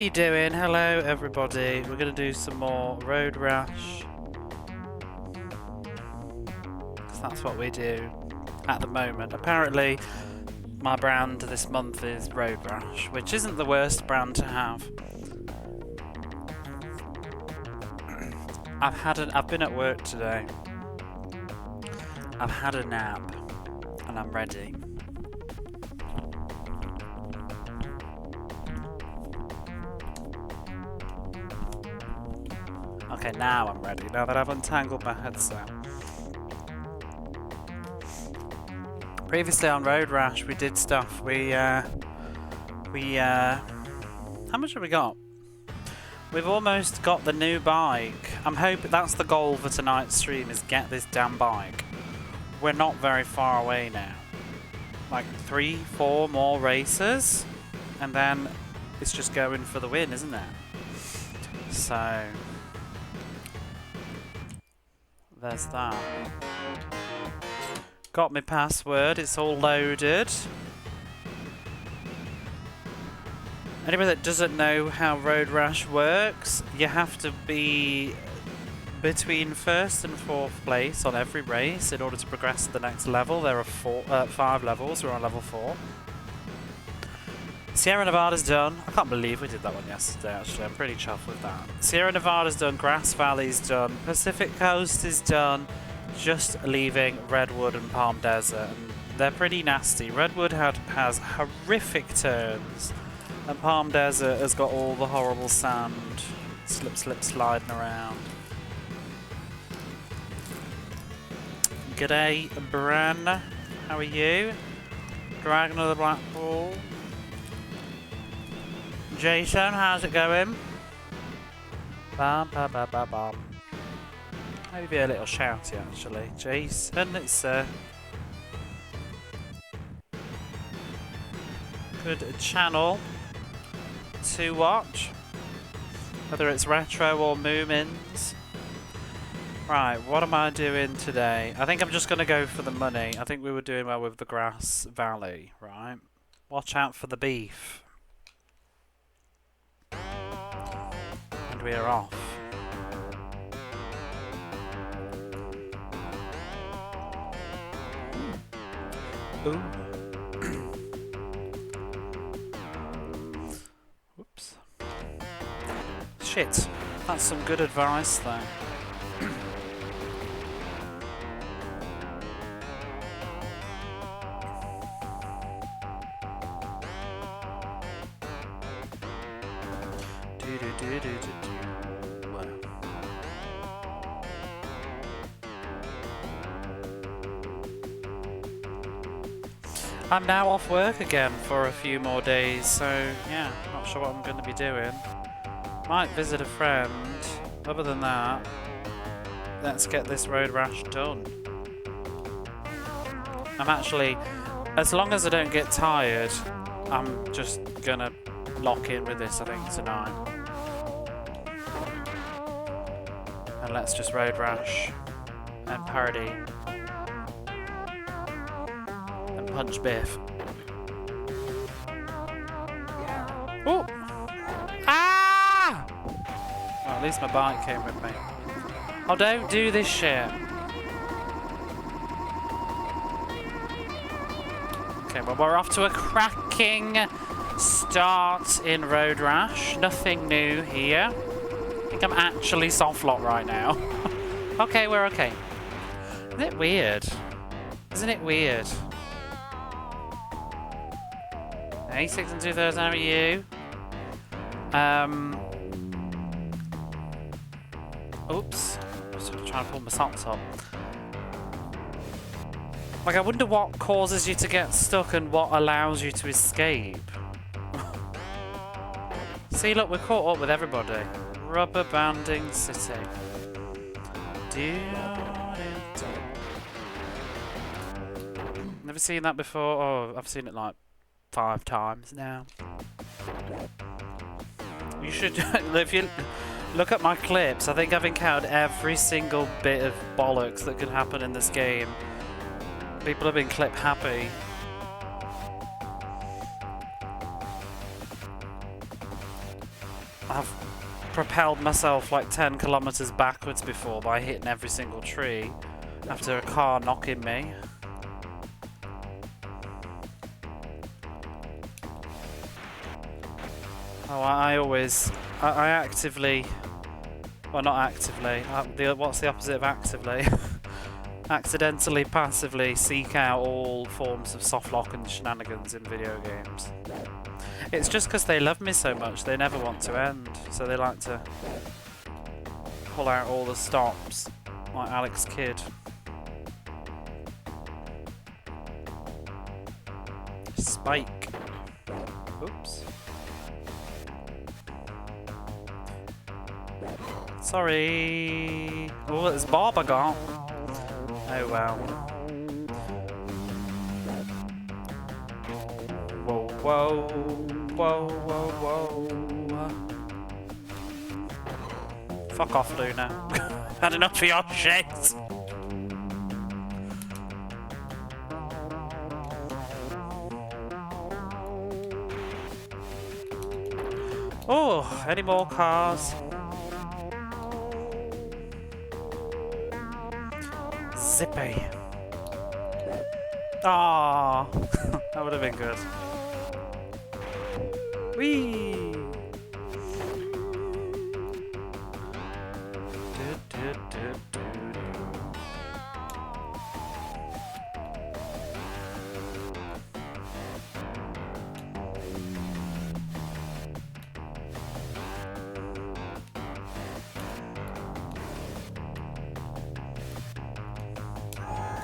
How you doing? Hello everybody. We're going to do some more Road Rash. Because that's what we do at the moment. Apparently my brand this month is Road Rash, which isn't the worst brand to have. I've been at work today. I've had a nap and I'm ready. Okay, now I'm ready, now that I've untangled my headset. Previously on Road Rash we did stuff, how much have we got? We've almost got the new bike. I'm hoping that's the goal for tonight's stream, is get this damn bike. We're not very far away now. Like 3-4 more races, and then it's just going for the win, isn't it? So there's that. Got my password, it's all loaded. Anybody that doesn't know how Road Rash works, you have to be between 1st and 4th place on every race in order to progress to the next level. There are 5 levels, we're on level 4. Sierra Nevada's done. I can't believe we did that one yesterday, actually. I'm pretty chuffed with that. Sierra Nevada's done, Grass Valley's done, Pacific Coast is done, just leaving Redwood and Palm Desert. And they're pretty nasty. Redwood has horrific turns, and Palm Desert has got all the horrible sand. Slip, sliding around. G'day, Bran. How are you? Dragon of the Black Bull. Jason, how's it going? Bam, bam, bam, bam, bam. Maybe a little shouty, actually. Jason, it's good channel to watch, whether it's retro or Moomins. Right, what am I doing today? I think I'm just going to go for the money. I think we were doing well with the Grass Valley, right? Watch out for the beef. And we are off. Ooh. Whoops. Shit. That's some good advice though. I'm now off work again for a few more days, so yeah, not sure what I'm going to be doing. Might visit a friend. Other than that, let's get this Road Rash done. I'm actually, as long as I don't get tired, I'm just gonna lock in with this, I think, tonight. And let's just Road Rash and party. Punch Biff. Oh! Ah! Well, at least my bike came with me. Oh, don't do this shit. Okay, well, we're off to a cracking start in Road Rash. Nothing new here. I think I'm actually soft lock right now. Okay, we're okay. Isn't it weird? Isn't it weird? 86 and 2000, how are you? Oops. I'm sort of trying to pull my socks up. Like, I wonder what causes you to get stuck and what allows you to escape. See, look, we're caught up with everybody. Rubber banding city. Never seen that before. Oh, I've seen it like 5 times now. You should, if you look at my clips, I think I've encountered every single bit of bollocks that could happen in this game. People have been clip happy. I've propelled myself like 10 kilometers backwards before by hitting every single tree after a car knocking me. Oh, I actively, well not actively, what's the opposite of actively? Accidentally, passively seek out all forms of softlock and shenanigans in video games. It's just because they love me so much, they never want to end, so they like to pull out all the stops, like Alex Kidd. Spike. Oops. Sorry. Oh, it's Bob I got. Oh well. Whoa, whoa, whoa, whoa, whoa. Fuck off, Luna. Had enough of your shit. Oh, any more cars? Zippy. Ah, that would have been good. Whee!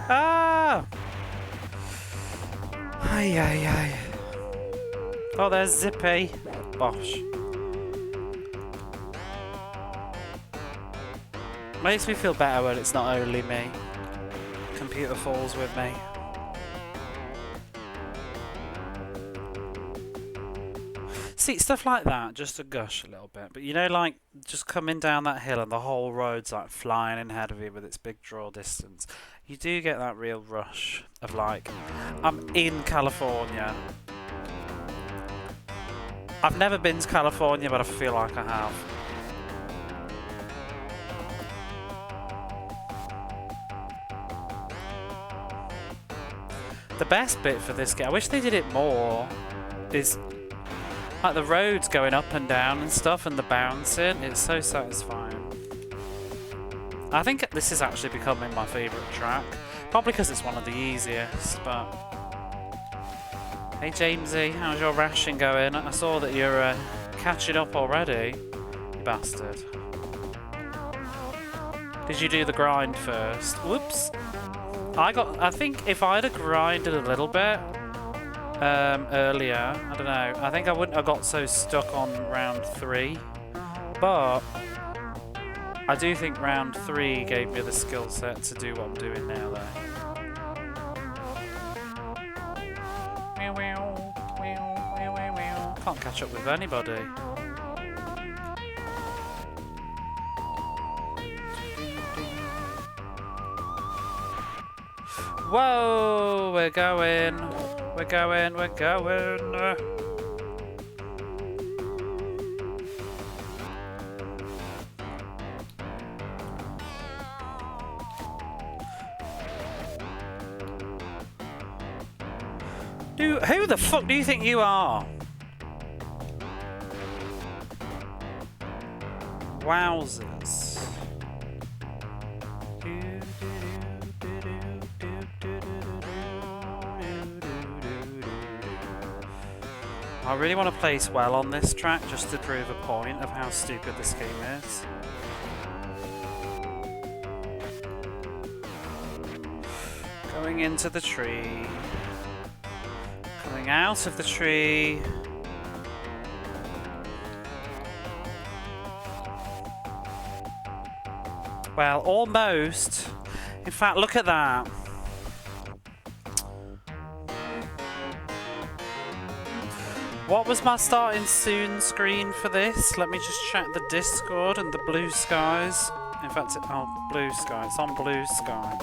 Ah! Ay, ay, ay. Oh, there's Zippy. Bosh. Makes me feel better when it's not only me. Computer falls with me. See, stuff like that, just to gush a little bit. But you know, like, just coming down that hill and the whole road's like flying in ahead of you with its big draw distance. You do get that real rush of like, I'm in California. I've never been to California, but I feel like I have. The best bit for this game, I wish they did it more, is like the roads going up and down and stuff and the bouncing. It's so satisfying. I think this is actually becoming my favourite track. Probably because it's one of the easiest, but... Hey Jamesy, how's your rashing going? I saw that you're catching up already, you bastard. Did you do the grind first? Whoops. I think if I'd have grinded a little bit earlier, I don't know, I think I wouldn't have got so stuck on round 3. But I do think round 3 gave me the skill set to do what I'm doing now though. Can't catch up with anybody. Whoa, we're going. Who the fuck do you think you are? Wowzers. I really want to place well on this track just to prove a point of how stupid this game is. Going into the tree. Coming out of the tree. Well, almost. In fact, look at that. What was my starting soon screen for this? Let me just check the Discord and the Blue Skies. In fact, Blue Sky. It's on Blue Sky.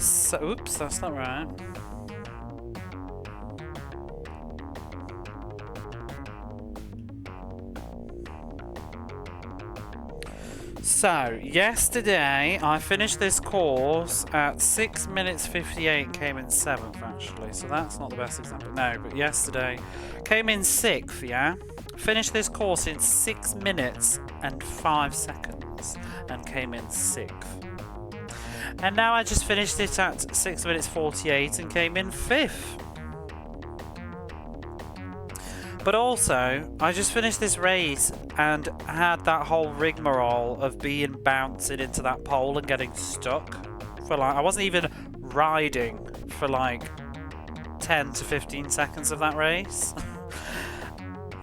So, oops, that's not right. So, yesterday I finished this course at 6 minutes 58 and came in 7th actually, so that's not the best example. No, but yesterday came in 6th, yeah? Finished this course in 6 minutes and 5 seconds and came in 6th. And now I just finished it at 6 minutes 48 and came in 5th. But also, I just finished this race and had that whole rigmarole of being bouncing into that pole and getting stuck for like, I wasn't even riding for like 10 to 15 seconds of that race.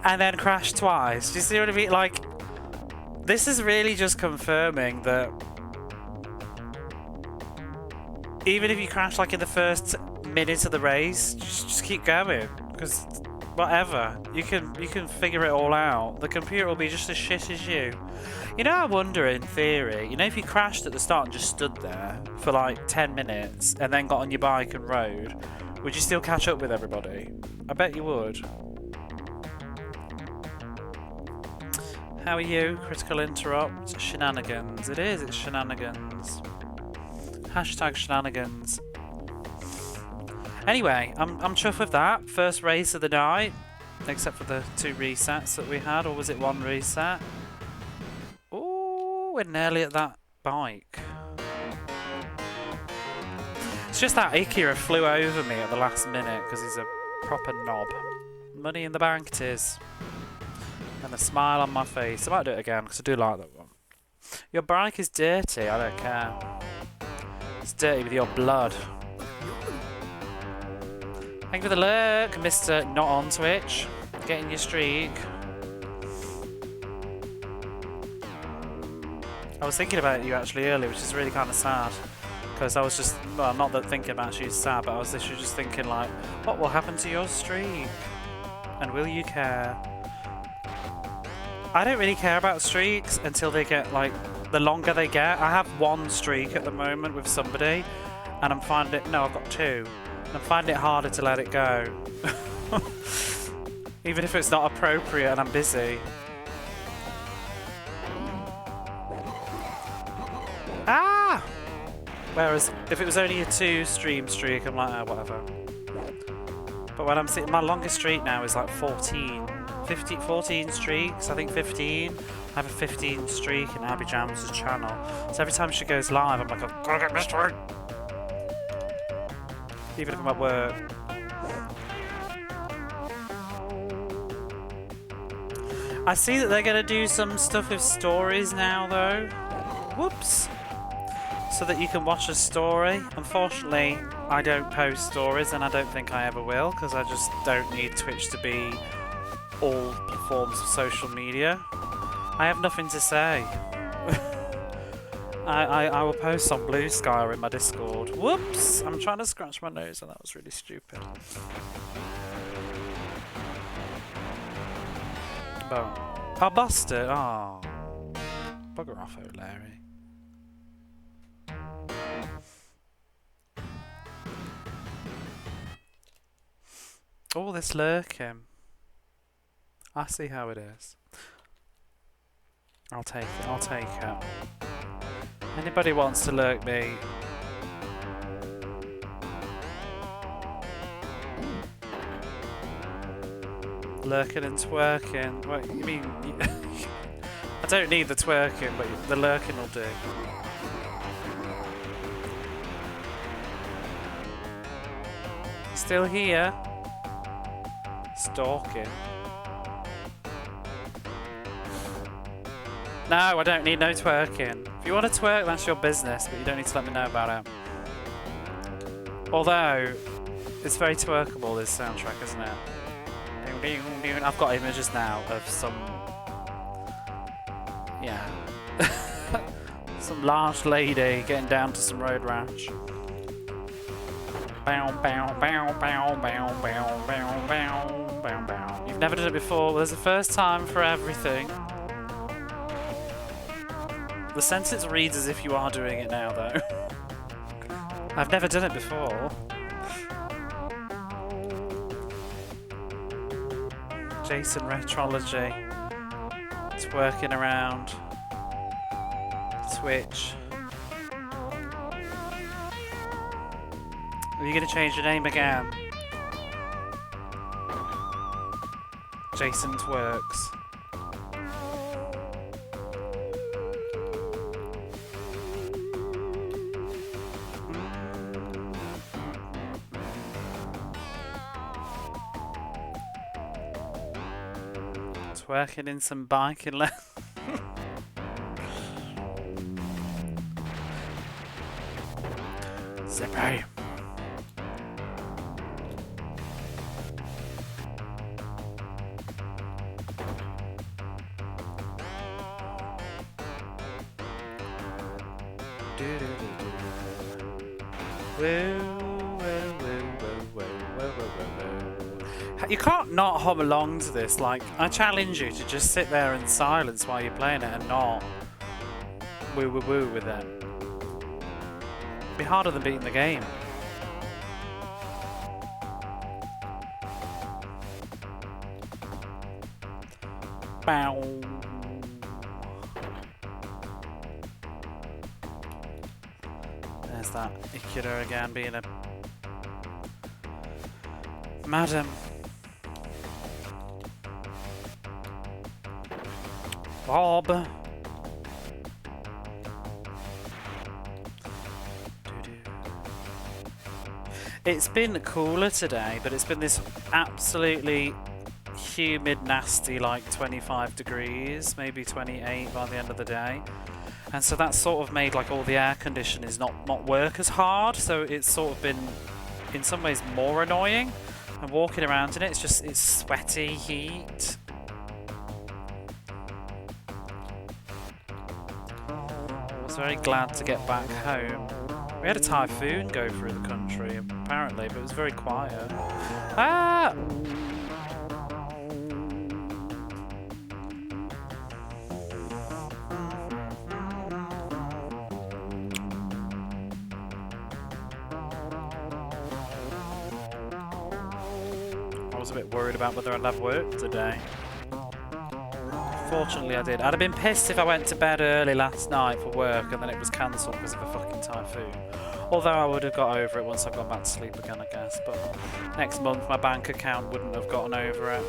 And then crashed twice. Do you see what I mean? Like, this is really just confirming that even if you crash like in the first minute of the race, just keep going, because whatever, you can figure it all out. The computer will be just as shit as you. You know, I wonder in theory, you know, if you crashed at the start and just stood there for like 10 minutes and then got on your bike and rode, would you still catch up with everybody? I bet you would. How are you? Critical interrupt. Shenanigans. It is, it's shenanigans. Hashtag shenanigans. Anyway, I'm chuffed with that. First race of the night, except for the 2 resets that we had, or was it 1 reset? Ooh, we're nearly at that bike. It's just that Ikira flew over me at the last minute because he's a proper knob. Money in the bank it is. And a smile on my face. I might do it again because I do like that one. Your bike is dirty, I don't care. It's dirty with your blood. Thank you for the lurk, Mr. Not on Twitch. Getting your streak. I was thinking about you actually earlier, which is really kind of sad. Because I was just, well, not that thinking about you is sad, but I was literally just thinking like, what will happen to your streak? And will you care? I don't really care about streaks until they get like, the longer they get. I have 1 streak at the moment with somebody, and I'm finding it, no, I've got 2. And I'm finding it harder to let it go. Even if it's not appropriate and I'm busy. Ah! Whereas if it was only a 2 stream streak, I'm like, oh, whatever. But when I'm sitting, my longest streak now is like 14 streaks, I think 15. I have a 15 streak in Abby Jams' channel. So every time she goes live, I'm like, I've gotta get my streak. Even if I'm at work. I see that they're gonna do some stuff with stories now though. Whoops. So that you can watch a story. Unfortunately, I don't post stories and I don't think I ever will, because I just don't need Twitch to be all forms of social media. I have nothing to say. I will post on Bluesky or in my Discord. Whoops! I'm trying to scratch my nose and that was really stupid. Oh, I busted. Oh. Bugger off, O'Larry. Oh, this lurking. I see how it is. I'll take it, I'll take it. Anybody wants to lurk me? Lurking and twerking. What you mean? I don't need the twerking, but the lurking will do. Still here? Stalking. No, I don't need no twerking. If you want to twerk, that's your business, but you don't need to let me know about it. Although, it's very twerkable, this soundtrack, isn't it? I've got images now of some... yeah. Some large lady getting down to some road rash. Bow, bow, bow, bow, bow, bow, bow, bow, bow, bow. You've never done it before. There's a first time for everything. The sentence reads as if you are doing it now, though. I've never done it before. Jason Retrology. It's working around Twitch. Are you going to change your name again? Jason Twerks. Twerking in some biking lessons. Zippy. You can't not hum along to this. Like, I challenge you to just sit there in silence while you're playing it and not woo woo woo with it. It'd be harder than beating the game. Bow. There's that Ikura again being a madam. Bob. It's been cooler today, but it's been this absolutely humid, nasty, like 25 degrees, maybe 28 by the end of the day. And so that's sort of made like all the air conditioning not work as hard, so it's sort of been in some ways more annoying. And walking around in it, it's sweaty heat. I was very glad to get back home. We had a typhoon go through the country apparently, but it was very quiet. Ah! I was a bit worried about whether I'd have work today. Fortunately I did. I'd have been pissed if I went to bed early last night for work and then it was cancelled because of a fucking typhoon. Although I would have got over it once I've gone back to sleep again, I guess. But next month my bank account wouldn't have gotten over it.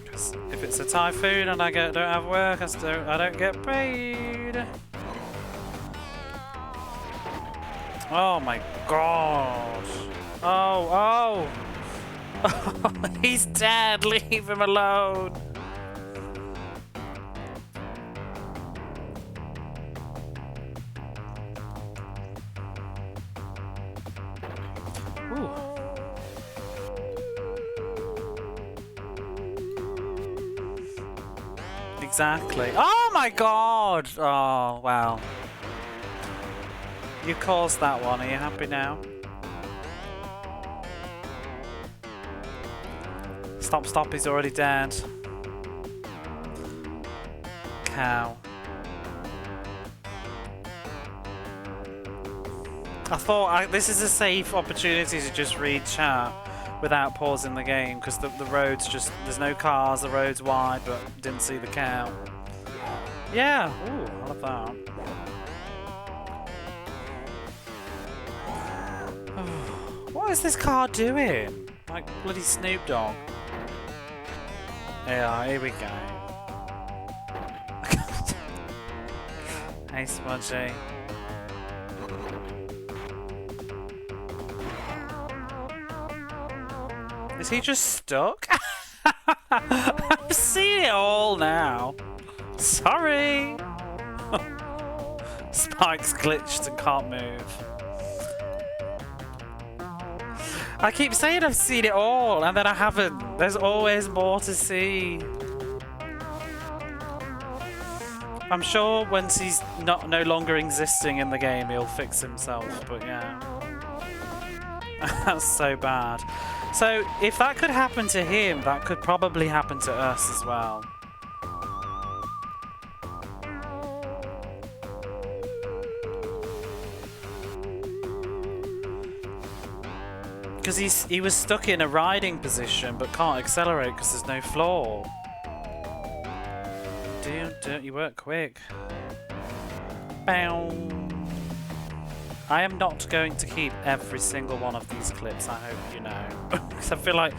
Because if it's a typhoon and I don't have work, I don't get paid. Oh my god. Oh. He's dead, leave him alone. Ooh. Exactly. Oh my god! Oh, wow. You caused that one, are you happy now? Stop, he's already dead. Cow. I thought this is a safe opportunity to just read chat without pausing the game, because the road's just, there's no cars, the road's wide, but didn't see the cow. Yeah, ooh, I love that. What is this car doing? Like bloody Snoop Dogg. Yeah, here we go. Hey, Smudgy. Is he just stuck? I've seen it all now. Sorry. Spike's glitched and can't move. I keep saying I've seen it all, and then I haven't. There's always more to see. I'm sure once he's no longer existing in the game, he'll fix himself, but yeah. That's so bad. So, if that could happen to him, that could probably happen to us as well. Because he was stuck in a riding position but can't accelerate because there's no floor. Dude, you work quick. Bow. I am not going to keep every single one of these clips, I hope you know. Because I feel like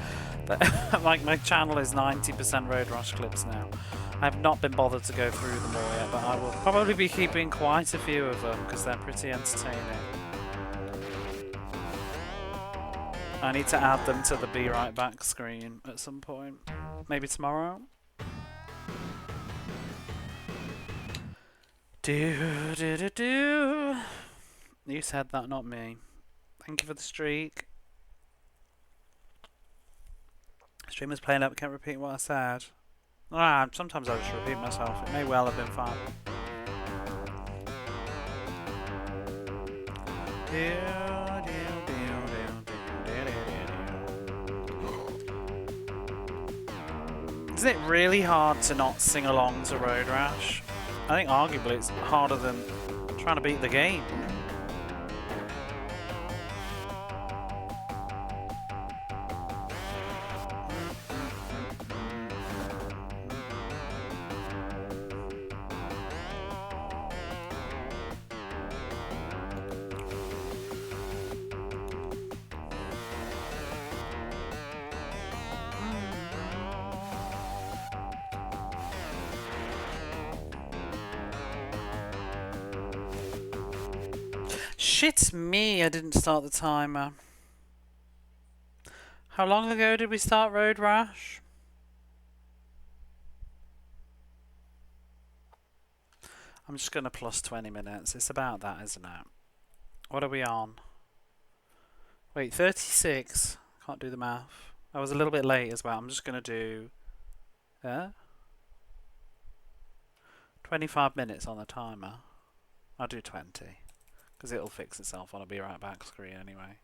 like my channel is 90% Road Rash clips now. I have not been bothered to go through them all yet, but I will probably be keeping quite a few of them because they're pretty entertaining. I need to add them to the Be Right Back screen at some point. Maybe tomorrow? Do. You said that, not me. Thank you for the streak. Streamer's playing up, can't repeat what I said. Sometimes I just repeat myself. It may well have been fun. Is it really hard to not sing along to Road Rash? I think arguably it's harder than trying to beat the game. Shit me, I didn't start the timer. How long ago did we start Road Rash? I'm just going to plus 20 minutes. It's about that, isn't it? What are we on? Wait, 36. Can't do the math. I was a little bit late as well. I'm just going to do 25 minutes on the timer. I'll do 20. Because it'll fix itself on a Be Right Back screen anyway.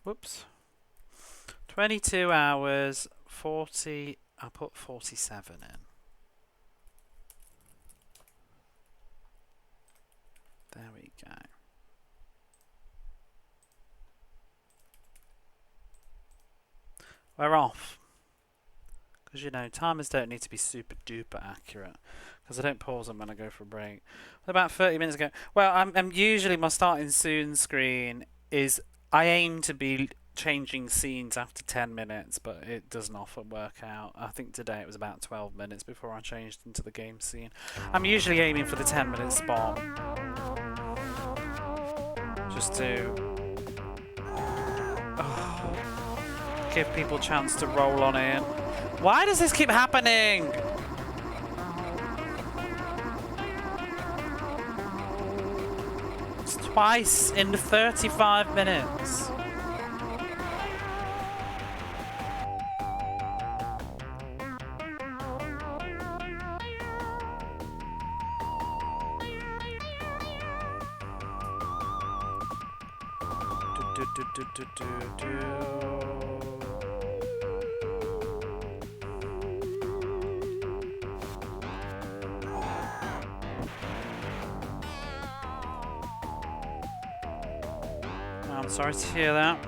Whoops. 22 hours, 40... I'll put 47 in. There we go. We're off. Because, you know, timers don't need to be super duper accurate. Because I don't pause them when I go for a break. About 30 minutes ago. Well, I'm usually my starting soon screen is I aim to be changing scenes after 10 minutes, but it doesn't often work out. I think today it was about 12 minutes before I changed into the game scene. I'm usually aiming for the 10-minute spot. Just to give people a chance to roll on in. Why does this keep happening? It's twice in 35 minutes. I'm sorry to hear that.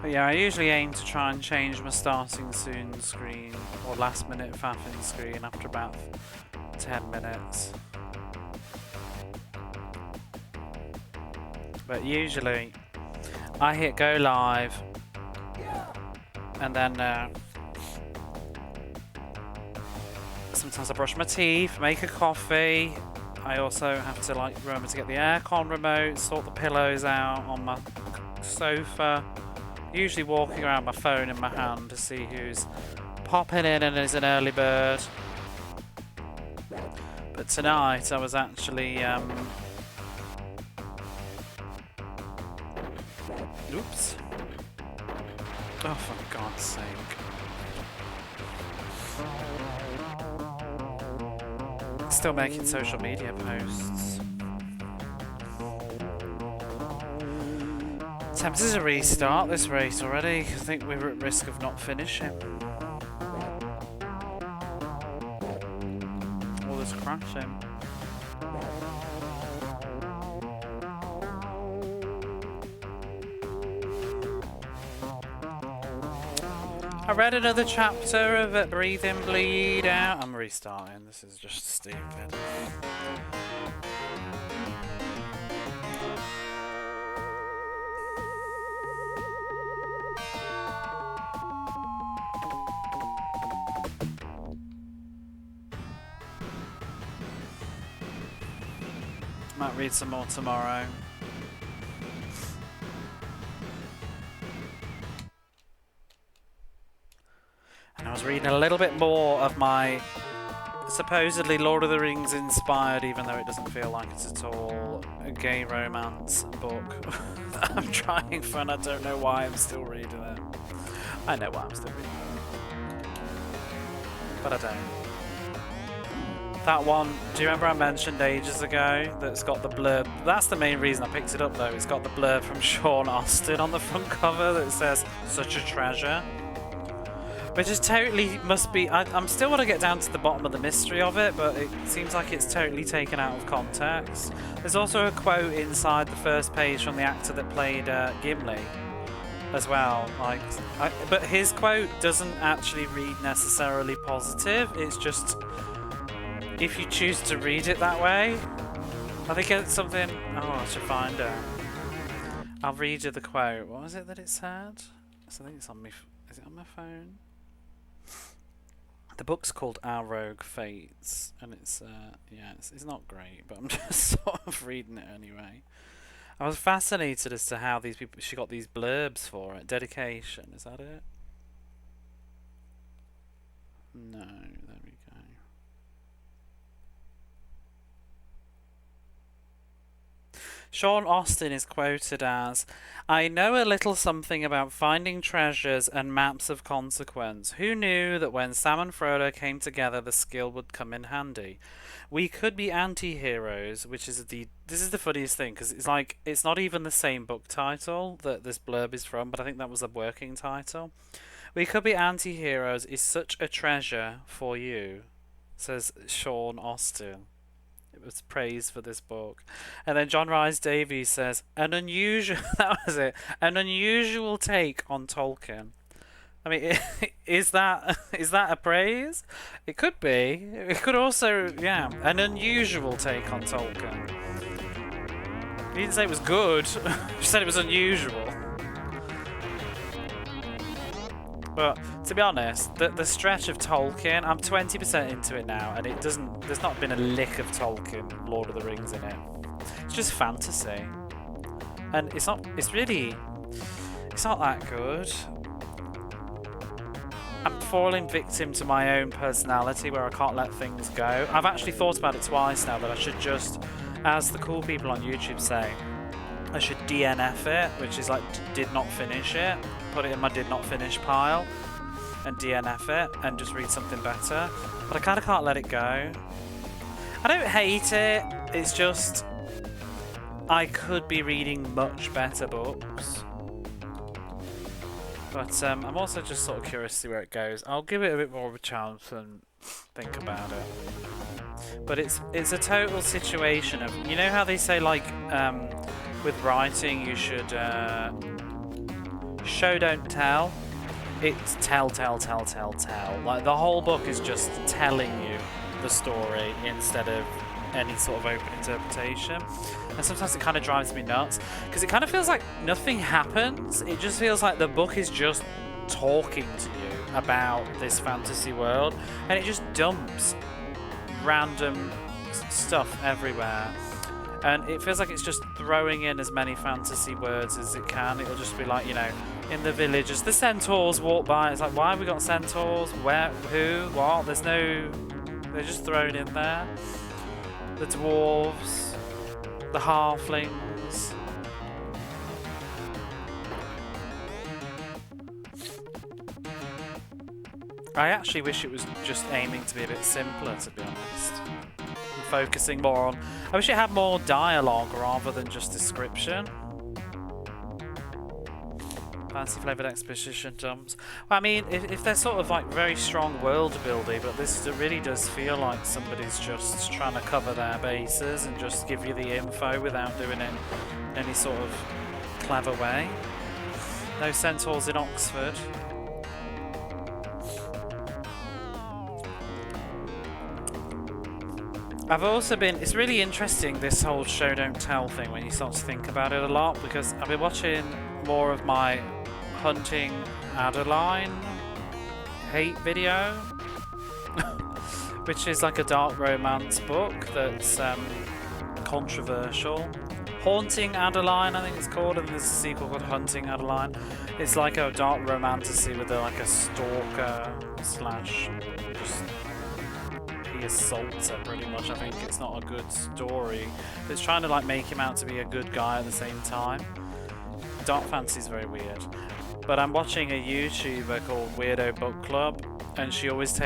But yeah, I usually aim to try and change my starting soon screen or last minute faffing screen after about 10 minutes. But usually I hit go live and then sometimes I brush my teeth, make a coffee, I also have to like remember to get the aircon remote, sort the pillows out on my sofa. Usually walking around my phone in my hand to see who's popping in and is an early bird. But tonight I was actually oops. Oh, for God's sake. Still making social media posts. Tempted to restart this race already. I think we were at risk of not finishing. All this crashing. I read another chapter of Breathe In, Bleed Out. I'm restarting. This is just stupid. Might read some more tomorrow. And I was reading a little bit more of my supposedly Lord of the Rings inspired, even though it doesn't feel like it's at all, a gay romance book that I'm trying for, and I don't know why I'm still reading it. I know why I'm still reading it, but I don't. That one, do you remember I mentioned ages ago that's got the blurb? That's the main reason I picked it up though. It's got the blurb from Sean Austin on the front cover that says, "Such a treasure." Which is totally, must be, I'm still want to get down to the bottom of the mystery of it, but it seems like it's totally taken out of context. There's also a quote inside the first page from the actor that played Gimli as well. Like, but his quote doesn't actually read necessarily positive. It's just, if you choose to read it that way, I think it's something, oh, I should find it. I'll read you the quote. What was it that it said? So I think it's on me, is it on my phone? The book's called Our Rogue Fates, and it's, yeah, it's not great, but I'm just sort of reading it anyway. I was fascinated as to how these people, she got these blurbs for it. Dedication, is that it? No, there we go. Sean Austin is quoted as, "I know a little something about finding treasures and maps of consequence. Who knew that when Sam and Frodo came together the skill would come in handy? We could be anti-heroes," which is this is the funniest thing, because it's like, it's not even the same book title that this blurb is from, but I think that was a working title. "We could be anti-heroes is such a treasure for you," says Sean Austin. It was praise for this book. And then John Rhys Davies says, "An unusual," that was it, "an unusual take on Tolkien." I mean, is that a praise? It could be. It could also, yeah, an unusual take on Tolkien. He didn't say it was good. He said it was unusual. But to be honest, the stretch of Tolkien, I'm 20% into it now, and it doesn't. There's not been a lick of Tolkien, Lord of the Rings in it. It's just fantasy, and it's not. It's really. It's not that good. I'm falling victim to my own personality where I can't let things go. I've actually thought about it twice now that I should just, as the cool people on YouTube say, I should DNF it, which is like did not finish it. Put it in my did not finish pile and DNF it and just read something better. But I kind of can't let it go. I don't hate it. It's just I could be reading much better books. But I'm also just sort of curious to see where it goes. I'll give it a bit more of a chance and think about it. But it's a total situation of, you know how they say like with writing you should show don't tell. It's tell. Like the whole book is just telling you the story instead of any sort of open interpretation. And sometimes it kind of drives me nuts because it kind of feels like nothing happens. It just feels like the book is just talking to you about this fantasy world, and it just dumps random just stuff everywhere. And it feels like it's just throwing in as many fantasy words as it can. It'll just be like, you know, in the village, as the centaurs walk by, it's like, why have we got centaurs? Where? Who? What? There's no... They're just thrown in there. The dwarves. The halflings. I actually wish it was just aiming to be a bit simpler, to be honest. And focusing more on... I wish it had more dialogue rather than just description. Fancy flavoured exposition dumps. Well, I mean, if they're sort of like very strong world building, but this really does feel like somebody's just trying to cover their bases and just give you the info without doing it in any sort of clever way. No centaurs in Oxford. I've also been... It's really interesting, this whole show don't tell thing, when you start to think about it a lot, because I've been watching more of my Hunting Adeline hate video, which is like a dark romance book that's controversial. Haunting Adeline, I think it's called, and there's a sequel called Hunting Adeline. It's like a dark romantasy with like a stalker slash just... he assaults her pretty much. I think it's not a good story, but it's trying to like make him out to be a good guy at the same time. Dark fantasy is very weird. But I'm watching a YouTuber called Weirdo Book Club, and she always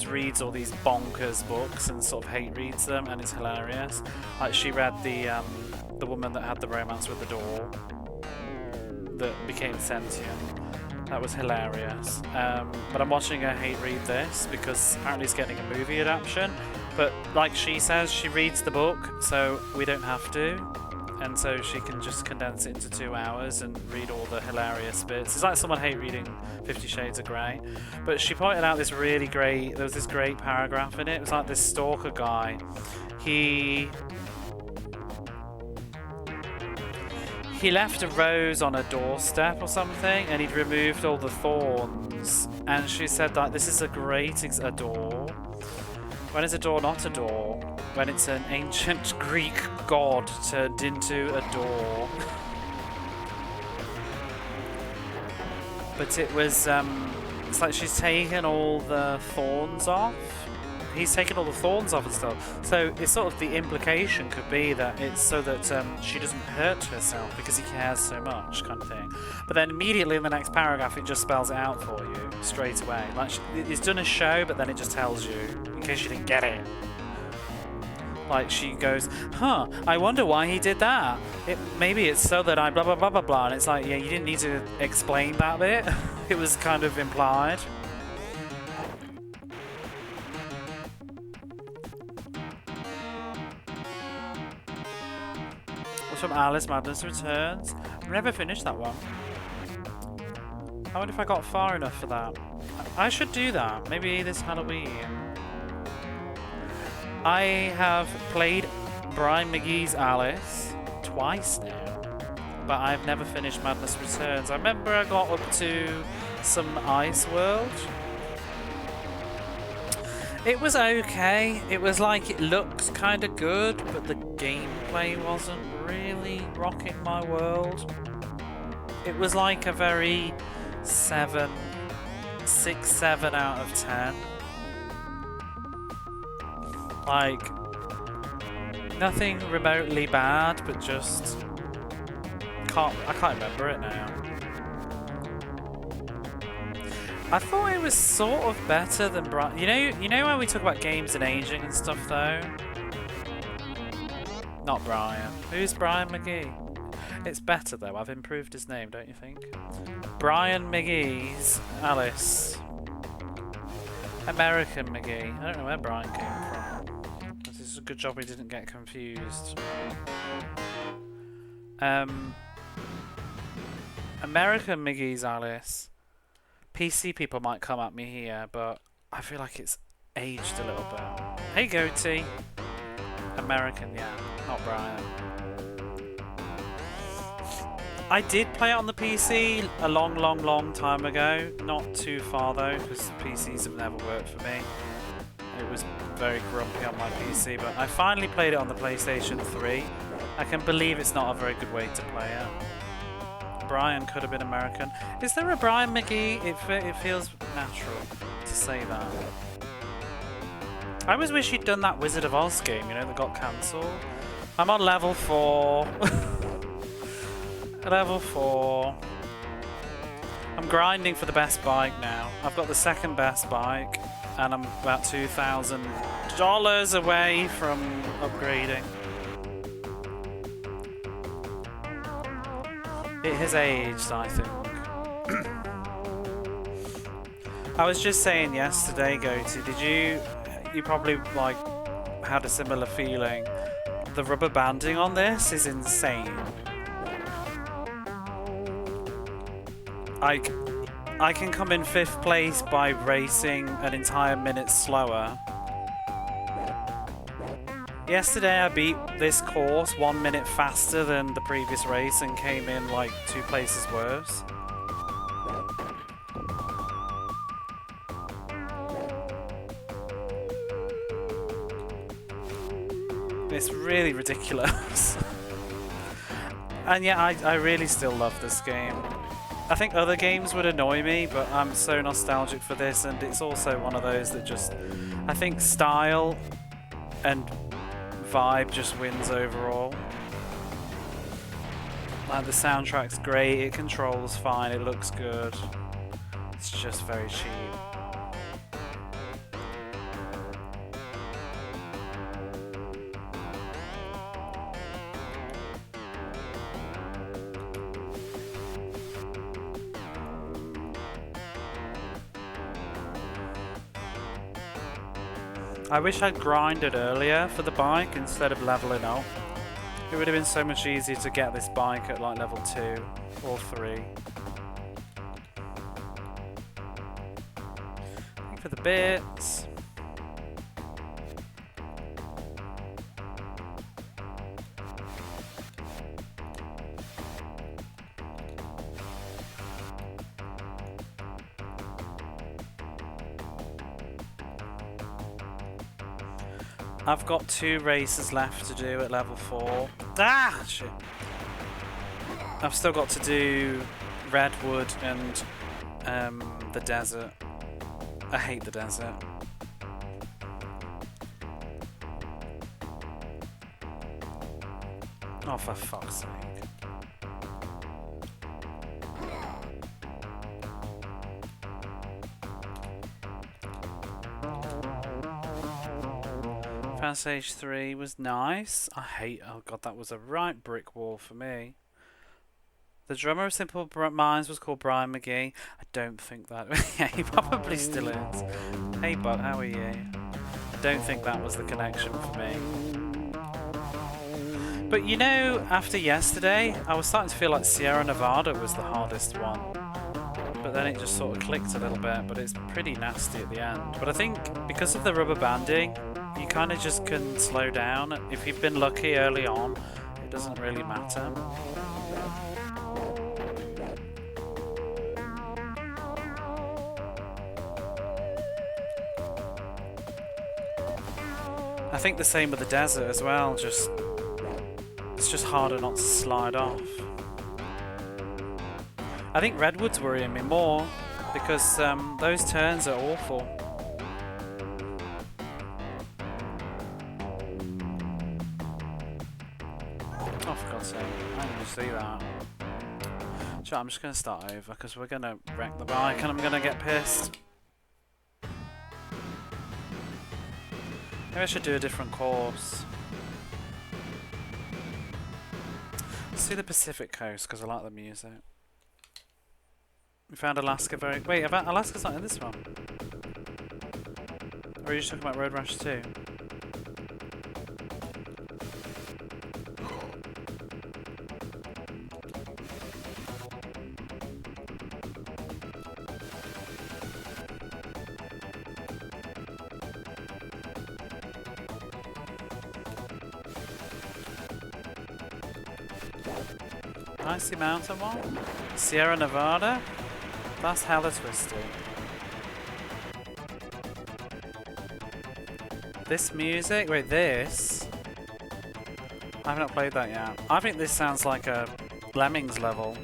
reads all these bonkers books and sort of hate reads them, and it's hilarious. Like she read the woman that had the romance with the door that became sentient. That was hilarious. But I'm watching her hate read this because apparently it's getting a movie adaptation. But like she says, she reads the book, so we don't have to. And so she can just condense it into 2 hours and read all the hilarious bits. It's like someone hate reading 50 Shades of Grey. But she pointed out this really great... There was this great paragraph in it. It was like this stalker guy. He left a rose on a doorstep or something, and he'd removed all the thorns. And she said that this is a great a door. When is a door not a door? When it's an ancient Greek god turned into a door. But it was, it's like she's taken all the thorns off. He's taken all the thorns off and stuff. So it's sort of the implication could be that it's so that she doesn't hurt herself because he cares so much, kind of thing. But then immediately in the next paragraph it just spells it out for you straight away. Like it's done a show, but then it just tells you in case you didn't get it. Like she goes, huh, I wonder why he did that. Maybe it's so that I blah blah blah blah blah. And it's like, yeah, you didn't need to explain that bit. It was kind of implied. From Alice Madness Returns. I've never finished that one. I wonder if I got far enough for that. I should do that. Maybe this Halloween. I have played Brian McGee's Alice twice now, but I've never finished Madness Returns. I remember I got up to some Ice World. It was okay. It was like, it looked kind of good, but the gameplay wasn't really rocking my world. It was like a very 6, 7 out of 10. Like, nothing remotely bad, but just I can't remember it now. I thought it was sort of better than Brian. You know when we talk about games and aging and stuff though? Not Brian. Who's Brian McGee? It's better though. I've improved his name, don't you think? Brian McGee's Alice. American McGee. I don't know where Brian came from. This is a good job he didn't get confused. American McGee's Alice. PC people might come at me here, but I feel like it's aged a little bit. Hey Goatee. American, yeah, not Brian. I did play it on the PC a long time ago. Not too far though, because PCs have never worked for me. It was very grumpy on my PC, but I finally played it on the PlayStation 3. I can believe it's not a very good way to play it. Brian could have been American. Is there a Brian McGee? It feels natural to say that. I always wish he'd done that Wizard of Oz game, you know, that got cancelled. I'm on level 4. Level 4. I'm grinding for the best bike now. I've got the second best bike, and I'm about $2,000 away from upgrading. It has aged, I think. I was just saying yesterday, Goatee, you probably like had a similar feeling. The rubber banding on this is insane. I can come in 5th place by racing an entire minute slower. Yesterday I beat this course 1 minute faster than the previous race and came in like 2 places worse. It's really ridiculous. And yeah, I really still love this game. I think other games would annoy me, but I'm so nostalgic for this, and it's also one of those that just, I think style and vibe just wins overall. Like the soundtrack's great, it controls fine, it looks good. It's just very cheap. I wish I'd grinded earlier for the bike instead of leveling up. It would have been so much easier to get this bike at like level 2 or 3. Thank you for the bits. I've got 2 races left to do at level 4. Ah! Shit. I've still got to do Redwood and the desert. I hate the desert. Oh, for fuck's sake. Stage 3 was nice. Oh god, that was a right brick wall for me. The drummer of Simple Minds was called Brian McGee. I don't think that. Yeah, he probably still is. Hey bud, how are you? I don't think that was the connection for me. But you know, after yesterday, I was starting to feel like Sierra Nevada was the hardest one. But then it just sort of clicked a little bit, but it's pretty nasty at the end. But I think because of the rubber banding, you kind of just can slow down. If you've been lucky early on, it doesn't really matter. I think the same with the desert as well, it's just harder not to slide off. I think Redwood's worrying me more, because those turns are awful. Oh, for God's sake, I didn't even see that. So I'm just going to start over, because we're going to wreck the bike and I'm going to get pissed. Maybe I should do a different course. Let's do the Pacific Coast, because I like the music. We found Alaska very... Wait, Alaska's not in this one. Or are you just talking about Road Rash 2? Icy Mountain one? Sierra Nevada? That's hella twisted. This music? Wait, this? I have not played that yet. I think this sounds like a Lemmings level.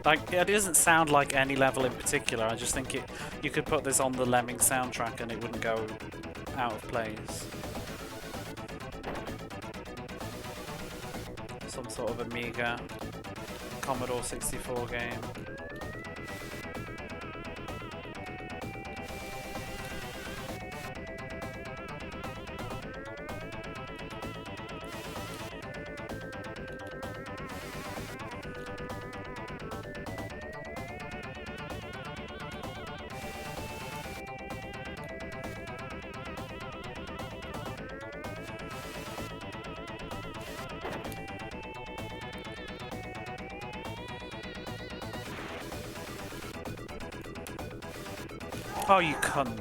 Like, it doesn't sound like any level in particular. I just think you could put this on the Lemmings soundtrack and it wouldn't go out of place. Some sort of Amiga, Commodore 64 game. Oh, you cunt.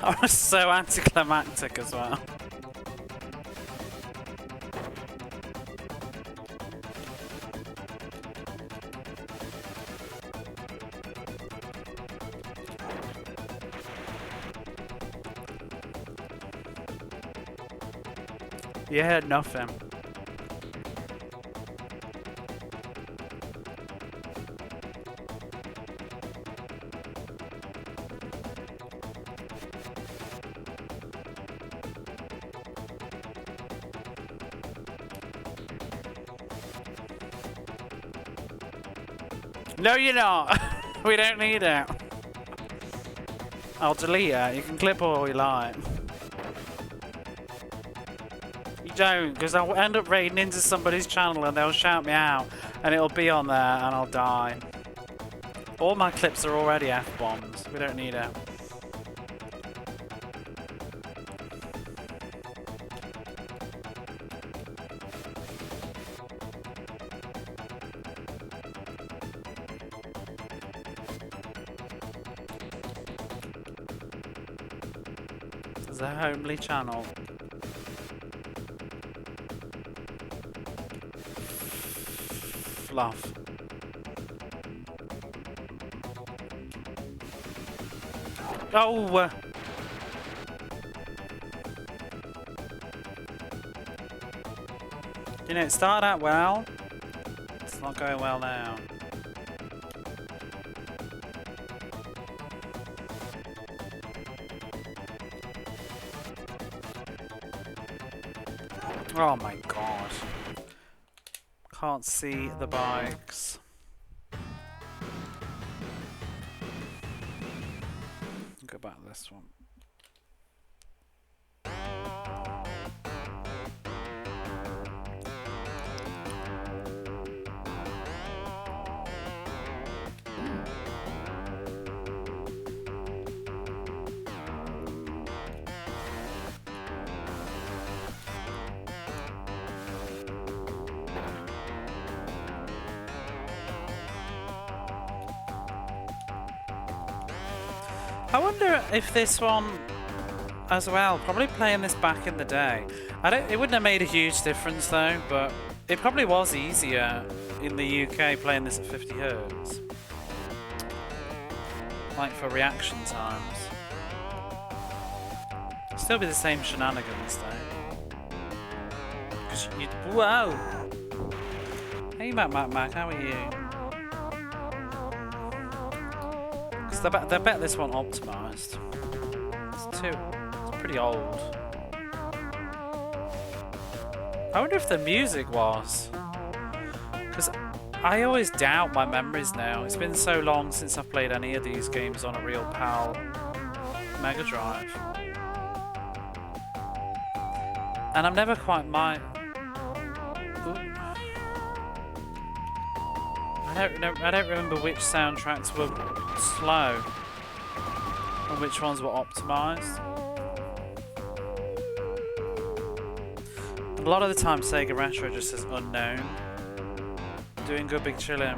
I was so anticlimactic as well. Yeah, nothing. No, you're not. We don't need it. I'll delete it. You can clip all you like. You don't, because I'll end up raiding into somebody's channel and they'll shout me out and it'll be on there and I'll die. All my clips are already F-bombs. We don't need it. It's a homely channel. Fluff. Oh! You know, it started out well. It's not going well now. Oh my god. Can't see the bikes. Go back to this one. I wonder if this one as well, probably playing this back in the day. It wouldn't have made a huge difference though, but it probably was easier in the UK playing this at 50 Hz. Like for reaction times. Still be the same shenanigans though. Cause you, whoa! Hey Mac, how are you? I bet this one optimised. It's pretty old. I wonder if the music was. Because I always doubt my memories now. It's been so long since I've played any of these games on a real PAL Mega Drive. And I'm never quite I don't remember which soundtracks were slow and which ones were optimised. A lot of the time Sega Retro just says unknown. Doing good, big chillin'.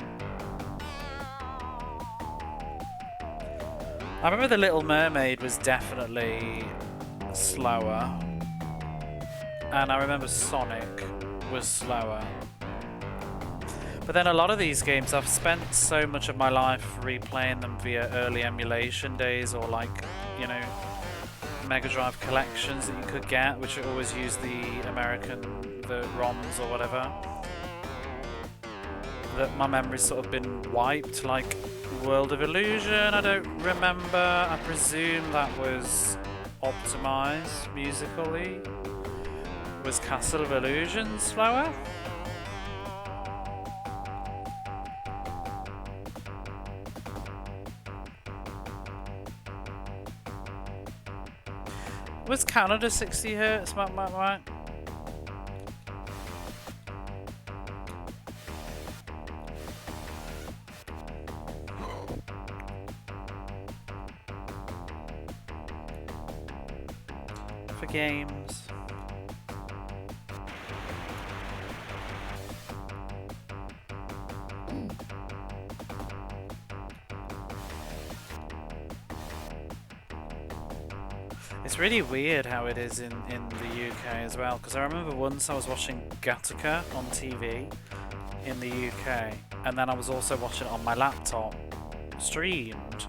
I remember The Little Mermaid was definitely slower. And I remember Sonic was slower. But then a lot of these games, I've spent so much of my life replaying them via early emulation days, or like, you know, Mega Drive collections that you could get, which always use the ROMs or whatever, that my memory's sort of been wiped. Like World of Illusion, I don't remember. I presume that was optimized musically. Was Castle of Illusion slower? Was Canada 60 Hz? Right. For games. It's really weird how it is in the UK as well, because I remember once I was watching Gattaca on TV in the UK, and then I was also watching it on my laptop, streamed,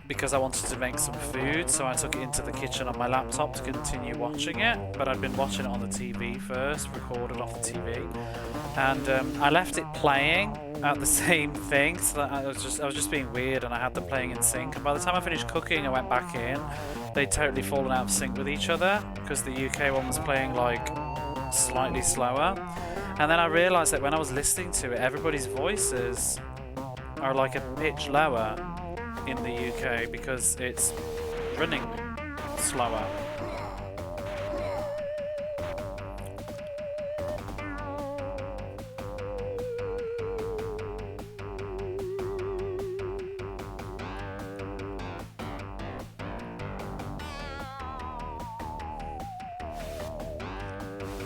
because I wanted to make some food, so I took it into the kitchen on my laptop to continue watching it, but I'd been watching it on the TV first, recorded off the TV, and I left it playing at the same thing, so that I was just being weird, and I had them playing in sync, and by the time I finished cooking I went back in, they'd totally fallen out of sync with each other, because the UK one was playing like slightly slower, and then I realised that when I was listening to it, everybody's voices are like a pitch lower in the UK because it's running slower.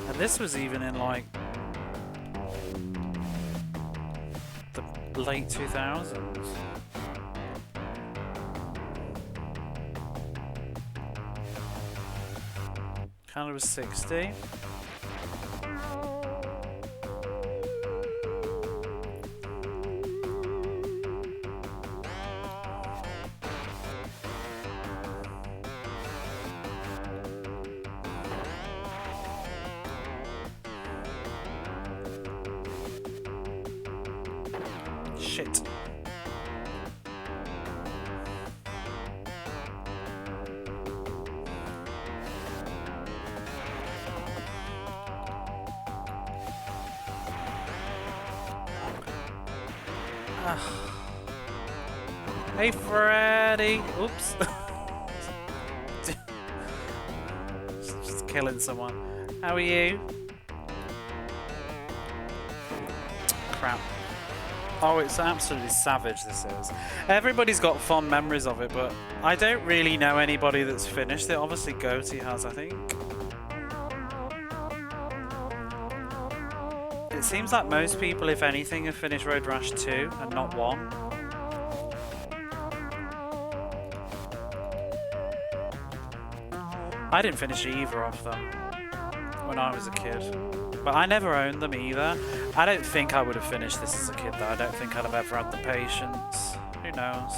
And this was even in like the late 2000s. Canada was 60. Shit. Hey Freddy! Oops. Just killing someone. How are you? Crap. Oh, it's absolutely savage, this is. Everybody's got fond memories of it, but I don't really know anybody that's finished it. Obviously Goatee has, I think. It seems like most people, if anything, have finished Road Rash 2 and not 1. I didn't finish either of them when I was a kid, but I never owned them either. I don't think I would have finished this as a kid though. I don't think I'd have ever had the patience. Who knows?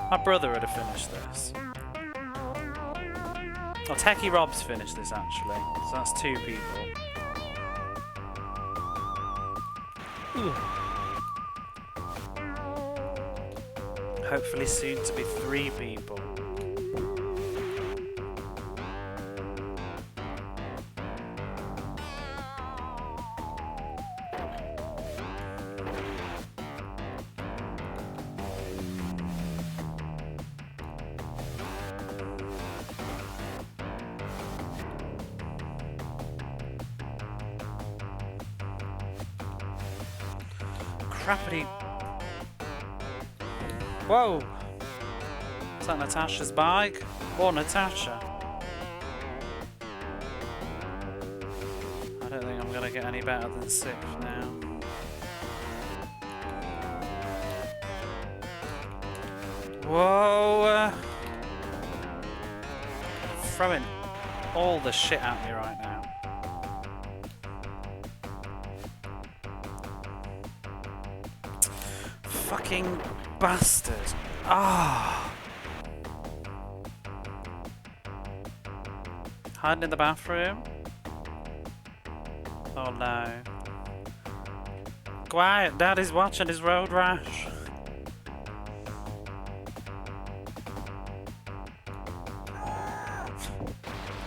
My brother would have finished this. Oh, Techie Rob's finished this actually, so that's 2 people. Ooh. Hopefully soon to be 3 people. Crappity. Whoa! Is that Natasha's bike? Or Natasha? get any better than 6th now. Whoa! Throwing all the shit at me right now. Fucking bastard. Ah! Hiding in the bathroom? Oh no. Quiet, Daddy's watching his road rash.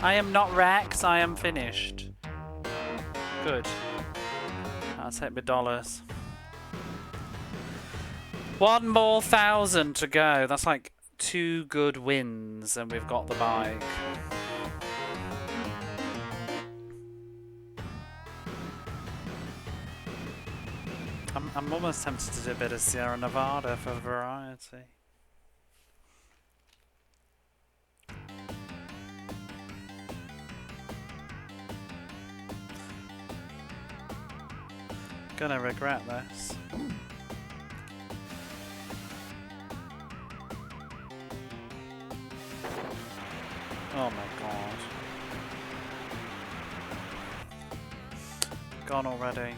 I am not Rex, I am finished. Good. I'll take my dollars. 1 more 1,000 to go. That's like 2 good wins and we've got the bike. I'm almost tempted to do a bit of Sierra Nevada for variety. Gonna regret this. Oh my god. Gone already.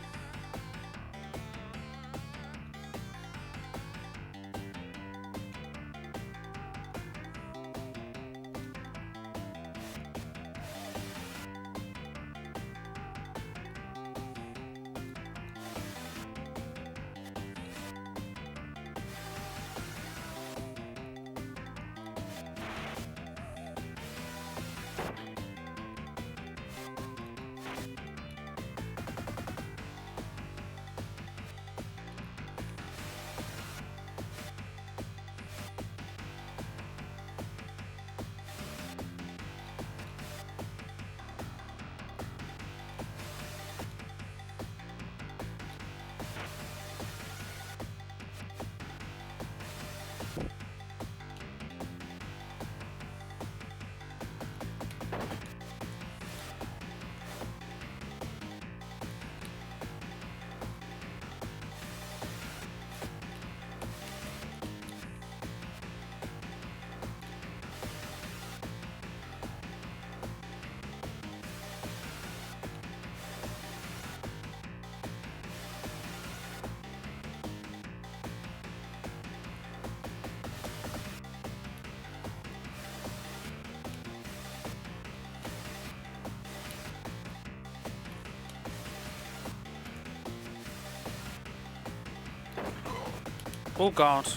Oh god.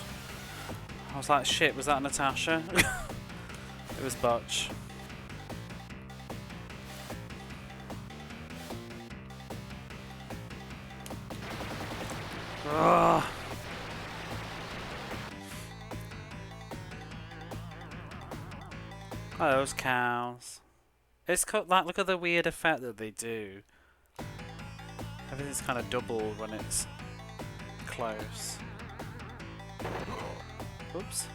I was like, shit, was that Natasha? It was Butch. Ugh. Oh, those cows. It's like, look at the weird effect that they do. Everything's kind of double when it's close. Oops.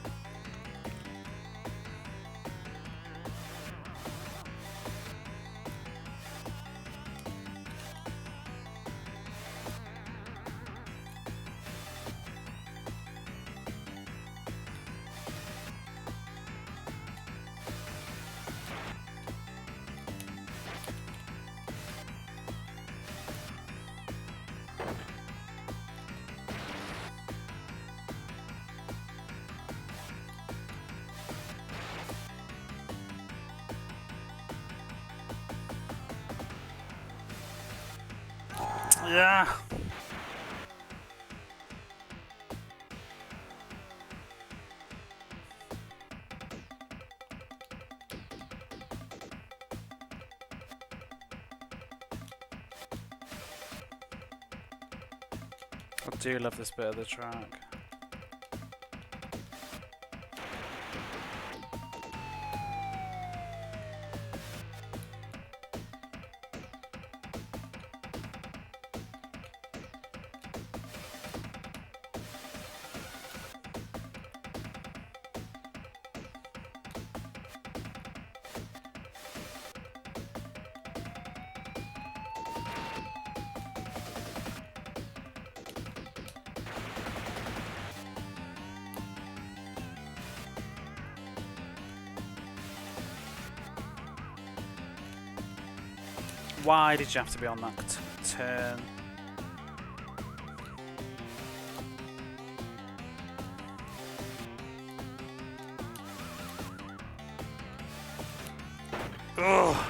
Yeah. I do love this bit of the track. Why did you have to be on that turn? Ugh.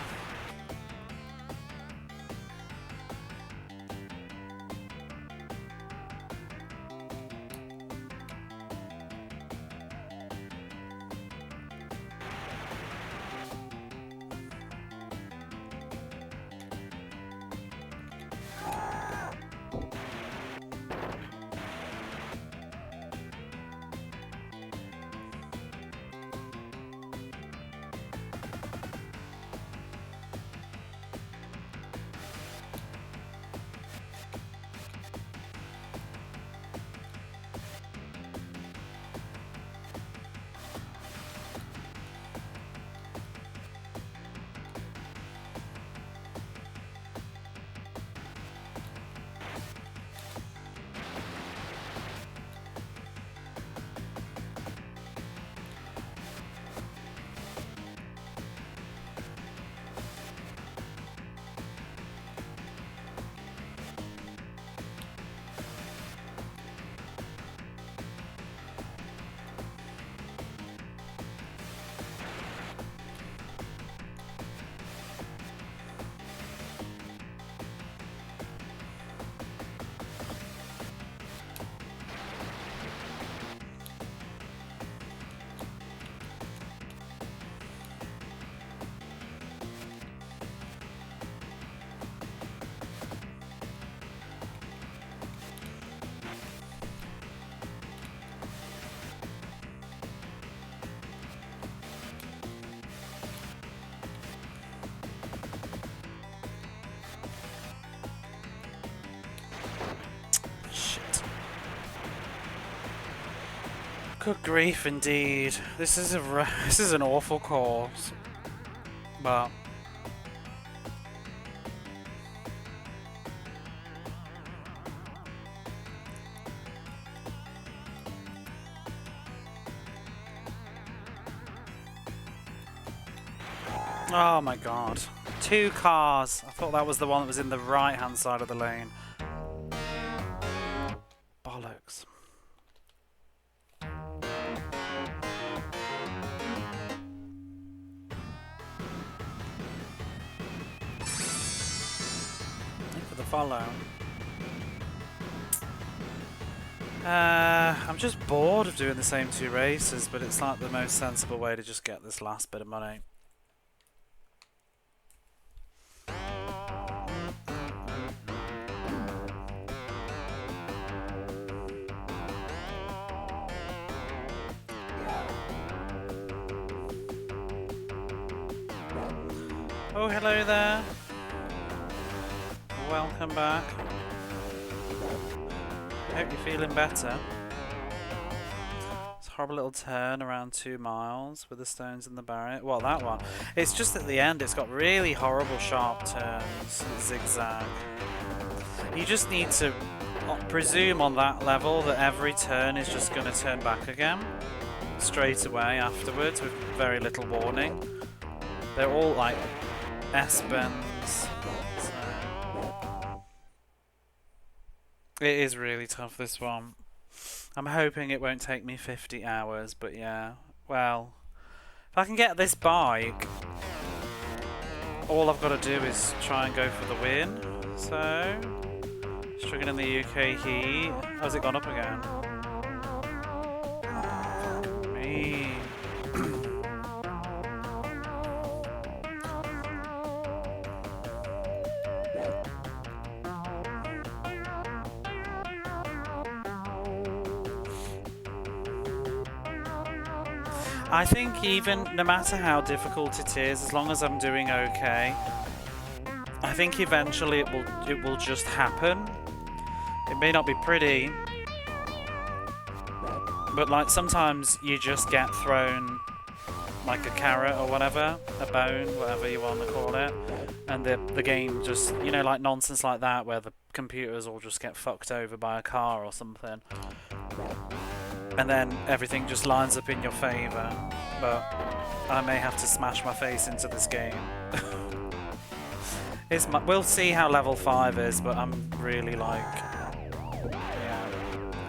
Good grief, indeed. This is an awful course, but oh my god, 2 cars. I thought that was the one that was in the right-hand side of the lane. Bollocks. Follow. I'm just bored of doing the same 2 races, but it's like the most sensible way to just get this last bit of money. Oh, hello there. Welcome back. Hope you're feeling better. It's a horrible little turn around 2 miles with the stones in the barrier. Well, that one. It's just at the end, it's got really horrible sharp turns and zigzag. You just need to presume on that level that every turn is just going to turn back again straight away afterwards with very little warning. They're all like S-bends. It is really tough, this one. I'm hoping it won't take me 50 hours, but yeah. Well, if I can get this bike, all I've got to do is try and go for the win. So, struggling in the UK heat. How's it gone up again? Fuck me. I think even no matter how difficult it is, as long as I'm doing okay, I think eventually it will just happen. It may not be pretty, but like sometimes you just get thrown like a carrot or whatever, a bone, whatever you want to call it, and the game just, you know, like nonsense like that where the computers all just get fucked over by a car or something. And then everything just lines up in your favour, but I may have to smash my face into this game. We'll see how level 5 is, but I'm really like, yeah,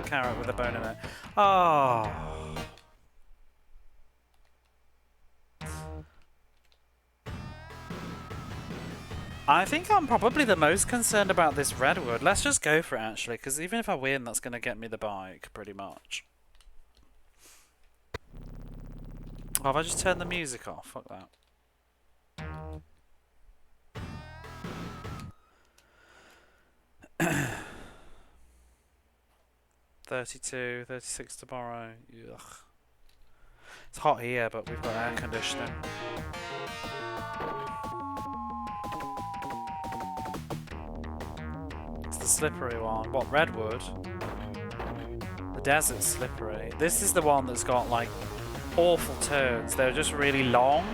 the carrot with a bone in it. Oh. I think I'm probably the most concerned about this redwood. Let's just go for it, actually, because even if I win, that's going to get me the bike, pretty much. Oh, have I just turned the music off? Fuck that. 32, 36 tomorrow. Ugh. It's hot here, but we've got air conditioning. It's the slippery one. What, redwood? The desert's slippery. This is the one that's got like awful turns. They're just really long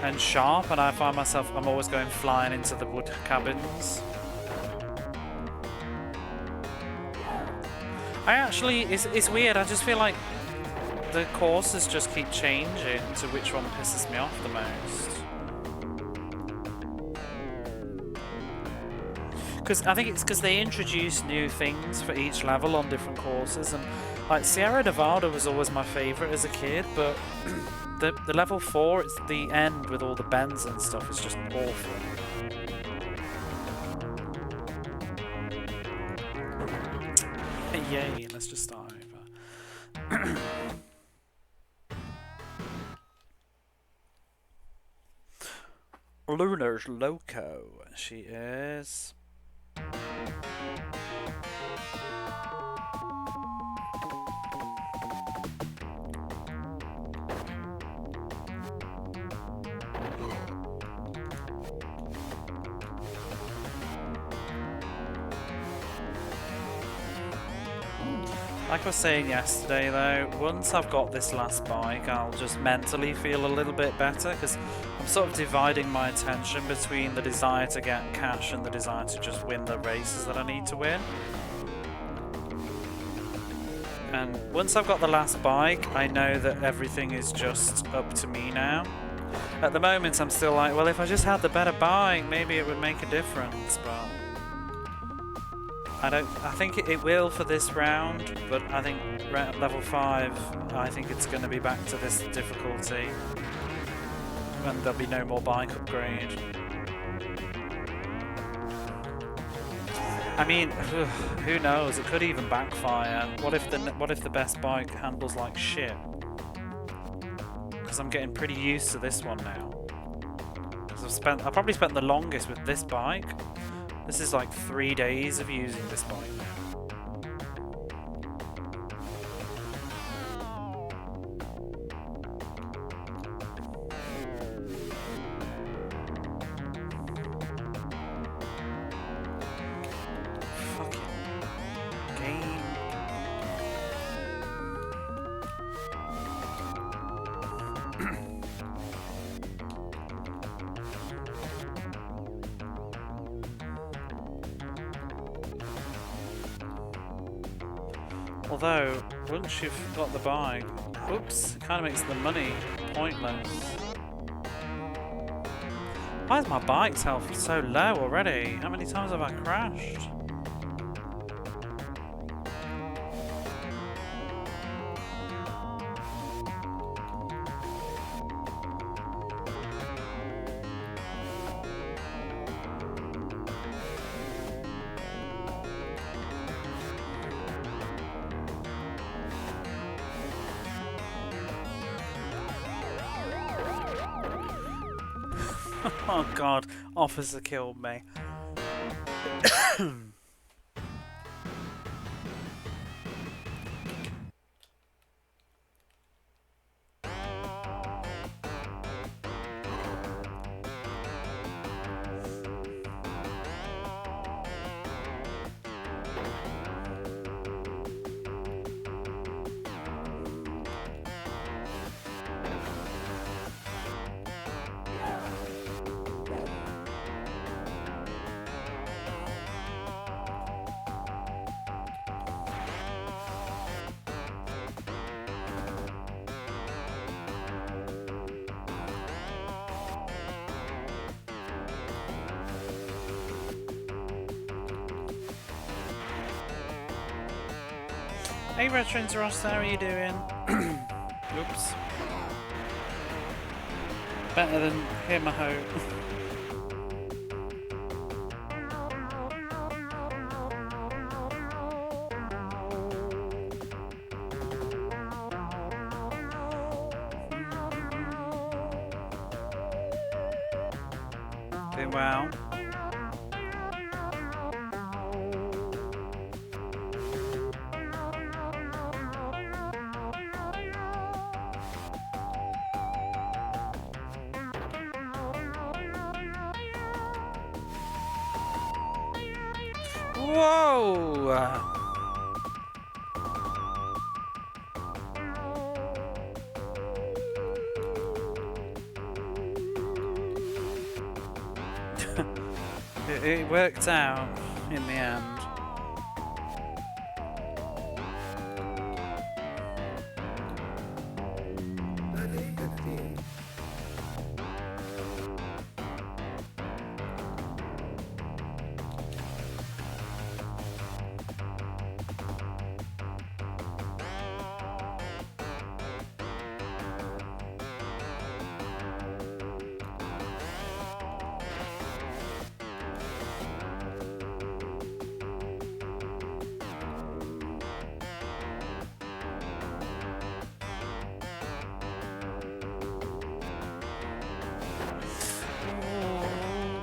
and sharp, and I find myself, I'm always going flying into the wood cabins. I actually, it's weird, I just feel like the courses just keep changing to which one pisses me off the most. Because I think it's because they introduce new things for each level on different courses, and like Sierra Nevada was always my favourite as a kid, but the level 4, it's the end with all the bends and stuff, is just awful. Yay, let's just start over. Lunar's loco, she is. Like I was saying yesterday though, once I've got this last bike, I'll just mentally feel a little bit better, because I'm sort of dividing my attention between the desire to get cash and the desire to just win the races that I need to win. And once I've got the last bike, I know that everything is just up to me now. At the moment I'm still like, well, if I just had the better bike, maybe it would make a difference, but I think it will for this round, but I think level 5, I think it's going to be back to this difficulty, and there'll be no more bike upgrade. I mean, who knows? It could even backfire. What if the best bike handles like shit? Because I'm getting pretty used to this one now. Because I've probably spent the longest with this bike. This is like 3 days of using this bike now. Fucking game. Although, once you've got the bike, oops, it kind of makes the money pointless. Why is my bike's health so low already? How many times have I crashed? Oh god, officer killed me. Hey Veterans Ross, how are you doing? Oops. Better than him, I hope. Doing well. Whoa! It worked out in the end.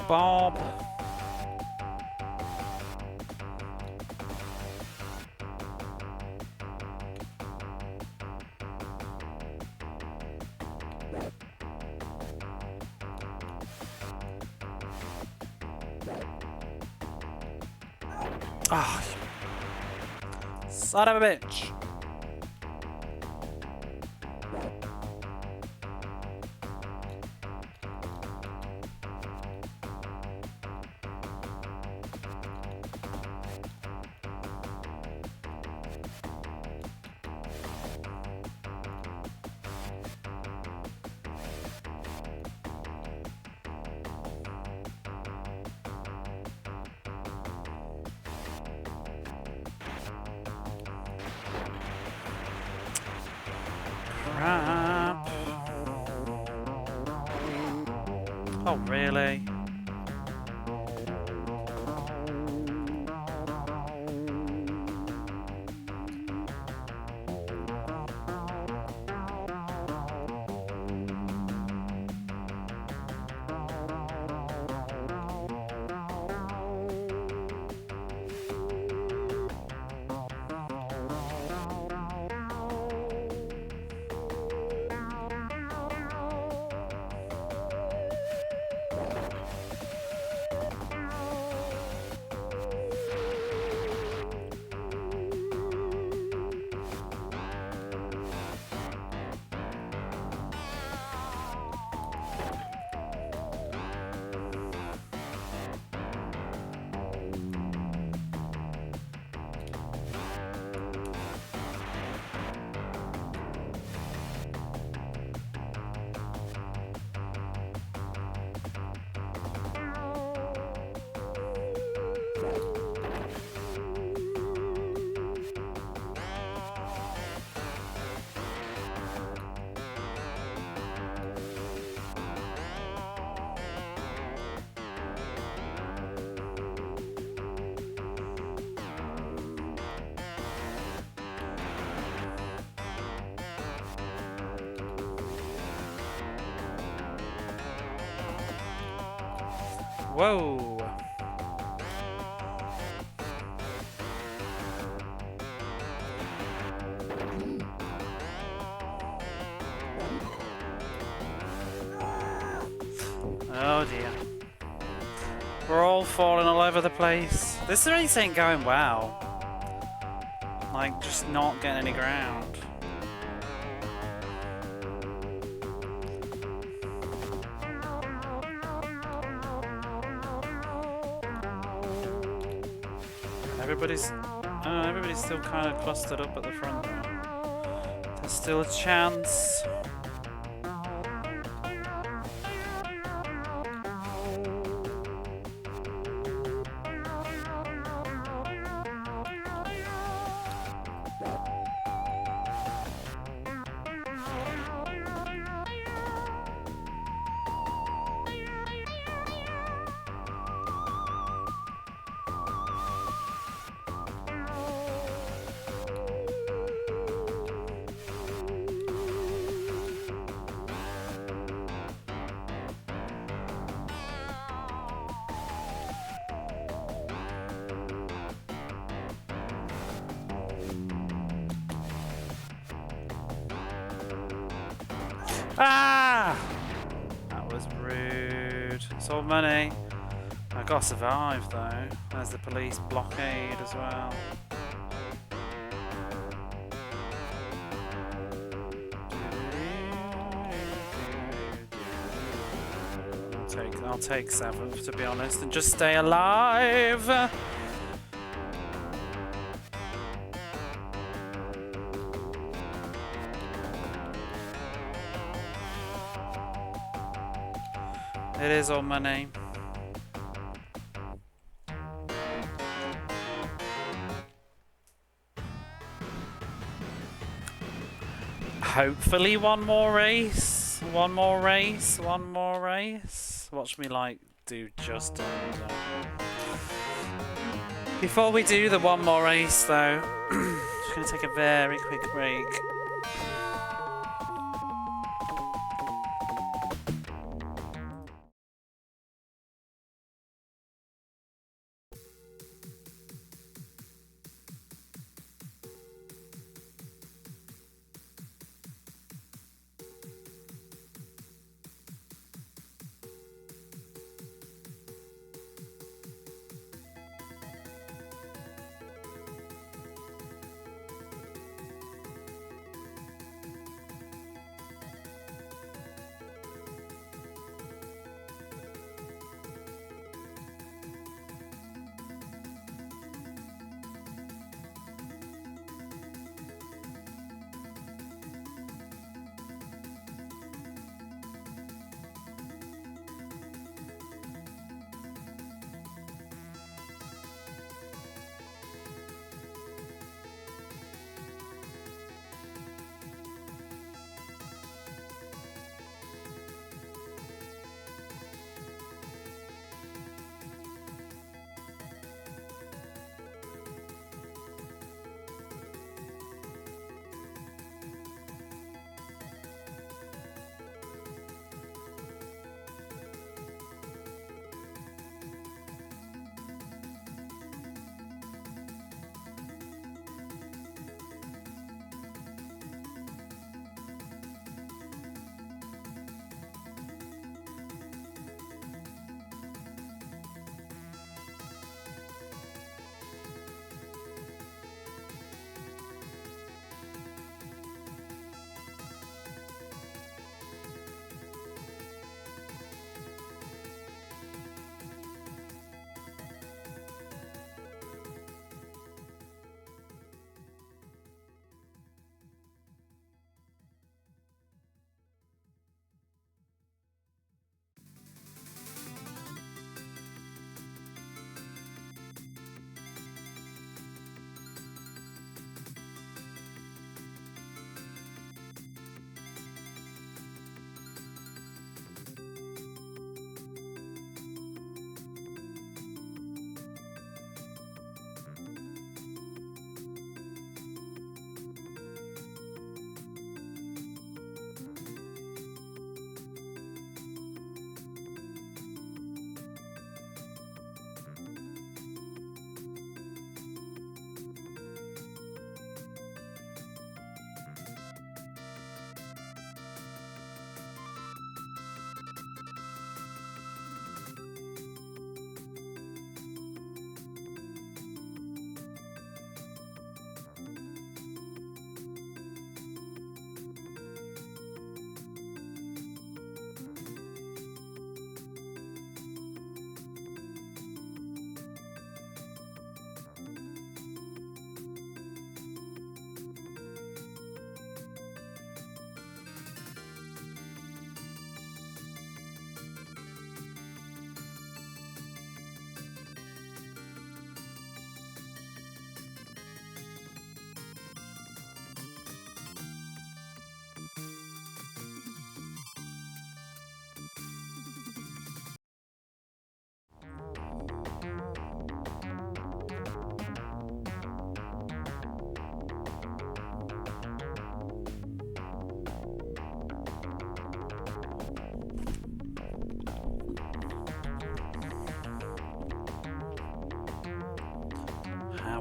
Bob. Ah, oh, son of a bitch. Crap. Oh, really? Whoa. Oh dear. We're all falling all over the place. This race ain't going well. Like, just not getting any ground. Everybody's still kind of clustered up at the front though. There's still a chance. Ah! That was rude. It's all money. I gotta survive though. There's the police blockade as well. I'll take 7th, to be honest, and just stay alive. It is all money. Hopefully one more race. One more race. One more race. Watch me like do just under. Before we do the one more race though, just gonna take a very quick break.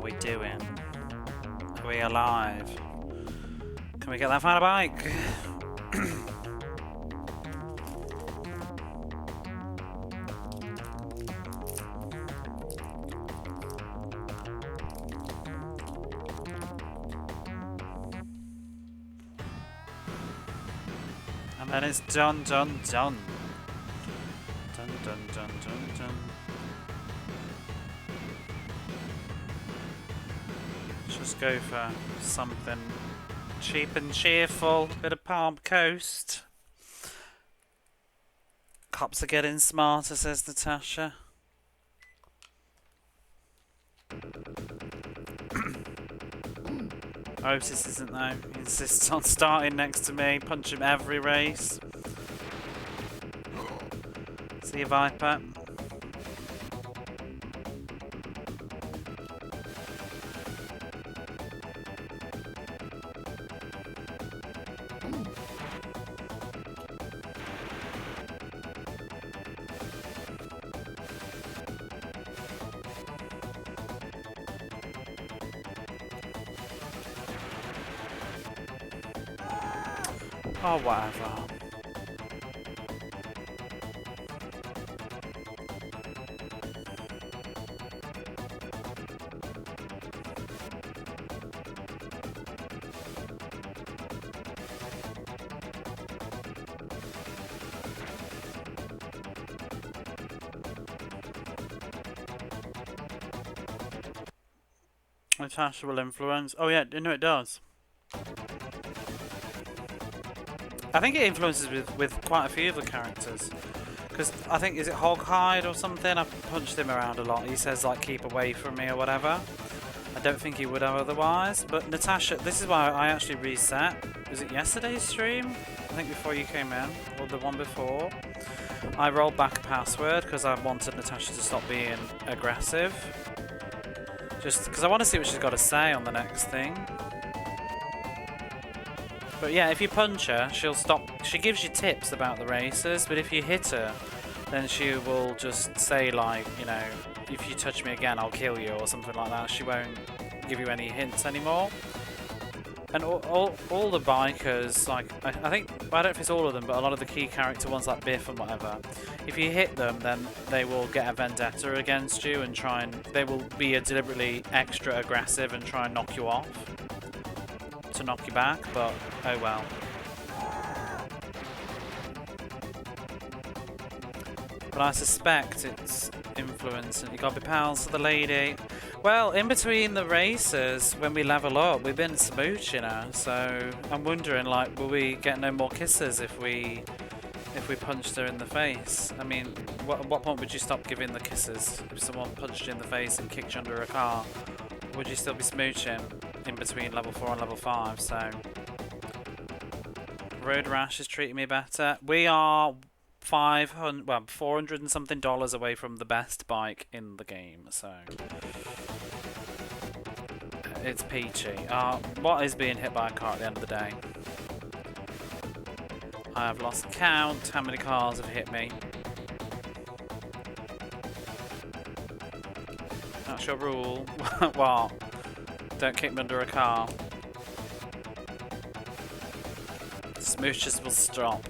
we doing? Are we alive? Can we get that fire bike? And then it's done, done, done. Dun, dun, dun, dun, dun. Just go for something cheap and cheerful. Bit of Palm Coast. Cops are getting smarter, says Natasha. Otis isn't though. He insists on starting next to me. Punch him every race. See you, Viper. Oh, whatever. Natasha will influence. Oh yeah, no, it does. I think it influences with quite a few of the characters. Because I think, is it Hoghide or something? I've punched him around a lot. He says, like, keep away from me or whatever. I don't think he would have otherwise. But Natasha, this is why I actually reset. Was it yesterday's stream? I think before you came in. Or the one before. I rolled back a password because I wanted Natasha to stop being aggressive. Just because I want to see what she's got to say on the next thing. But yeah, if you punch her, she'll stop. She gives you tips about the races, but if you hit her, then she will just say, like, you know, if you touch me again, I'll kill you, or something like that. She won't give you any hints anymore. And all the bikers, like, I think, I don't know if it's all of them, but a lot of the key character ones, like Biff and whatever, if you hit them, then they will get a vendetta against you and try and, they will be deliberately extra aggressive and try and knock you off. To knock you back, but oh well. But I suspect it's influence, and you gotta be pals with the lady. Well, in between the races, when we level up, we've been smooching her, so I'm wondering, like, will we get no more kisses if we punched her in the face? I mean, at what point would you stop giving the kisses? If someone punched you in the face and kicked you under a car, would you still be smooching in between level 4 and level 5? So Road Rash is treating me better. We are 400 and something dollars away from the best bike in the game, so it's peachy. What is being hit by a car at the end of the day? I have lost count how many cars have hit me. That's your rule. What? Don't kick me under a car. Smooches will stop.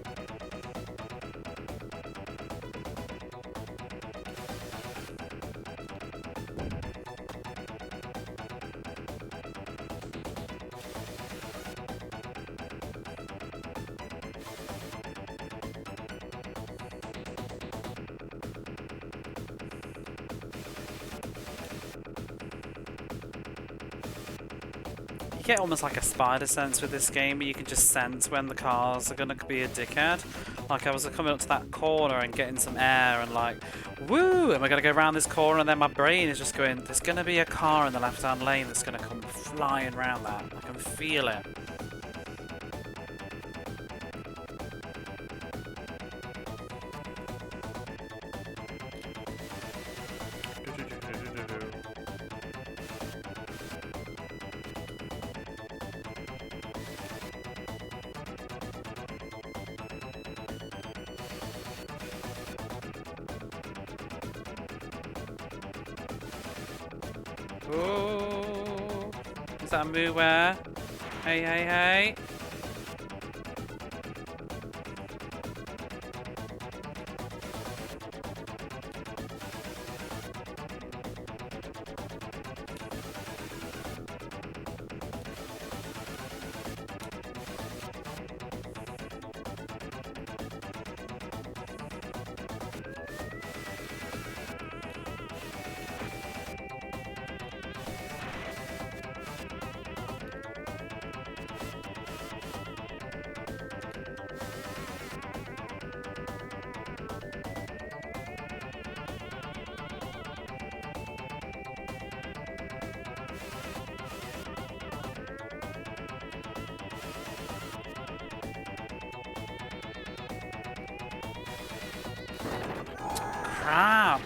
You get almost like a spider sense with this game, where you can just sense when the cars are going to be a dickhead. Like, I was coming up to that corner and getting some air and like, woo, am I going to go around this corner? And then my brain is just going, there's going to be a car in the left-hand lane that's going to come flying around that. I can feel it. Oh, is that a moo where? Hey, hey, hey. crap!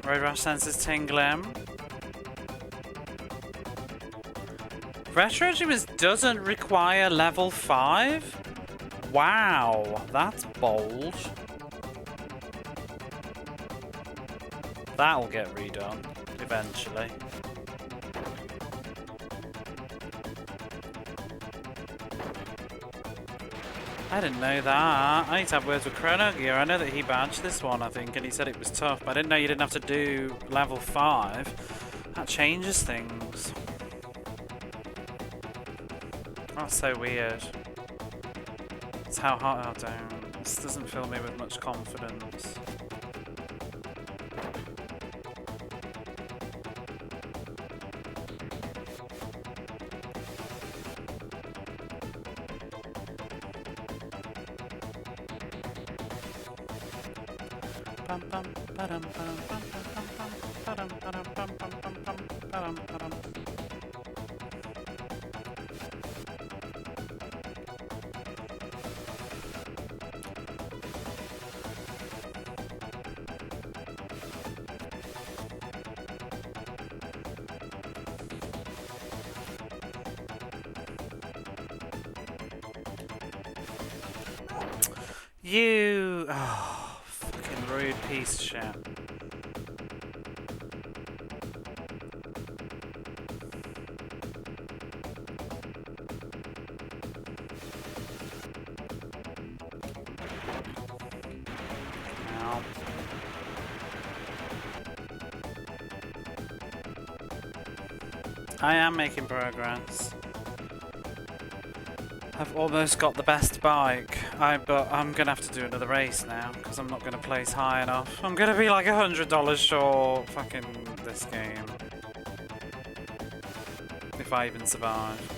Road Rash sensors tingling. Retro Dreamers doesn't require level 5? Wow, that's bold. That'll get redone eventually. I didn't know that. I need to have words with Chrono Gear. I know that he badged this one, I think, and he said it was tough, but I didn't know you didn't have to do level 5. That changes things. That's so weird. It's how hard. Oh, damn. This doesn't fill me with much confidence. You... Oh, fucking rude piece of shit. Ow. I am making progress. I've almost got the best bike, but I'm gonna have to do another race now because I'm not gonna place high enough. I'm gonna be like $100 short fucking this game. If I even survive.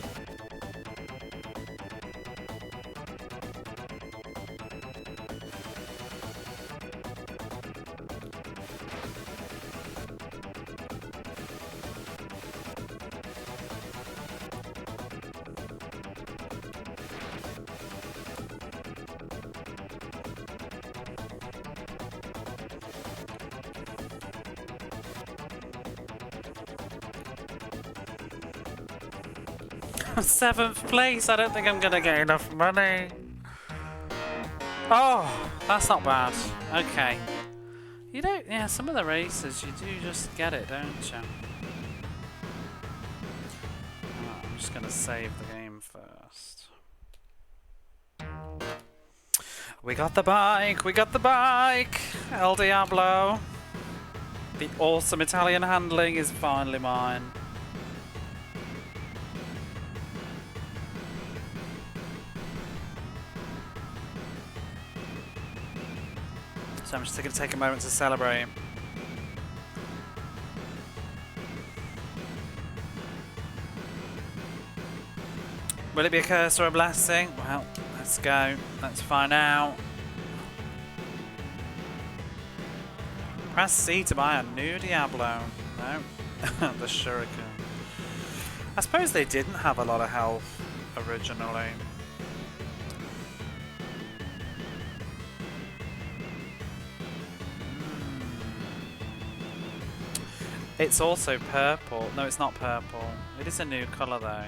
Seventh place. I don't think I'm gonna get enough money. Oh, that's not bad. Okay. You don't. Yeah, some of the races you do just get it, don't you? Oh, I'm just gonna save the game first. We got the bike. We got the bike. El Diablo. The awesome Italian handling is finally mine. So I'm just going to take a moment to celebrate. Will it be a curse or a blessing? Well, let's go. Let's find out. Press C to buy a new Diablo. No. The Shuriken. I suppose they didn't have a lot of health originally. It's also purple. No, it's not purple. It is a new colour though.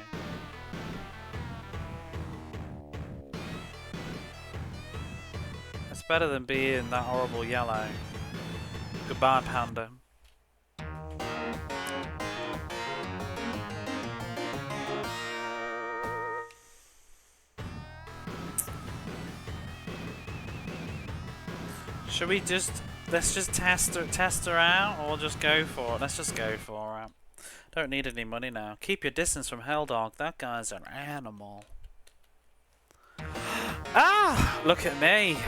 It's better than being that horrible yellow. Goodbye, Panda. Should we just... Let's just test her out, or just go for it? Let's just go for it. Don't need any money now. Keep your distance from Helldog. That guy's an animal. Ah! Look at me.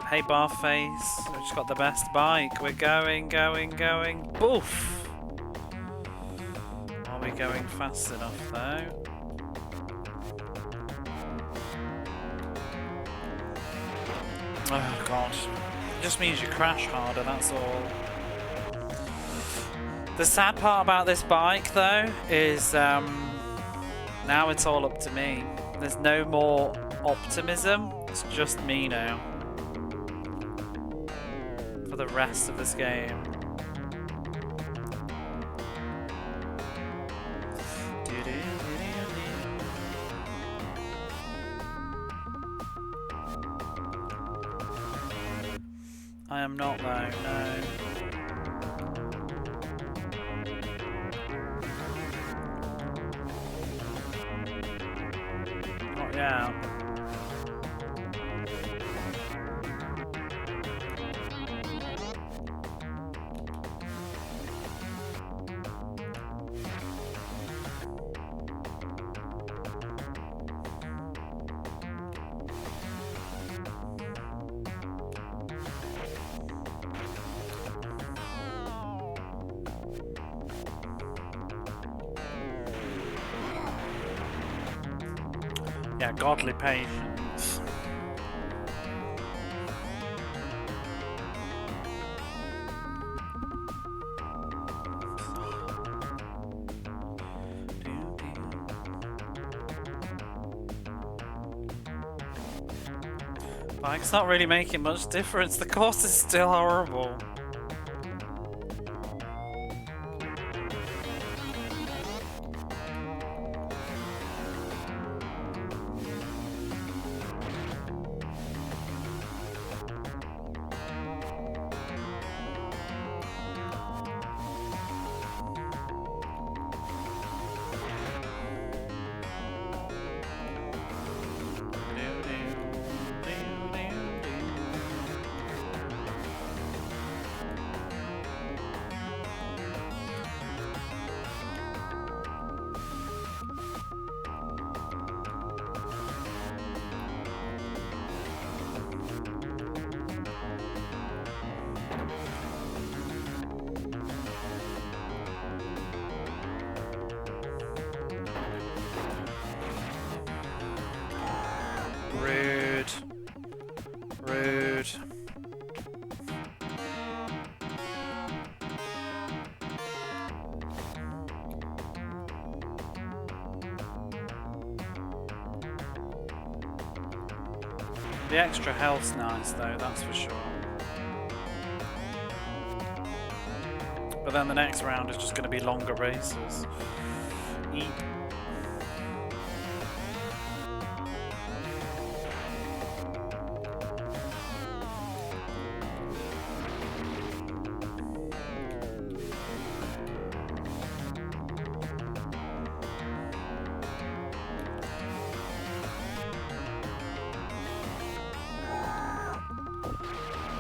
Hey, Barface. We've just got the best bike. We're going. Boof! Are we going fast enough, though? Oh, God. It just means you crash harder, that's all. The sad part about this bike, though, is now it's all up to me. There's no more optimism, it's just me now. the rest of this game. I am not though, no. Not yet. Yeah, godly patience. Bike's not really making much difference. The course is still horrible. Rude. Rude. The extra health's nice though, that's for sure. But then the next round is just going to be longer races. Eep.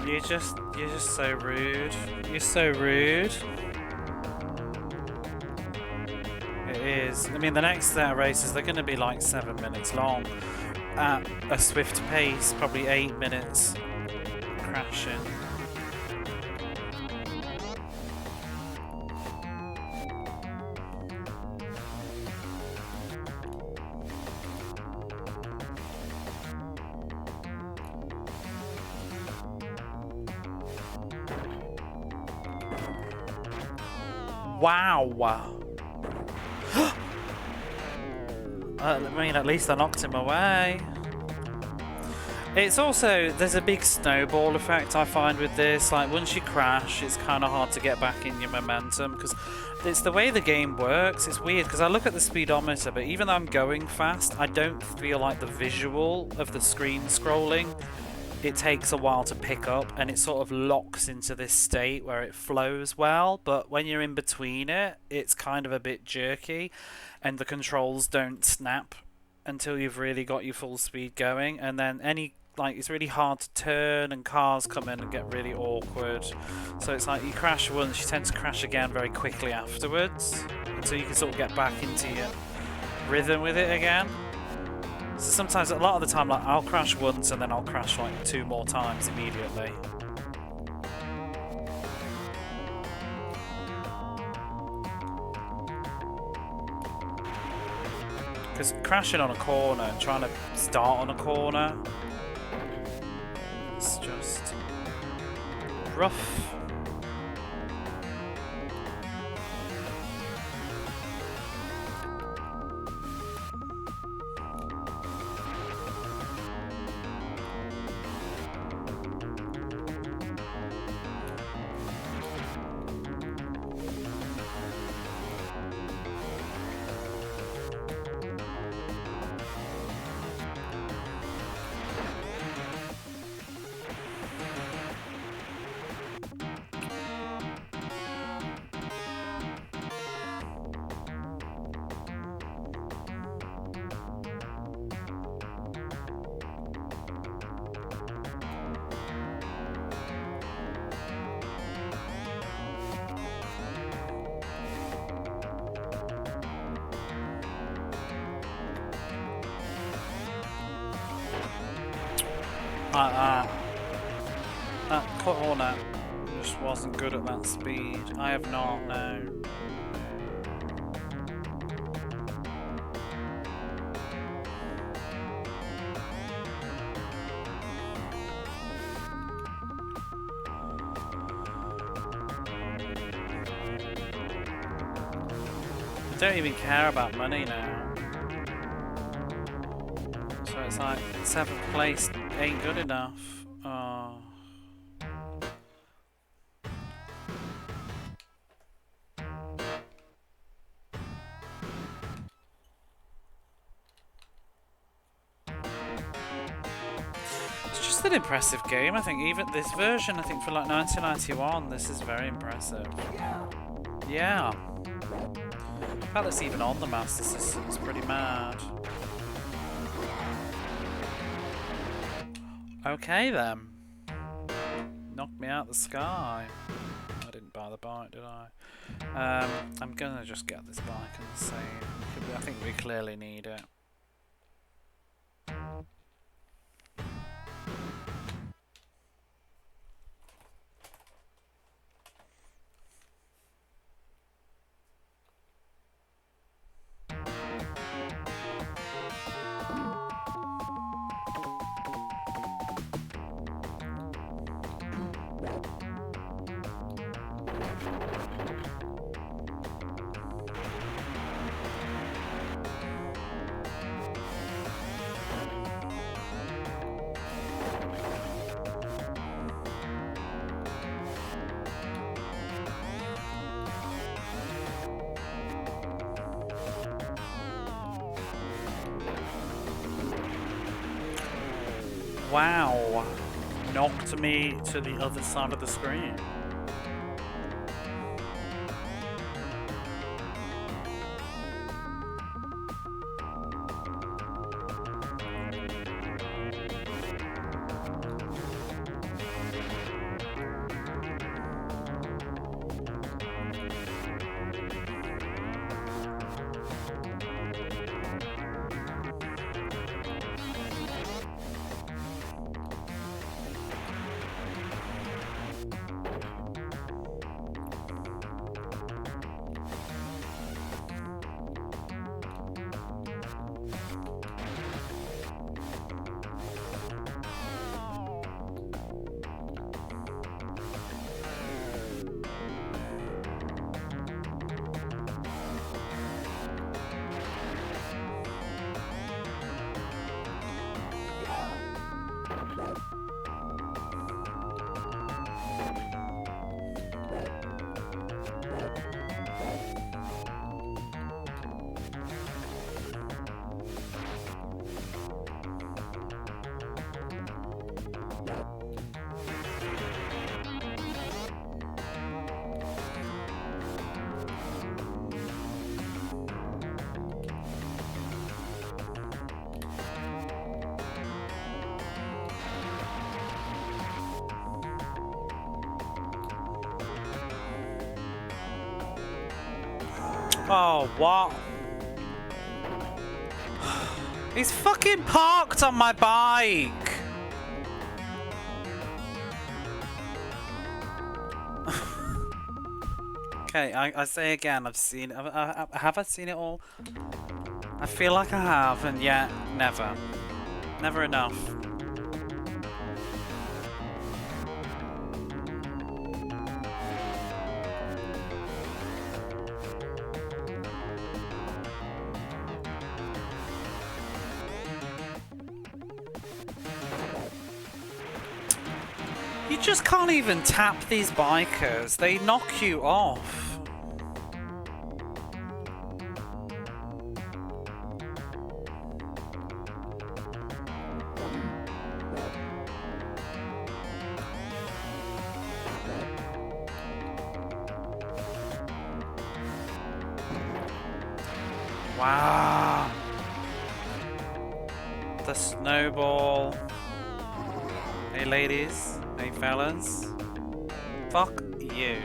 You're just so rude. You're so rude. It is. I mean, the next set of races, they're going to be like 7 minutes long at a swift pace, probably 8 minutes crashing. Wow! I mean, at least I knocked him away. It's also, there's a big snowball effect I find with this. Like, once you crash, it's kind of hard to get back in your momentum because it's the way the game works. It's weird because I look at the speedometer, but even though I'm going fast, I don't feel like the visual of the screen scrolling. It takes a while to pick up and it sort of locks into this state where it flows well, but when you're in between it, it's kind of a bit jerky and the controls don't snap until you've really got your full speed going, and then it's really hard to turn and cars come in and get really awkward. So it's like you crash once, you tend to crash again very quickly afterwards until you can sort of get back into your rhythm with it again. So sometimes, a lot of the time, like I'll crash once and then I'll crash like 2 more times immediately. Because crashing on a corner and trying to start on a corner, it's just rough. That Hornet just wasn't good at that speed. I have not, no. I don't even care about money now. So it's like 7th place ain't good enough. Oh. It's just an impressive game. I think even this version, I think for like 1991, this is very impressive. Yeah. The fact that's even on the Master System is pretty mad. Okay then. Knocked me out the sky. I didn't buy the bike, did I? I'm gonna just get this bike and see. I think we clearly need it. Wow, knocked me to the other side of the screen. Oh, what? He's fucking parked on my bike! Okay, I say again, I've seen... have I seen it all? I feel like I have, and yet, never. Never enough. You just can't even tap these bikers. They knock you off. Wow. The snowball. Hey ladies. Hey fellas. Fuck you.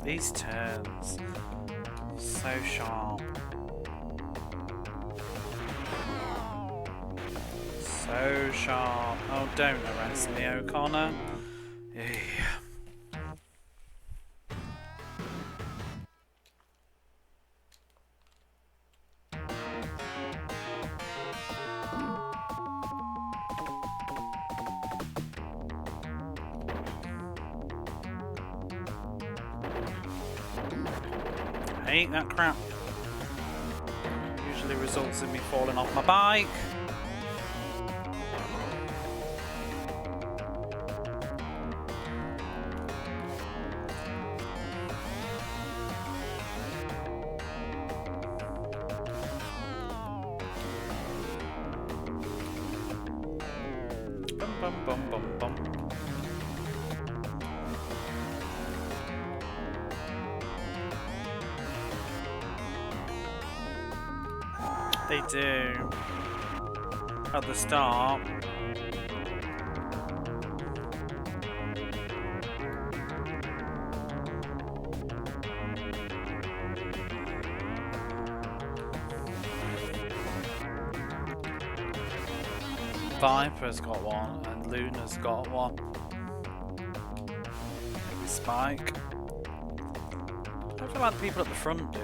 These turns. So sharp. So sharp. Oh, don't arrest me, O'Connor. Yeah. I hate that crap. Usually results in me falling off my bike. Bum bum bum bum bum. They do. At the start. Viper's got one and Luna's got one. Maybe Spike. I feel like the people at the front do.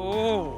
Oh.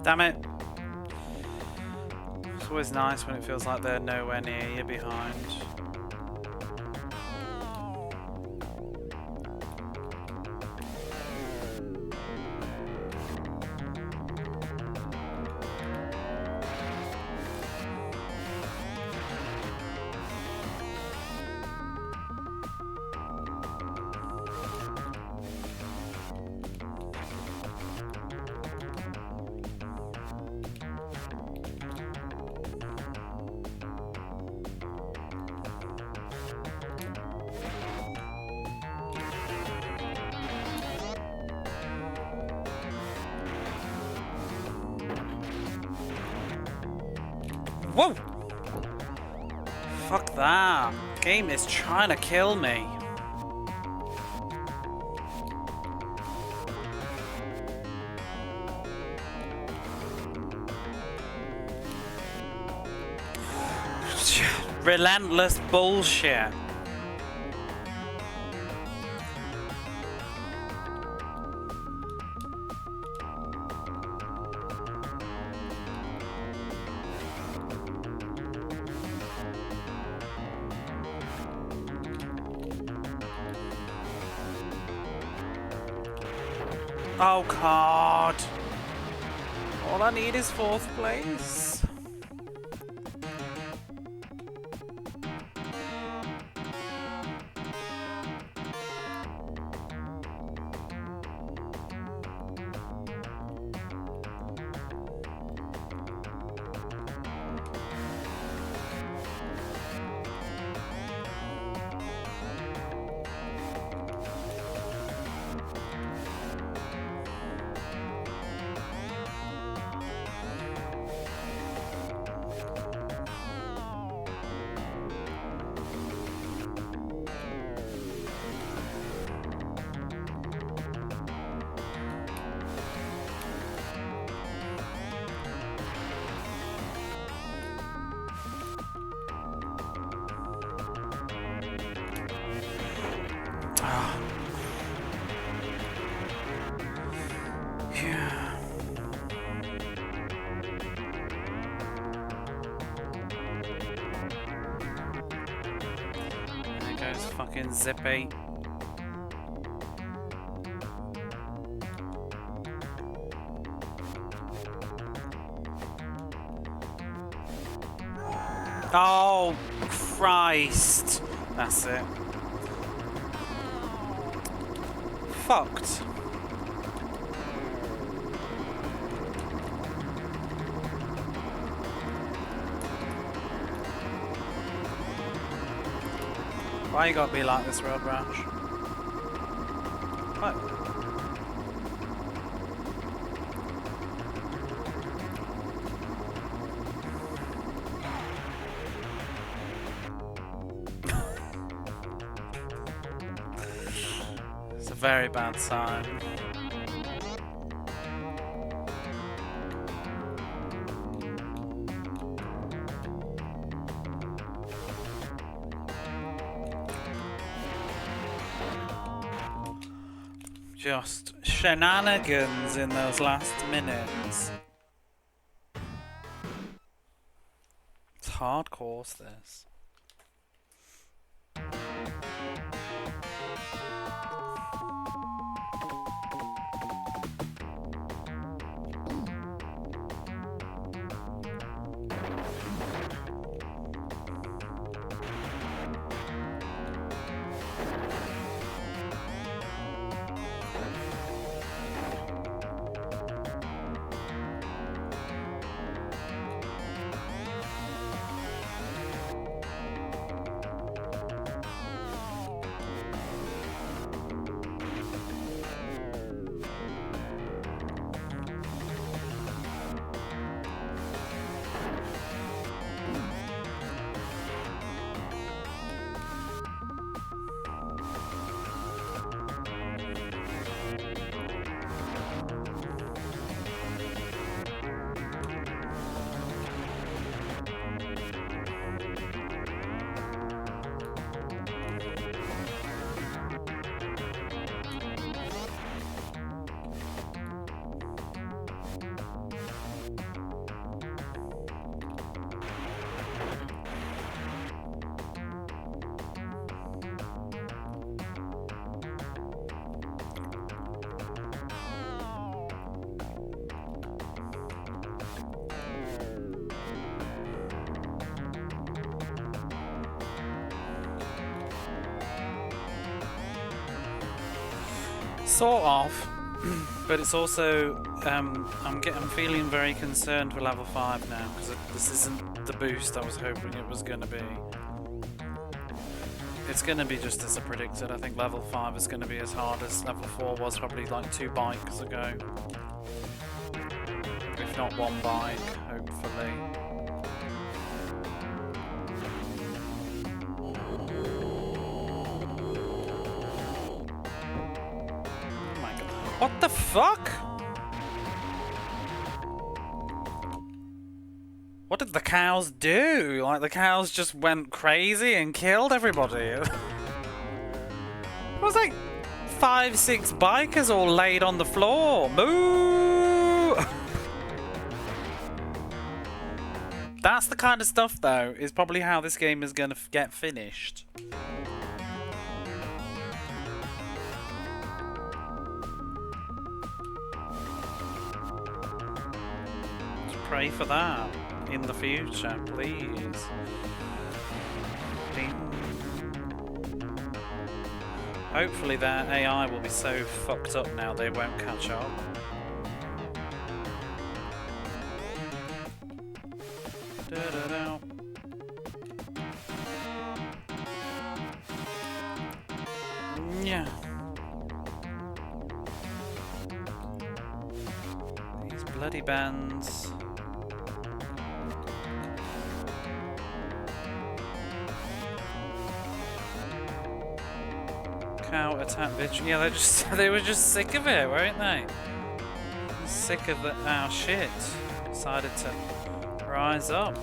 Damn it. It's always nice when it feels like they're nowhere near you behind. Whoa! Fuck that. Game is trying to kill me. Relentless bullshit. Oh God. All I need is 4th place. Yeah. There goes fucking Zippy. Oh, Christ. That's it. Fucked. Why you gotta be like this, Road Rash? What? It's a very bad sign. Just shenanigans in those last minutes. It's hardcore, this. Sort of, but it's also I'm feeling very concerned for level 5 now because this isn't the boost I was hoping it was going to be. It's going to be just as I predicted. I think level 5 is going to be as hard as level 4 was probably like 2 bikes ago, if not 1 bike, hopefully. What the fuck? What did the cows do? Like, the cows just went crazy and killed everybody. It was like 5, 6 bikers all laid on the floor. Moo! That's the kind of stuff, though, is probably how this game is going to get finished. Let's pray for that in the future, please. Hopefully their AI will be so fucked up now they won't catch up. Da-da-da. Yeah. These bloody bands. Cow attack bitch. Yeah, they were just sick of it, weren't they? Sick of the shit. Decided to rise up.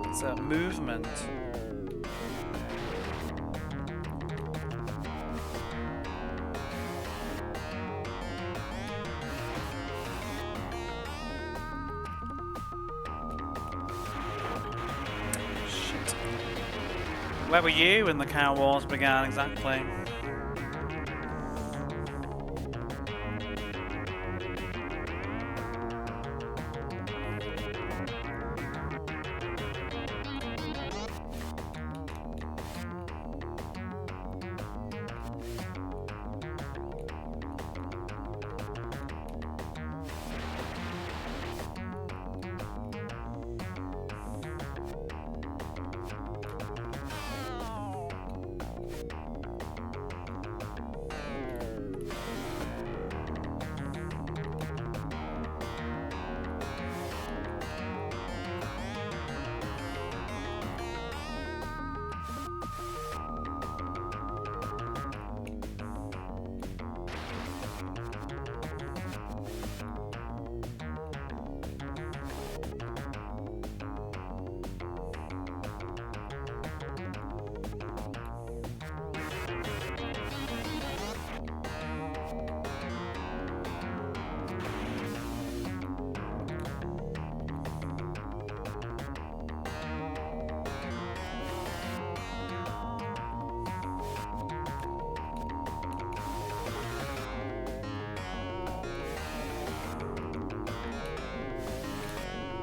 It's a movement. Where were you when the cow wars began exactly?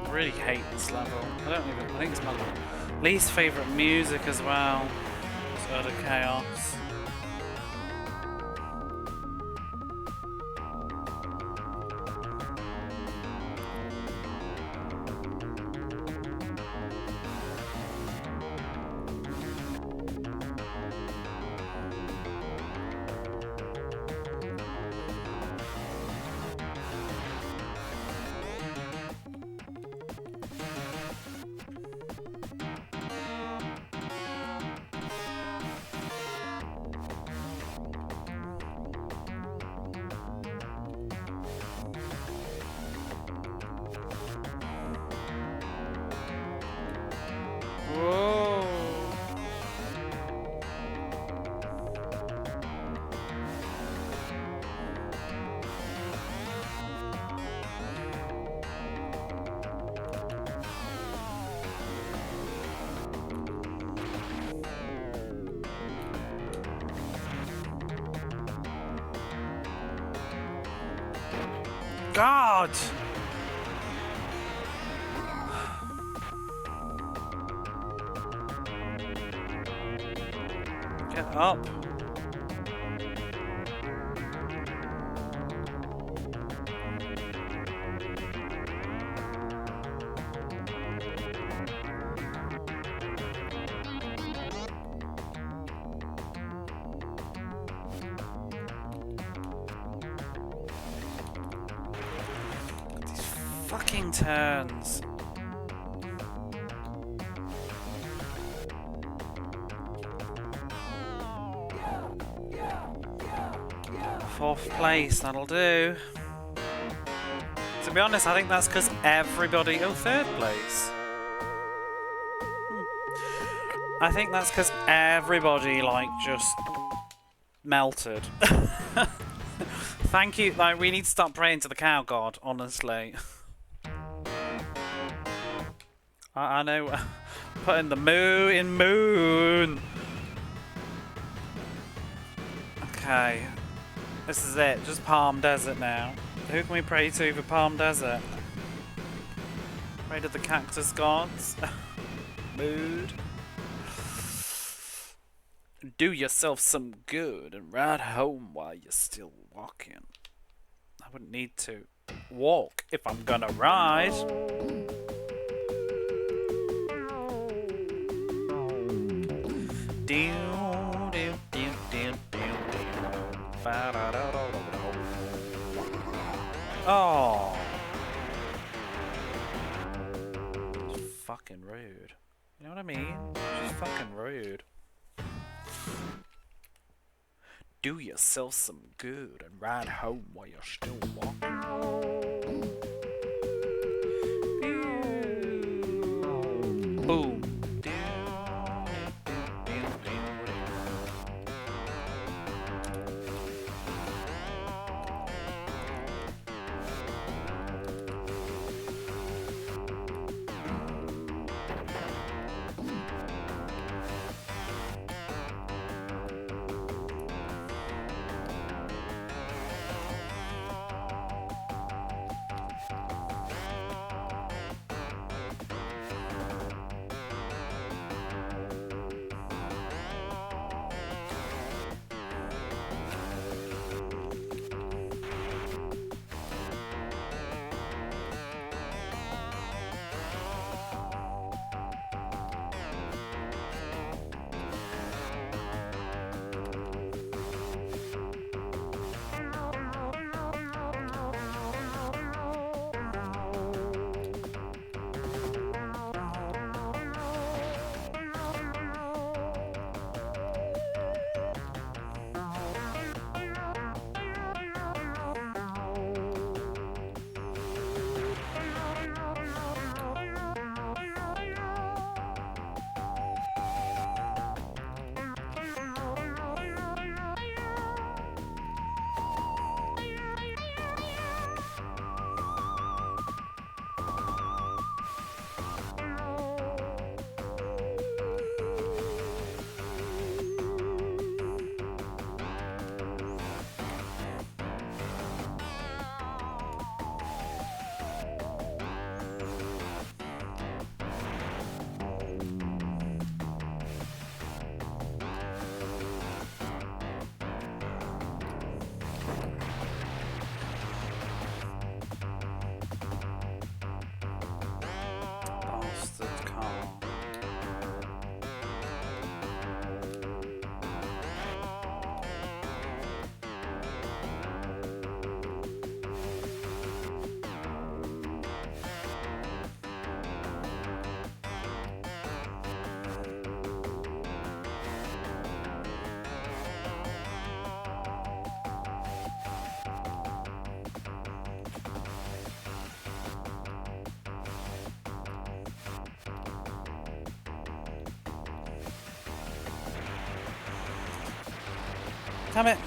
I really hate this level. I think it's my least favourite music as well. It's utter chaos. God! Get up. Fucking turns. 4th place, that'll do. To be honest, I think that's because everybody... Oh, 3rd place. I think that's because everybody, like, just melted. Thank you. Like, we need to stop praying to the cow god, honestly. I know. Putting the moo in moon. Okay. This is it. Just Palm Desert now. Who can we pray to for Palm Desert? Pray to the cactus gods. Mood. Do yourself some good and ride home while you're still walking. I wouldn't need to walk if I'm gonna ride. Oh. Fucking rude. You know what I mean? Just fucking rude. Do yourself some good and ride home while you're still walking. Boom. Damn it.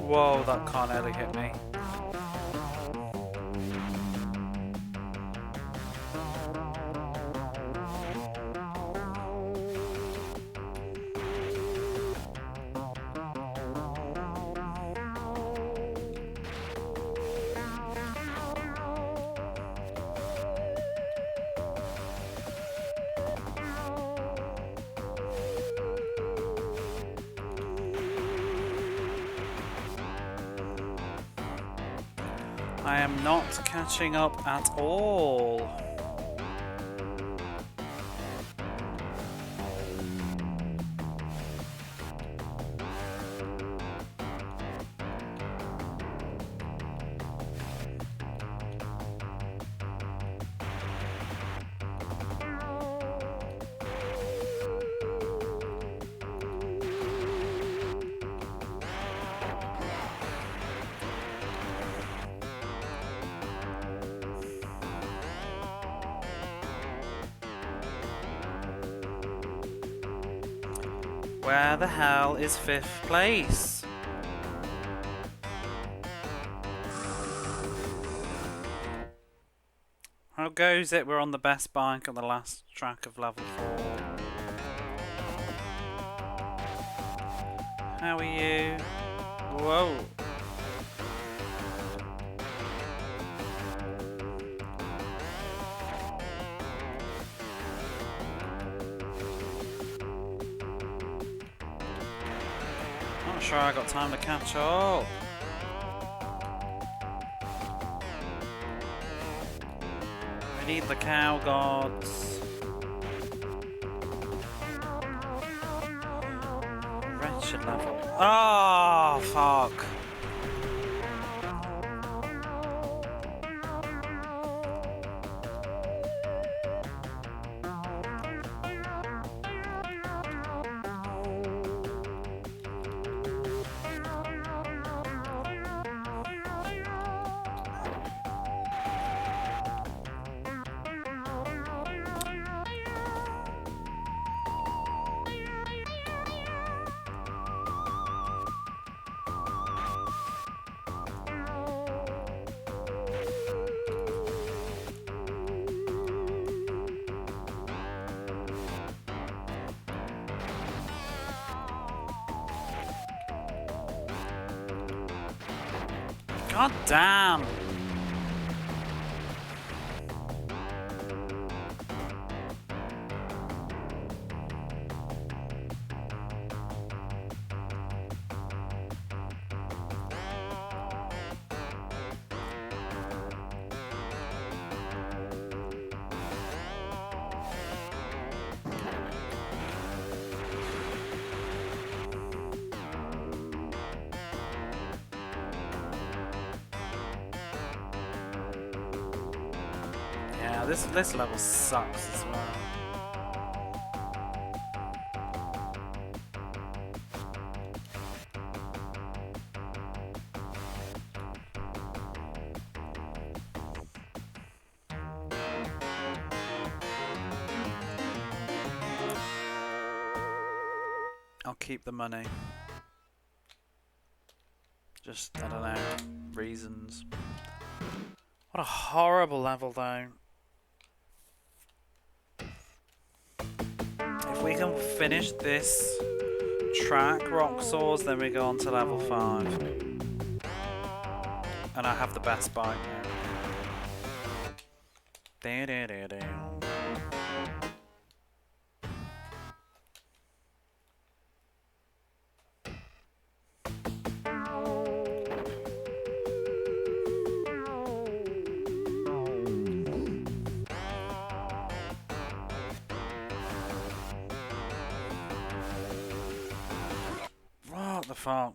Whoa, that can't really hit me. I am not catching up at all. Where the hell is 5th place? How goes it? We're on the best bike on the last track of level 4. How are you? Whoa. Not sure I got time to catch up. We need the cow gods. Wretched level. Oh, fuck. God damn! Yeah, this level sucks as well. I'll keep the money. Just, I don't know, reasons. What a horrible level though. If we can finish this track, Rock Saws, then we go on to level 5. And I have the best bike now. What the fuck?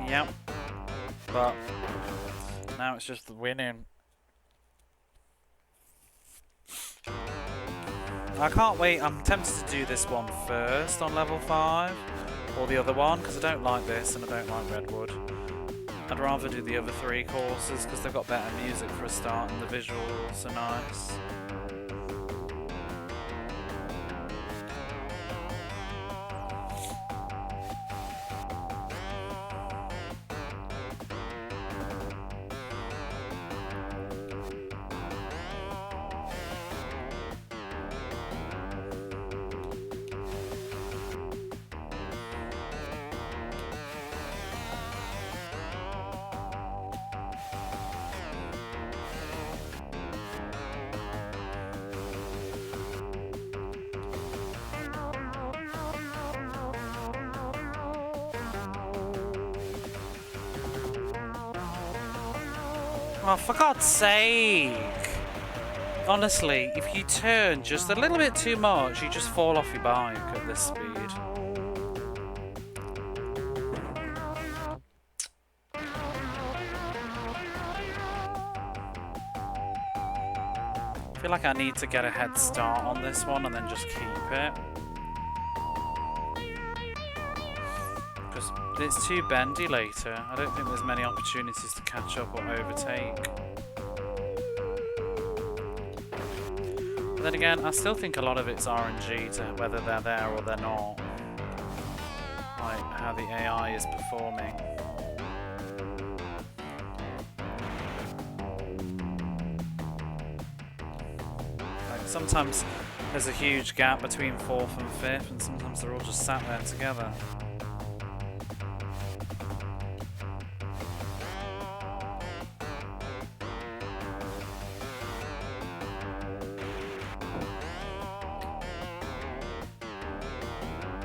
Yep. But now it's just the winning. I can't wait. I'm tempted to do this one first on level 5 or the other one because I don't like this and I don't like Redwood. I'd rather do the other 3 courses because they've got better music for a start and the visuals are nice. Oh, for God's sake! Honestly, if you turn just a little bit too much, you just fall off your bike at this speed. I feel like I need to get a head start on this one and then just keep it. Because it's too bendy later. I don't think there's many opportunities to catch up or overtake. But then again, I still think a lot of it's RNG to whether they're there or they're not. Like how the AI is performing. Sometimes there's a huge gap between 4th and 5th, and sometimes they're all just sat there together.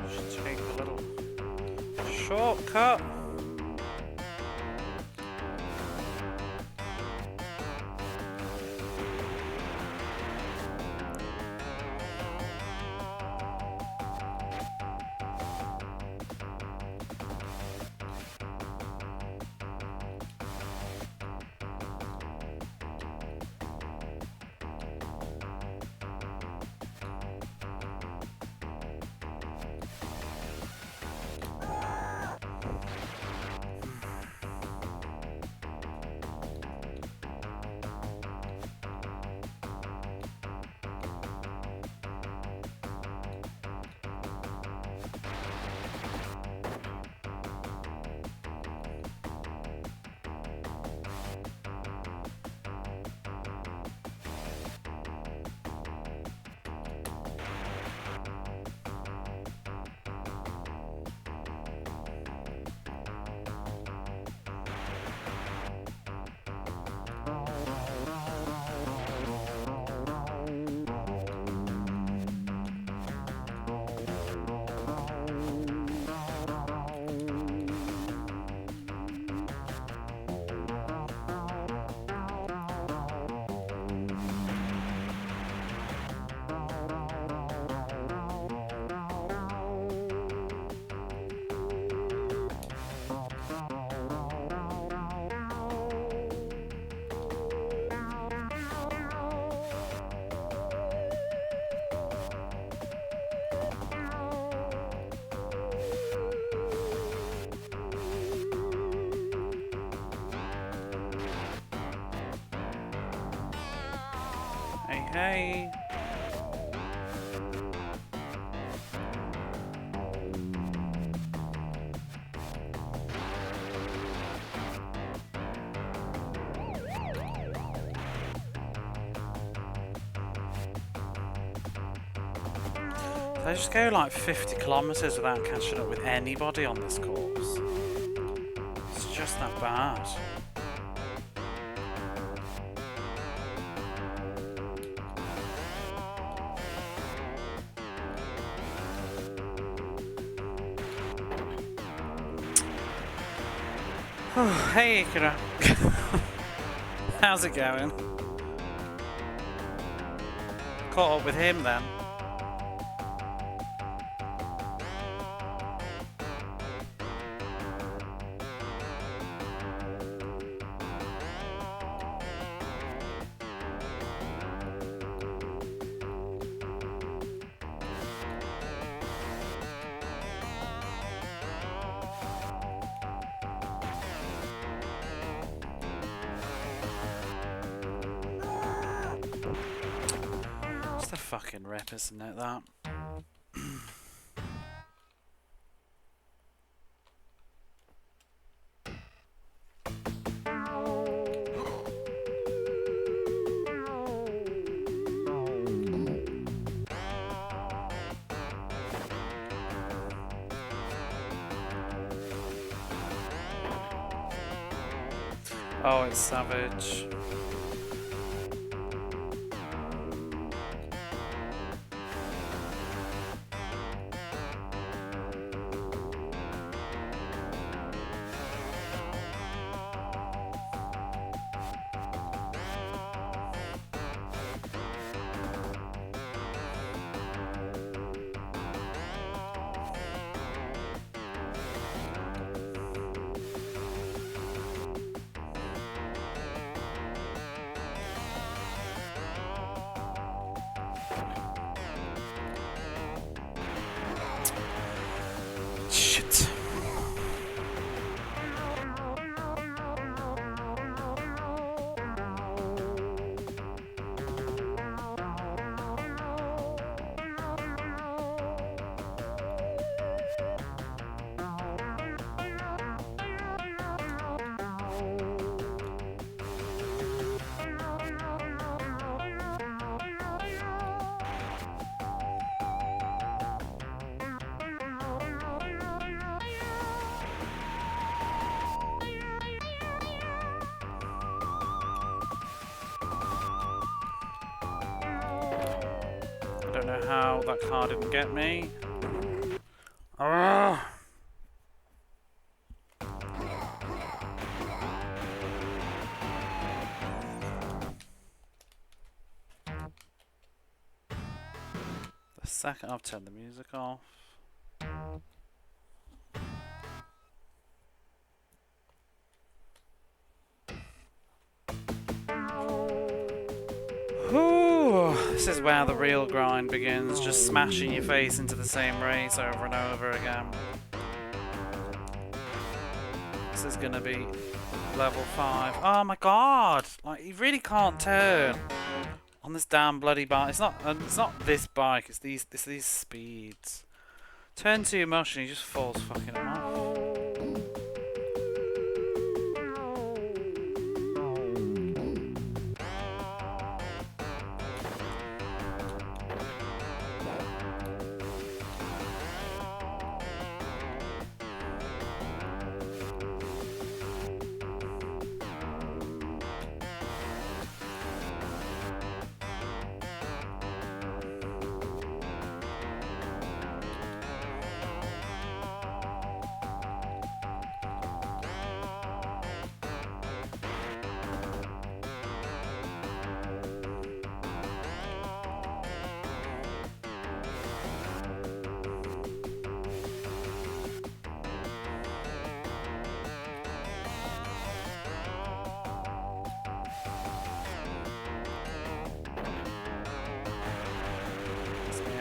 Just take a little shortcut. Hey. I just go like 50 kilometers without catching up with anybody on this course. It's just that bad. Oh, hey Ikura. How's it going? Caught up with him then. Fucking rip, isn't it, that? Oh, it's savage. don't know how that car didn't get me. Ugh. The second I've turned the music off. Whew. This is where the real grind begins, just smashing your face into the same race over and over again. This is gonna be level 5. Oh my god! Like, you really can't turn on this damn bloody bike. It's not this bike, it's these speeds. Turn too much and he just falls fucking off.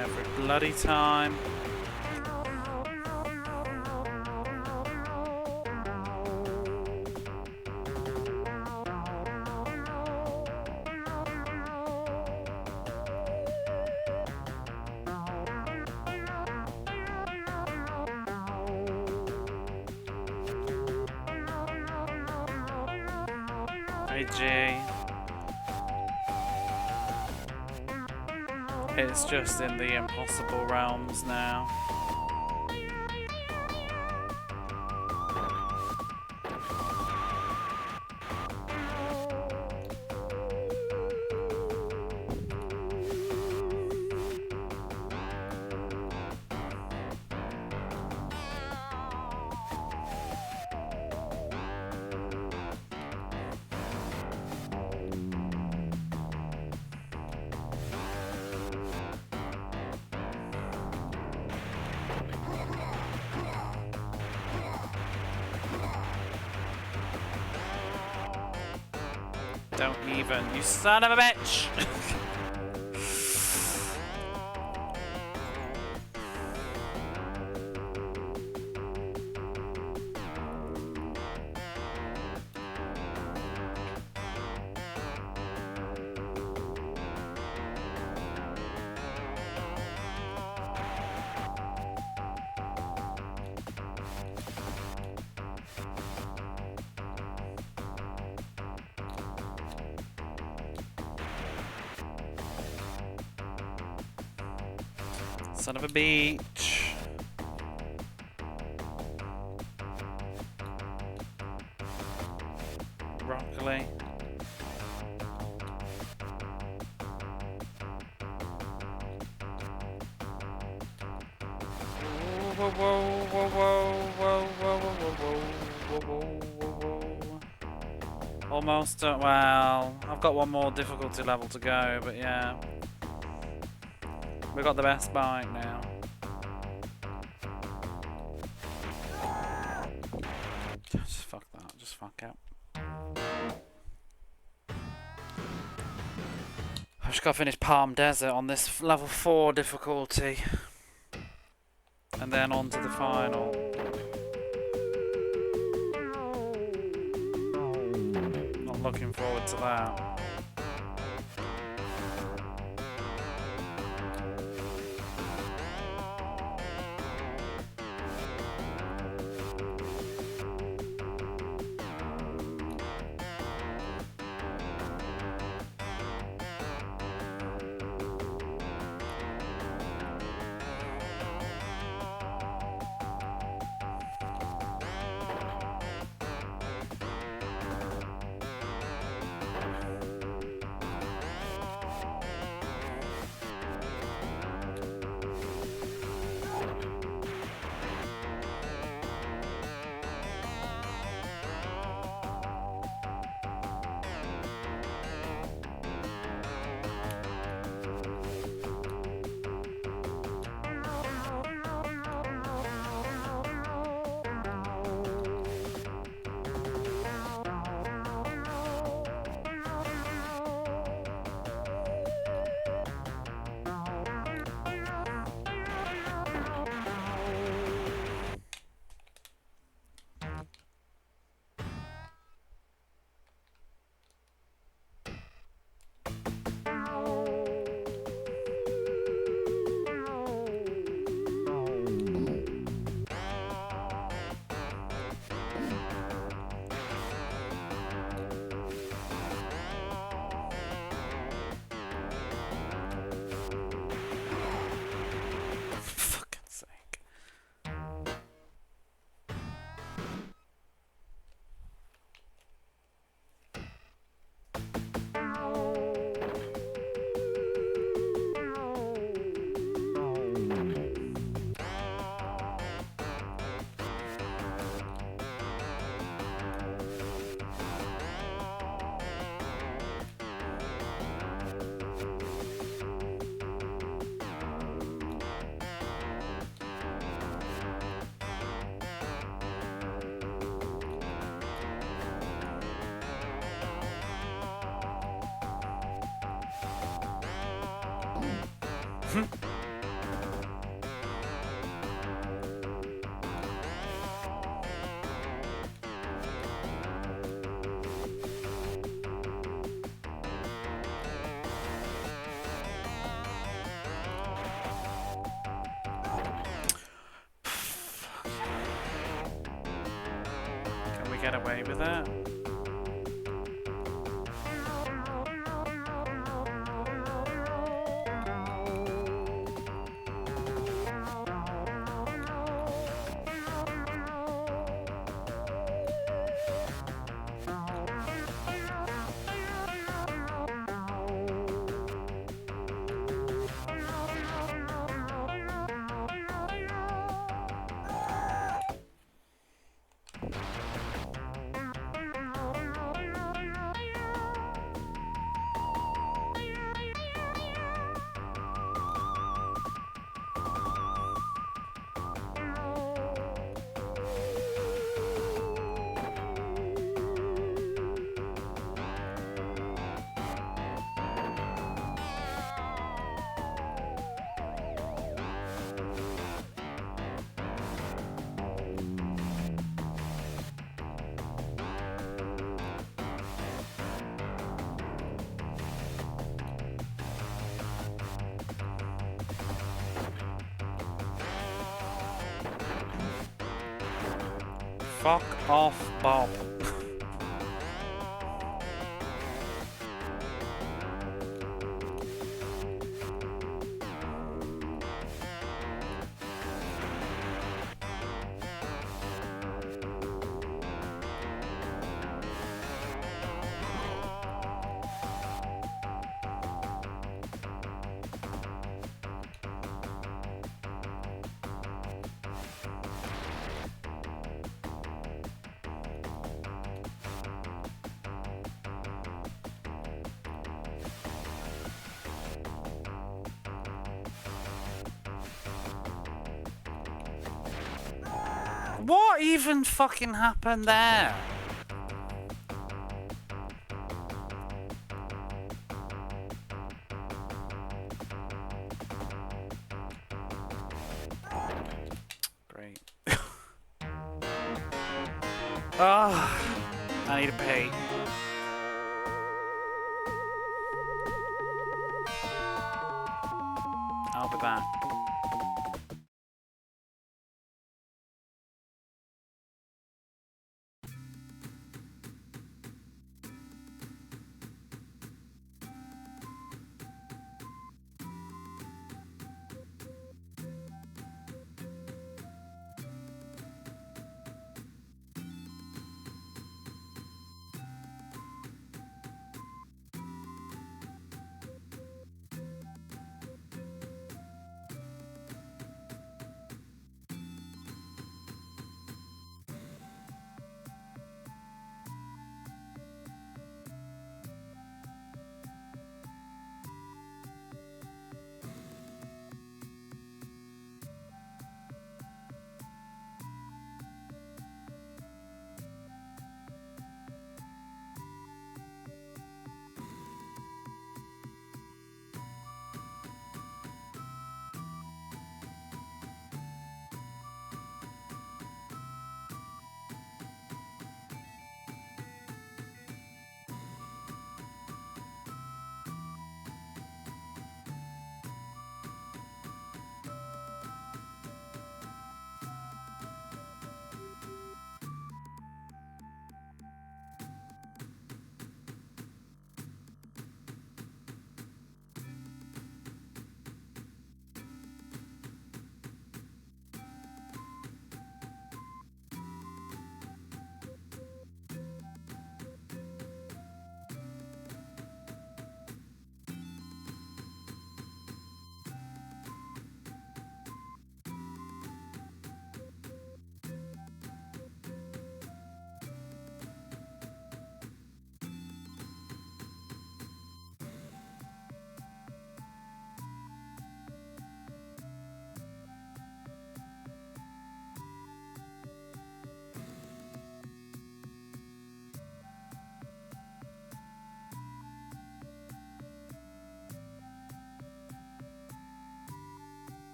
Every bloody time. Hey G. It's just in the impossible realms now. Don't even, you son of a bitch! Son of a beach. Broccoli. Whoa, whoa, whoa, whoa, whoa, whoa, whoa, whoa, whoa. Almost, well, I've got one more difficulty level to go, but yeah. We got the best bike now. Just fuck that, just fuck out. I've just got to finish Palm Desert on this level 4 difficulty. And then on to the final. Not looking forward to that. Can we get away with it? Fuck off, Bob. What even fucking happened there? Great. Ah, I need to pee. I'll be back.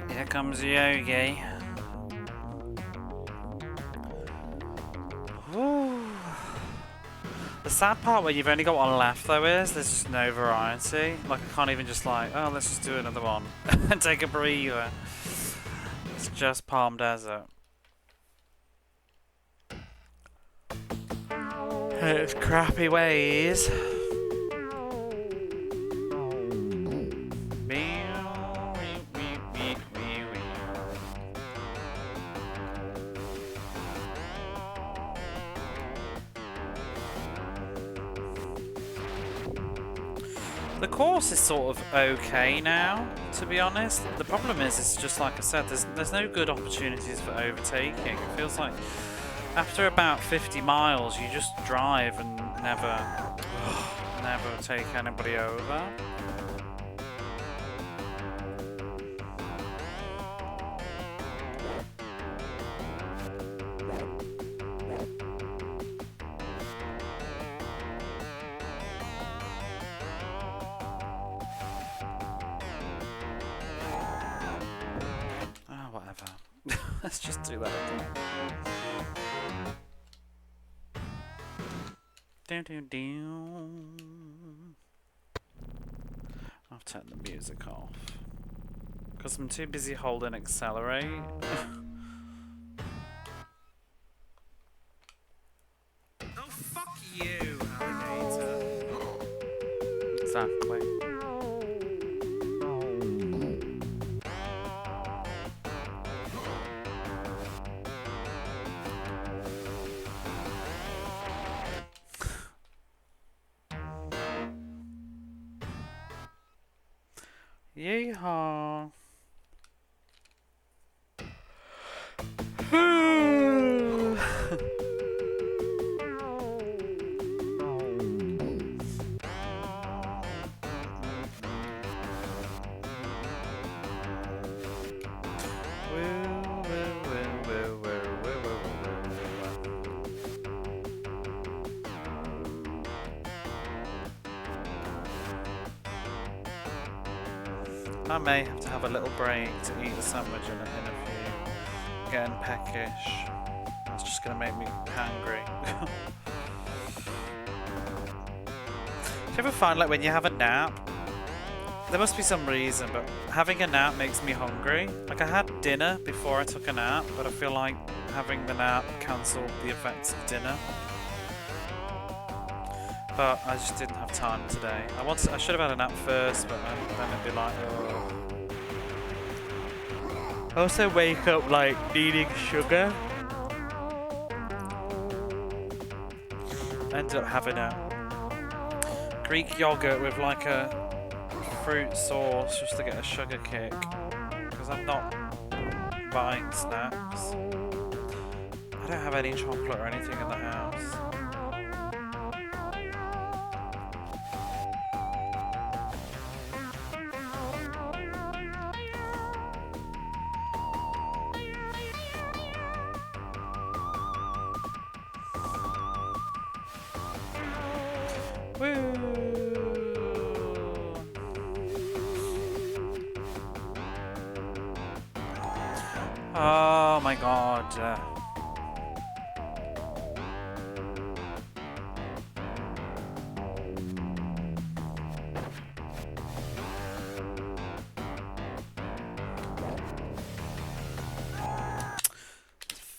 Here comes Yogi. Woo. The sad part when you've only got one left though is there's just no variety. Like I can't even just like, oh let's just do another one and take a breather. It's just Palm Desert. It's crappy ways. The course is sort of okay now, to be honest. The problem is, it's just like I said, there's no good opportunities for overtaking. It feels like after about 50 miles, you just drive and never take anybody over. Let's just do that again. I've turned the music off because I'm too busy holding accelerate. Oh fuck you, alligator. Exactly. Yeehaw. I may have to have a little break to eat a sandwich in a few. Getting peckish. That's just going to make me hungry. Do you ever find like when you have a nap, there must be some reason, but having a nap makes me hungry? Like I had dinner before I took a nap, but I feel like having the nap cancelled the effects of dinner. But I just didn't have time today. I should have had a nap first, but then it'd be like, oh. I also wake up like needing sugar. I ended up having a Greek yogurt with like a fruit sauce just to get a sugar kick. Because I'm not buying snacks. I don't have any chocolate or anything in the house. Oh my god.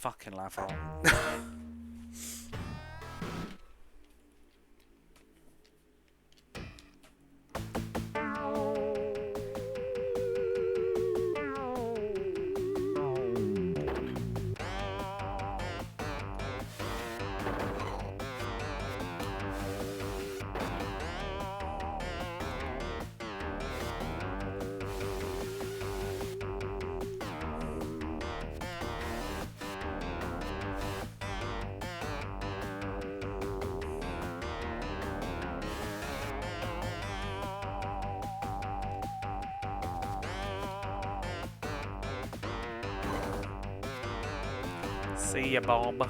fucking level. See ya, Bob.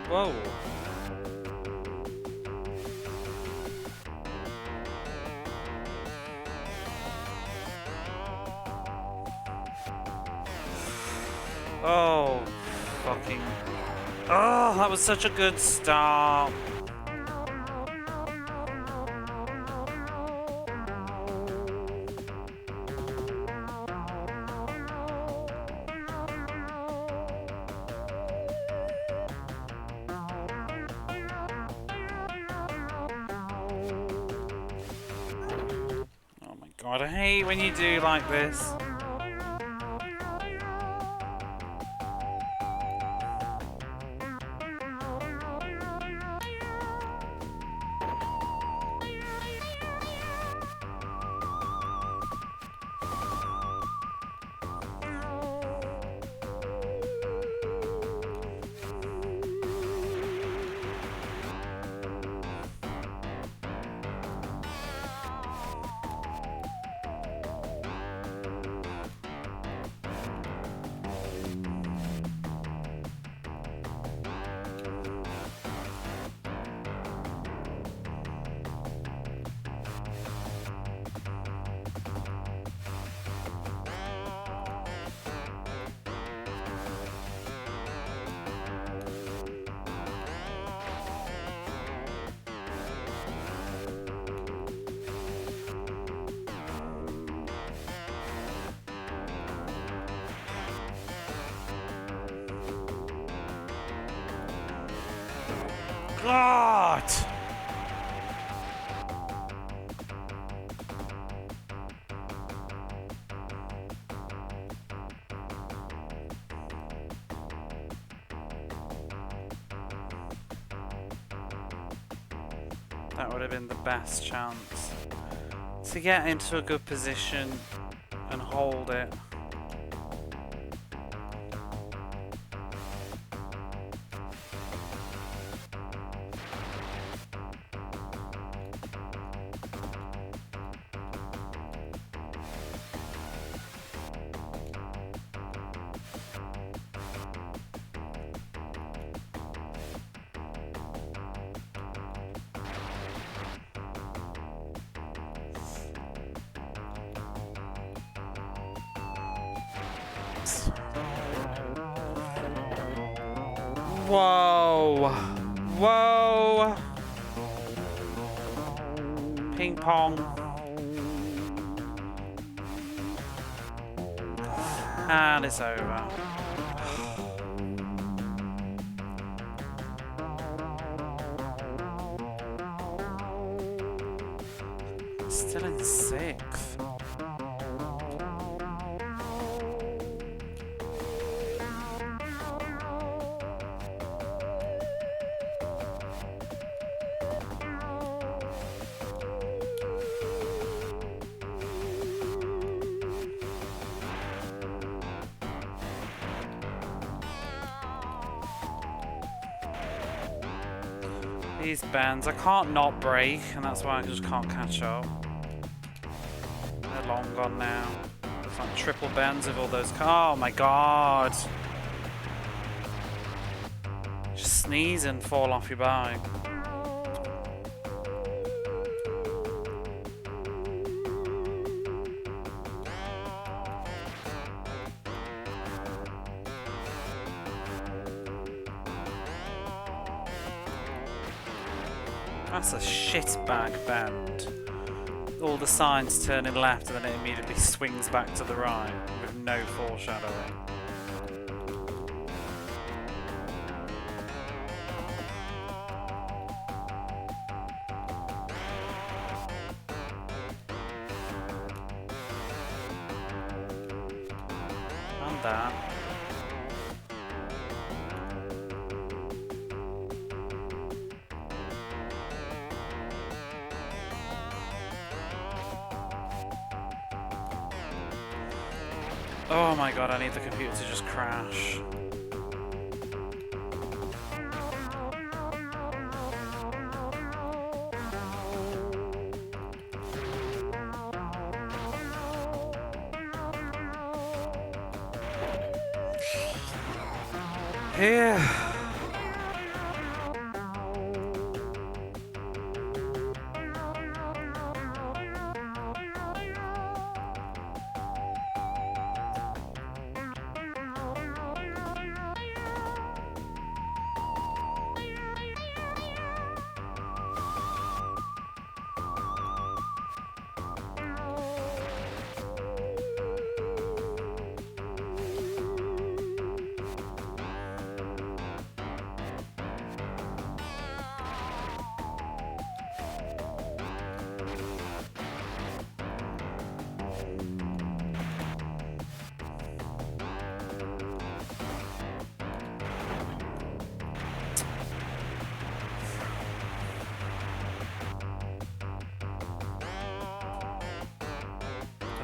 Whoa. Oh, fucking. Oh, that was such a good start. God, I hate when you do like this. God! That would have been the best chance to get into a good position and hold it. Whoa! Whoa! Ping pong. And it's over. Still in sixth. These bends, I can't not break, and that's why I just can't catch up. They're long gone now. It's like triple bends with all those. Oh my god! Just sneeze and fall off your bike. That's a shit back bend. All the signs turning left and then it immediately swings back to the right with no foreshadowing. that. Oh my god, I need the computer to just crash. Here.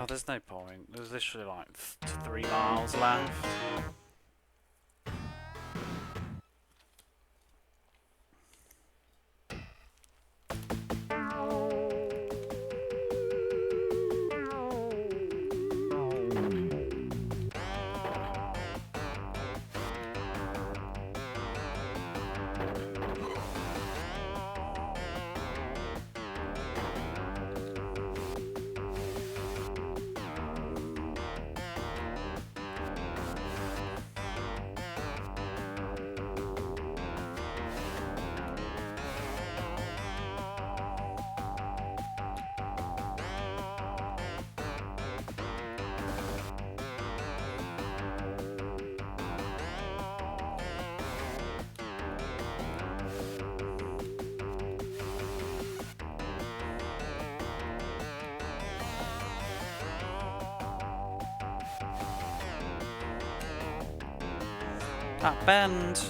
Oh, there's no point. There's literally like 3 miles left. That bend.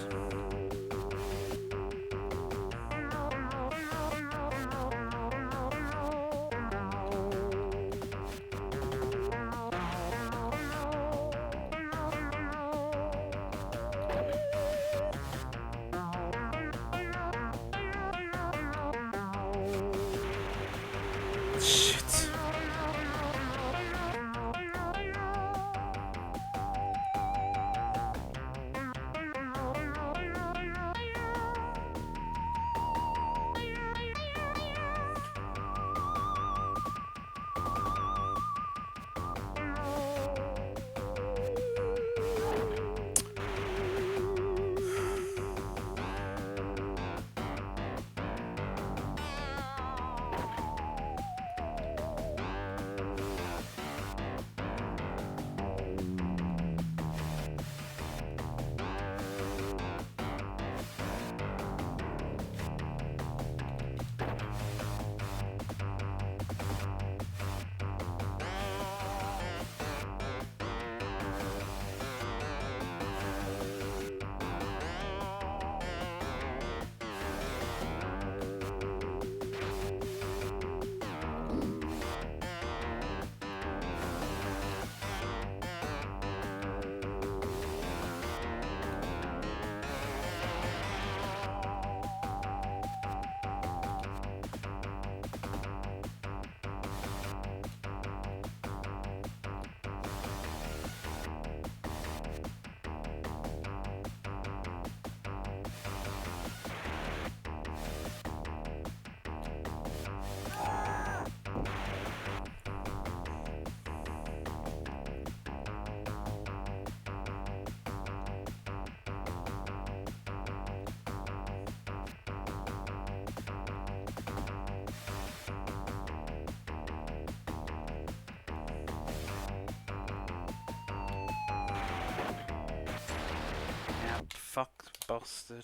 Shit. Fuck bastard.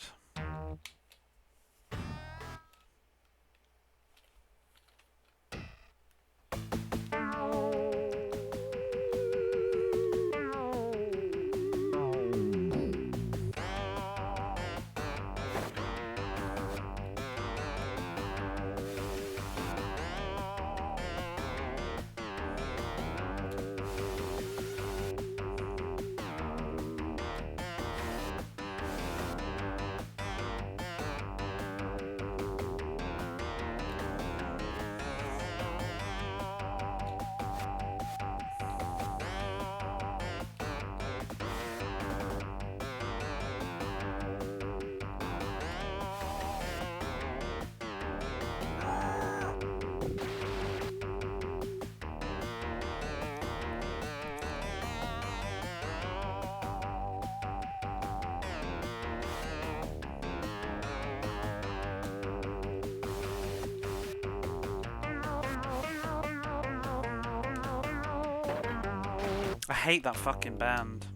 I hate that fucking band.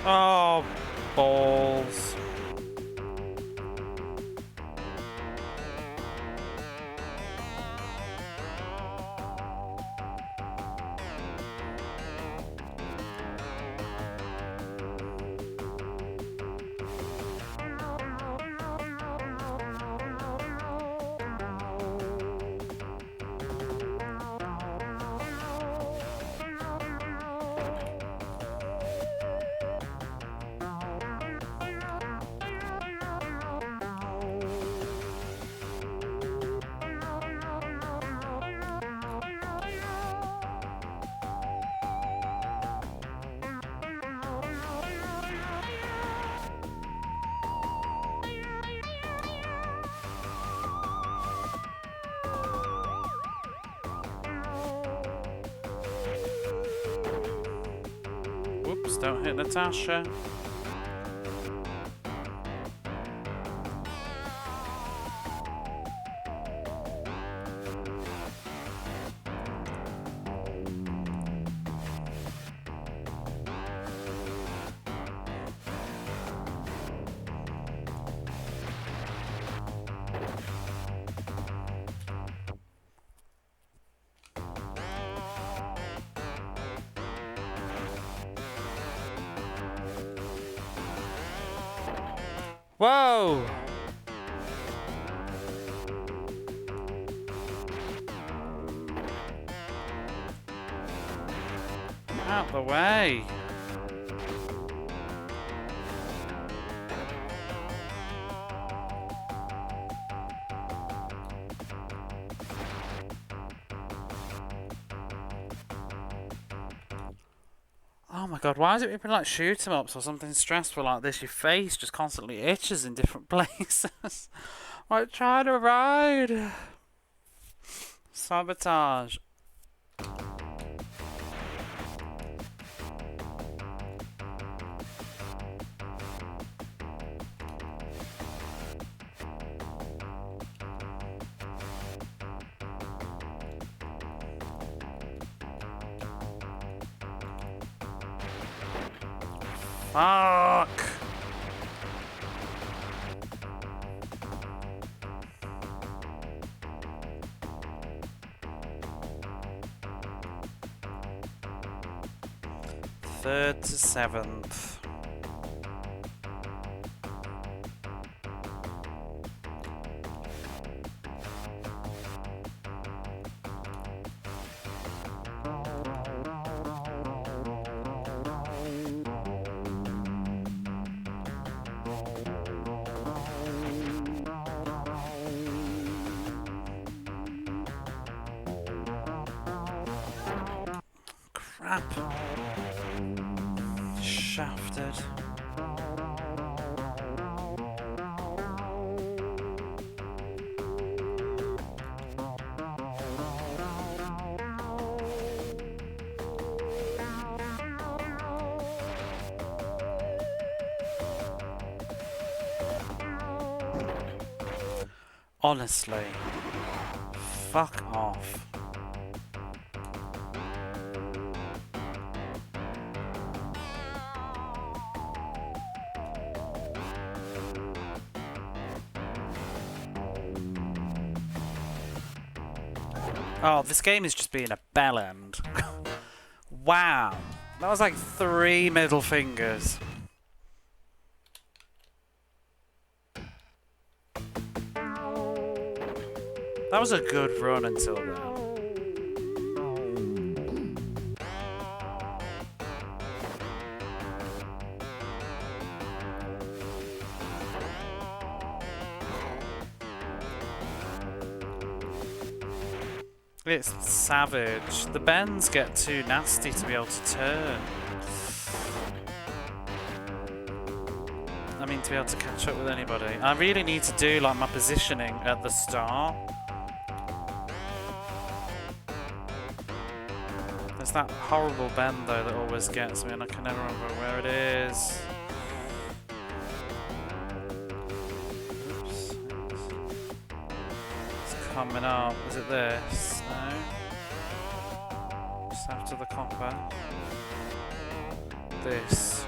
Oh, balls. Just don't hit Natasha. Whoa! Out the way! Oh my god, why is it people like shoot 'em ups or something stressful like this? Your face just constantly itches in different places. Like trying to ride. Sabotage. Fuck! Third to seventh. Crap. Shafted. Honestly. Fuck off. Oh, this game is just being a bellend. Wow. That was like 3 middle fingers. That was a good run until then. It's savage. The bends get too nasty to be able to turn. I mean, to be able to catch up with anybody. I really need to do like my positioning at the start. There's that horrible bend though that always gets me and I can never remember where it is. Oops. It's coming up. Is it this? No. Just after the copper. This.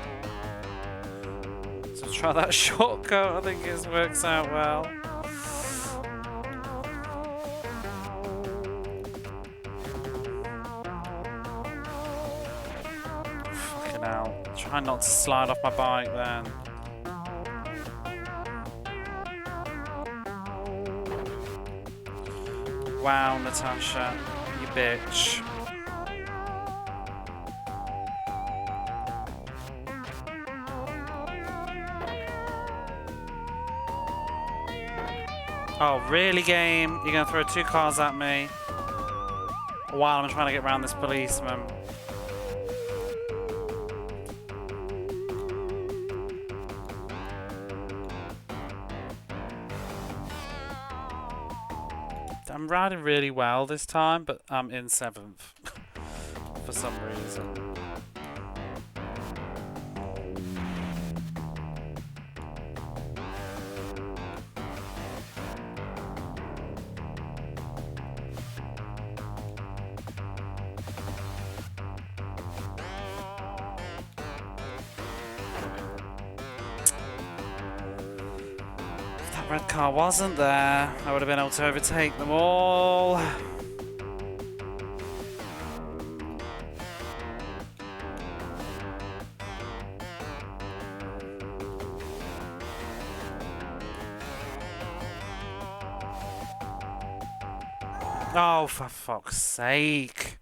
So try that shortcut. I think it works out well. Fucking hell. Try not to slide off my bike then. Wow, Natasha, you bitch. Oh, really, game? You're gonna throw 2 cars at me while I'm trying to get around this policeman? I'm riding really well this time, but I'm in 7th for some reason. Red car wasn't there. I would have been able to overtake them all. Oh, for fuck's sake.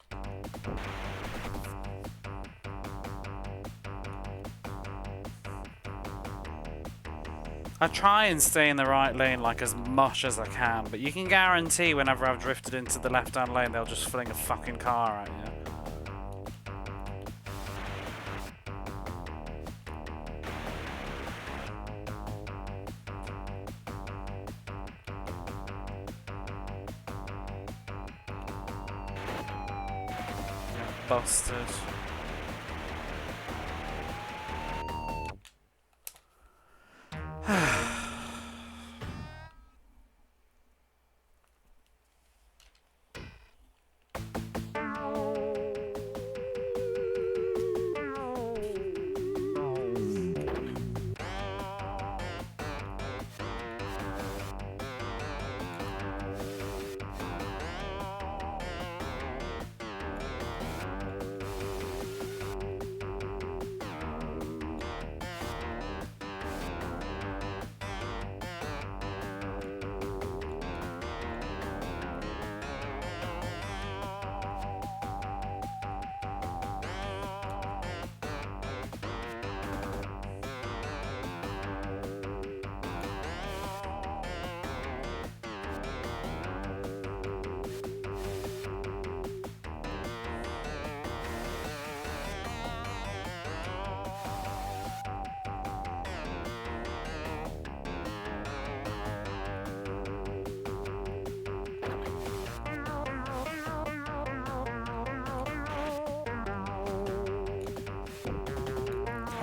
I try and stay in the right lane like as much as I can, but you can guarantee whenever I've drifted into the left-hand lane, they'll just fling a fucking car at you. Busted.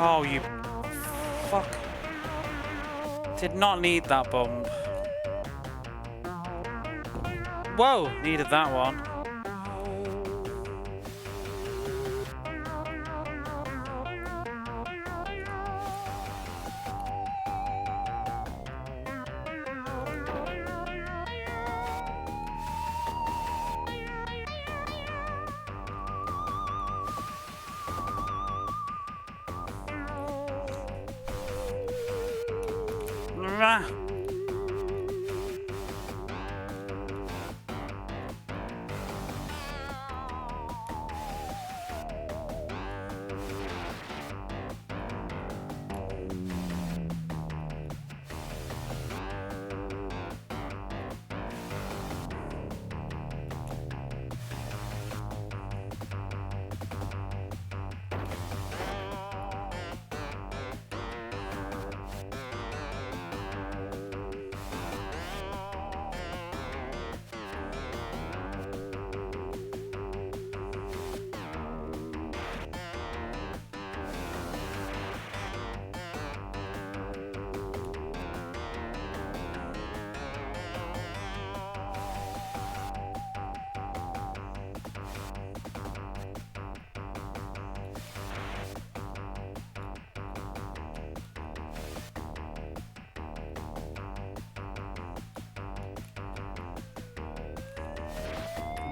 Oh, you fuck. Did not need that bump. Whoa, needed that one.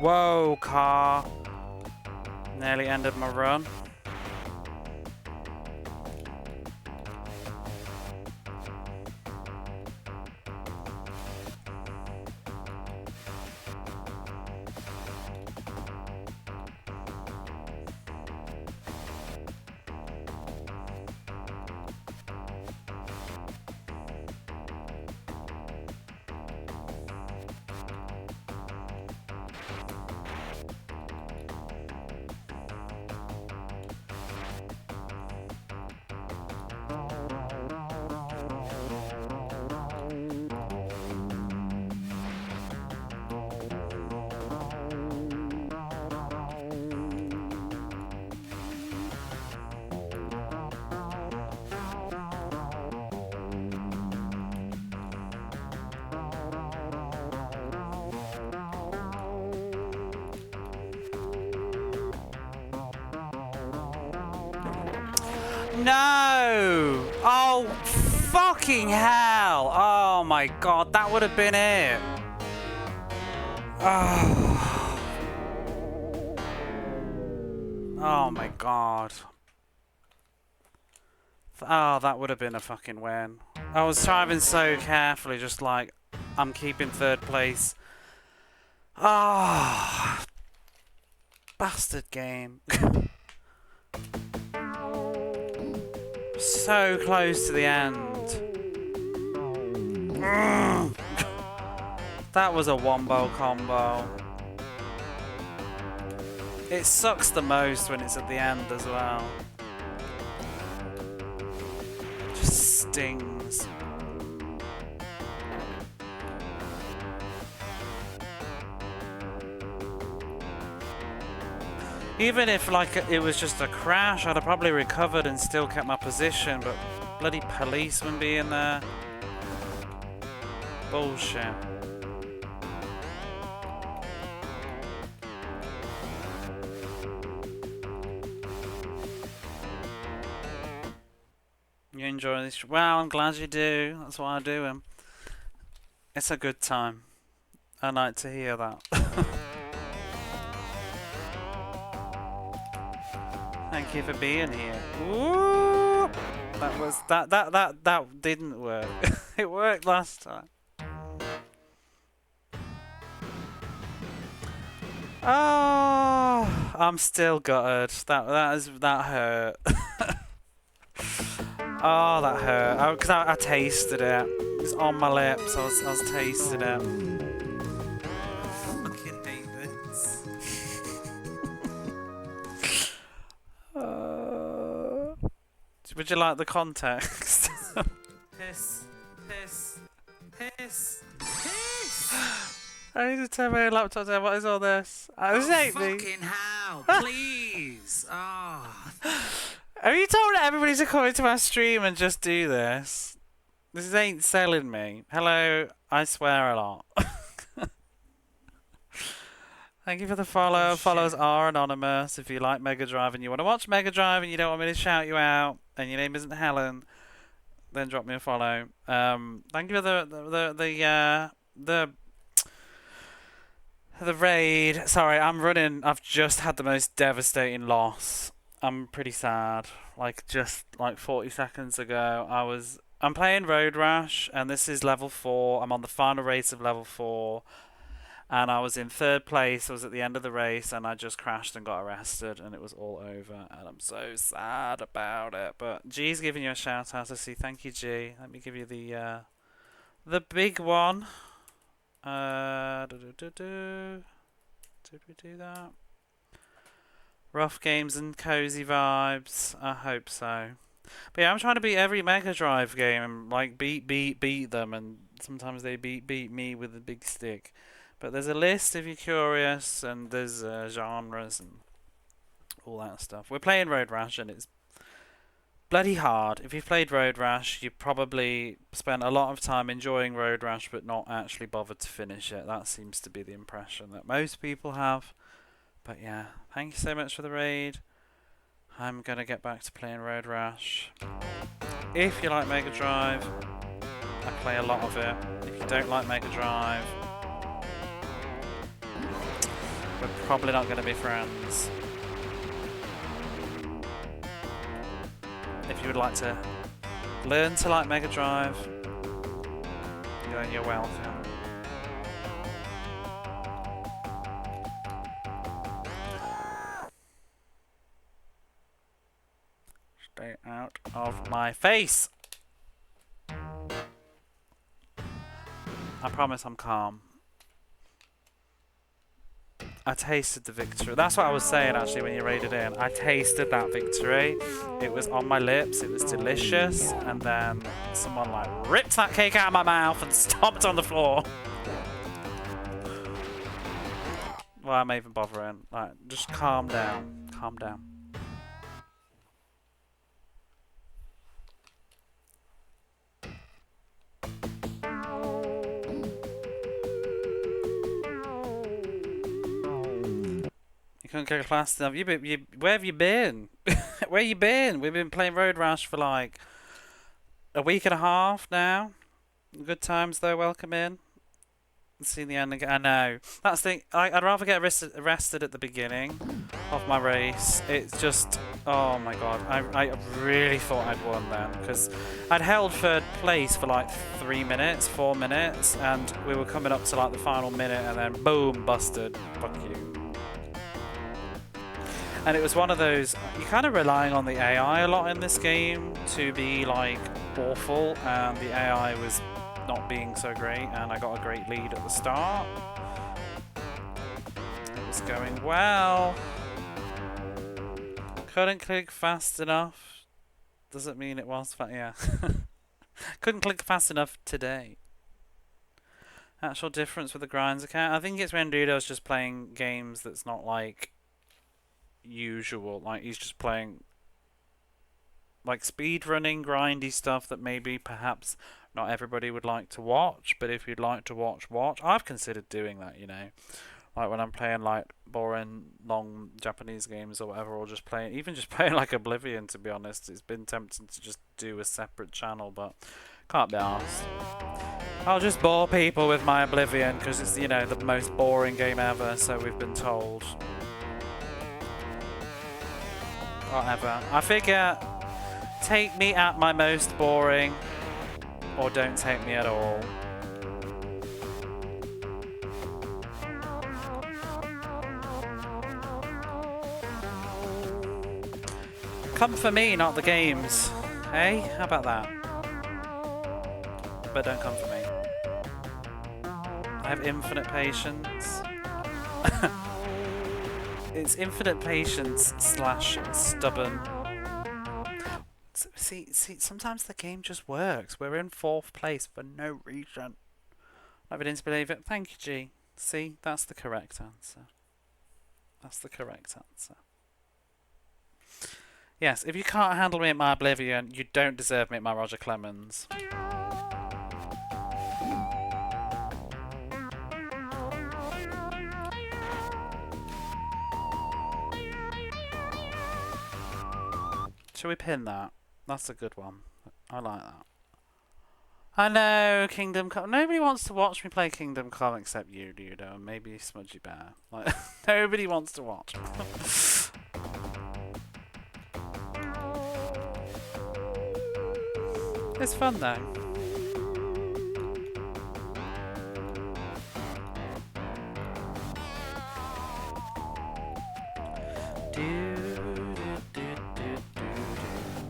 Whoa, car. Nearly ended my run. No! Oh, fucking hell! Oh my my god, that would have been it. Oh. Oh my god. Oh, that would have been a fucking win. I was driving so carefully, just like, I'm keeping third place. Ah, oh, bastard game. So close to the end. That was a wombo combo. It sucks the most when it's at the end as well. Just stings. Even if like it was just a crash, I'd have probably recovered and still kept my position, but bloody policeman being there. Bullshit. You enjoy this? Well, I'm glad you do. That's why I do them. It's a good time. I like to hear that. Thank you for being here. Ooh! That was that didn't work. It worked last time. Oh, I'm still gutted. That hurt. Oh, that hurt. Because I tasted it. It was on my lips. I was tasting it. Fucking hate this. Would you like the context? Piss. Piss. Piss. Piss. I need to turn my laptop down. What is all this? This ain't me. Fucking hell, please. Oh. Have you told everybody to come into my stream and just do this? This ain't selling me. Hello, I swear a lot. Thank you for the follow. Follows are anonymous. If you like Mega Drive and you want to watch Mega Drive and you don't want me to shout you out and your name isn't Helen, then drop me a follow. Thank you for the raid. Sorry, I'm running. I've just had the most devastating loss. I'm pretty sad. Like just like 40 seconds ago, I'm playing Road Rash, and this is level 4. I'm on the final race of level 4, and I was in third place. I was at the end of the race, and I just crashed and got arrested, and it was all over. And I'm so sad about it. But G's giving you a shout out. I see. Thank you, G. Let me give you the big one. Did we do that? Rough games and cozy vibes. I hope so. But yeah, I'm trying to beat every Mega Drive game and like beat them, and sometimes they beat me with a big stick. But there's a list if you're curious, and there's genres and all that stuff. We're playing Road Rash, and it's bloody hard. If you've played Road Rash, you probably spent a lot of time enjoying Road Rash, but not actually bothered to finish it. That seems to be the impression that most people have. But yeah, thank you so much for the raid. I'm gonna get back to playing Road Rash. If you like Mega Drive, I play a lot of it. If you don't like Mega Drive, we're probably not gonna be friends. If you would like to learn to like Mega Drive, then you're welcome. Stay out of my face! I promise I'm calm. I tasted the victory. That's what I was saying actually when you raided in. I tasted that victory. It was on my lips. It was delicious. And then someone like ripped that cake out of my mouth and stomped on the floor. Why am I even bothering? Like, just calm down. Calm down. Couldn't get fast enough. Where have you been? Where you been? We've been playing Road Rash for like a week and a half now. Good times though. Welcome in. See the end again. I know. That's the. I'd rather get arrested at the beginning of my race. It's just. Oh my god. I really thought I'd won then because I'd held third place for like 3 minutes, 4 minutes, and we were coming up to like the final minute, and then boom, busted. Fuck you. And it was one of those. You're kind of relying on the AI a lot in this game to be like awful, and the AI was not being so great, and I got a great lead at the start. It was going well. Couldn't click fast enough. Doesn't mean it was fast. Yeah. Couldn't click fast enough today. Actual difference with the grinds account. I think it's when Dudo's just playing games that's not like usual. Like he's just playing like speed running, grindy stuff that maybe perhaps not everybody would like to watch, but if you'd like to watch. I've considered doing that, you know. Like when I'm playing like boring, long Japanese games or whatever, or just playing like Oblivion, to be honest. It's been tempting to just do a separate channel, but can't be arsed. I'll just bore people with my Oblivion, because it's, you know, the most boring game ever, so we've been told. Whatever. I figure, take me at my most boring, or don't take me at all. Come for me, not the games. Hey, how about that? But don't come for me. I have infinite patience. It's infinite patience / stubborn. See, sometimes the game just works. We're in 4th place for no reason. I didn't believe it. Thank you, G. See, that's the correct answer. That's the correct answer. Yes, if you can't handle me at my Oblivion, you don't deserve me at my Roger Clemens. Shall we pin that? That's a good one. I like that. I know, Kingdom Come. Nobody wants to watch me play Kingdom Come except you, Dudo, and maybe Smudgy Bear. Like, nobody wants to watch. It's fun though.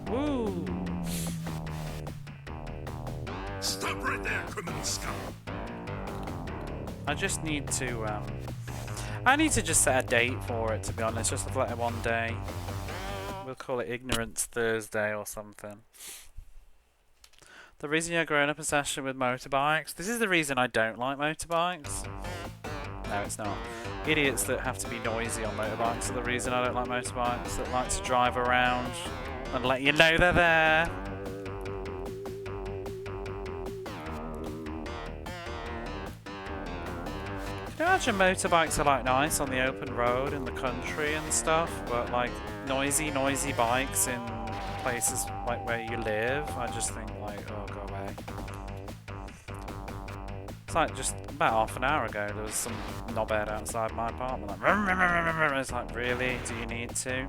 Woo! Stop right there, criminal scum. I just need to, I need to just set a date for it, to be honest, just like one day. We'll call it Ignorance Thursday or something. The reason you're growing up obsession with motorbikes. This is the reason I don't like motorbikes. No, it's not. Idiots that have to be noisy on motorbikes are the reason I don't like motorbikes. That like to drive around and let you know they're there. Can you imagine motorbikes are like nice on the open road in the country and stuff, but like noisy bikes in places like where you live, I just think like, oh, go away. It's like just about half an hour ago there was some knobhead outside my apartment like, it's like, really? Do you need to?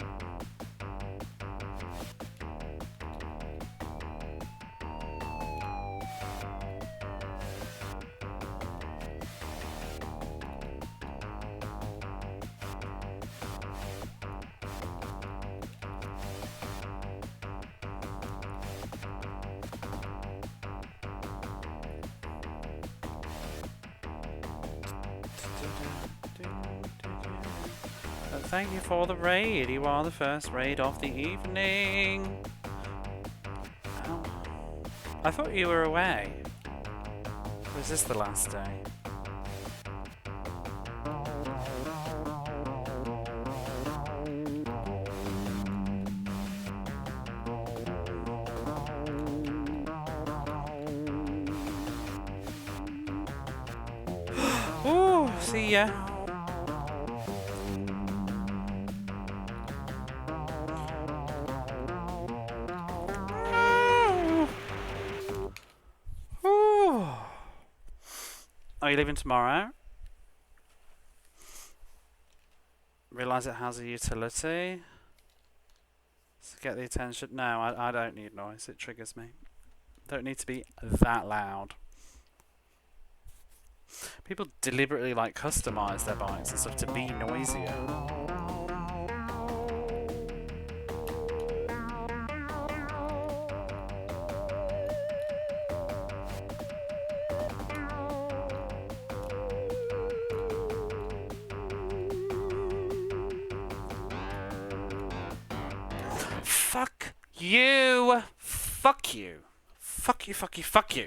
Thank you for the raid. You are the first raid of the evening. Oh. I thought you were away. Or is this the last day? Ooh, see ya. Are you leaving tomorrow? Realise it has a utility. To get the attention. No, I don't need noise. It triggers me. Don't need to be that loud. People deliberately like customise their bikes and stuff to be noisier. Fuck you! Fuck you! Fuck you, fuck you, fuck you!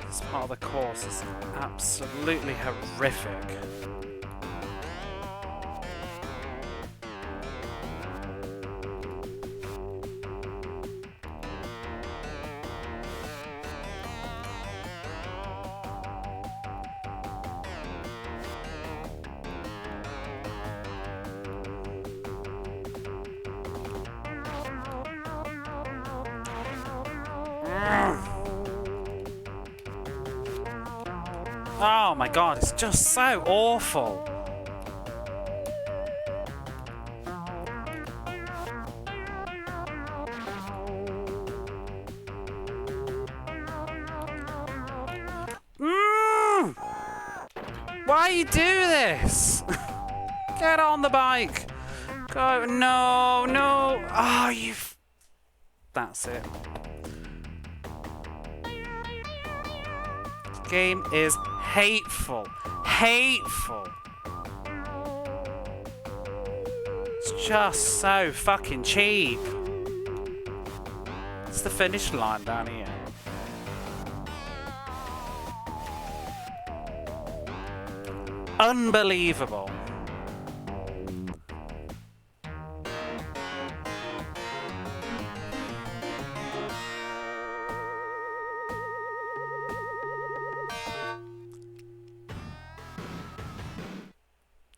This part of the course is absolutely horrific. Oh my god, it's just so awful. Why you do this? Get on the bike. Go. No, no. Oh, you. That's it. This game is hateful. Hateful. It's just so fucking cheap. It's the finish line down here. Unbelievable.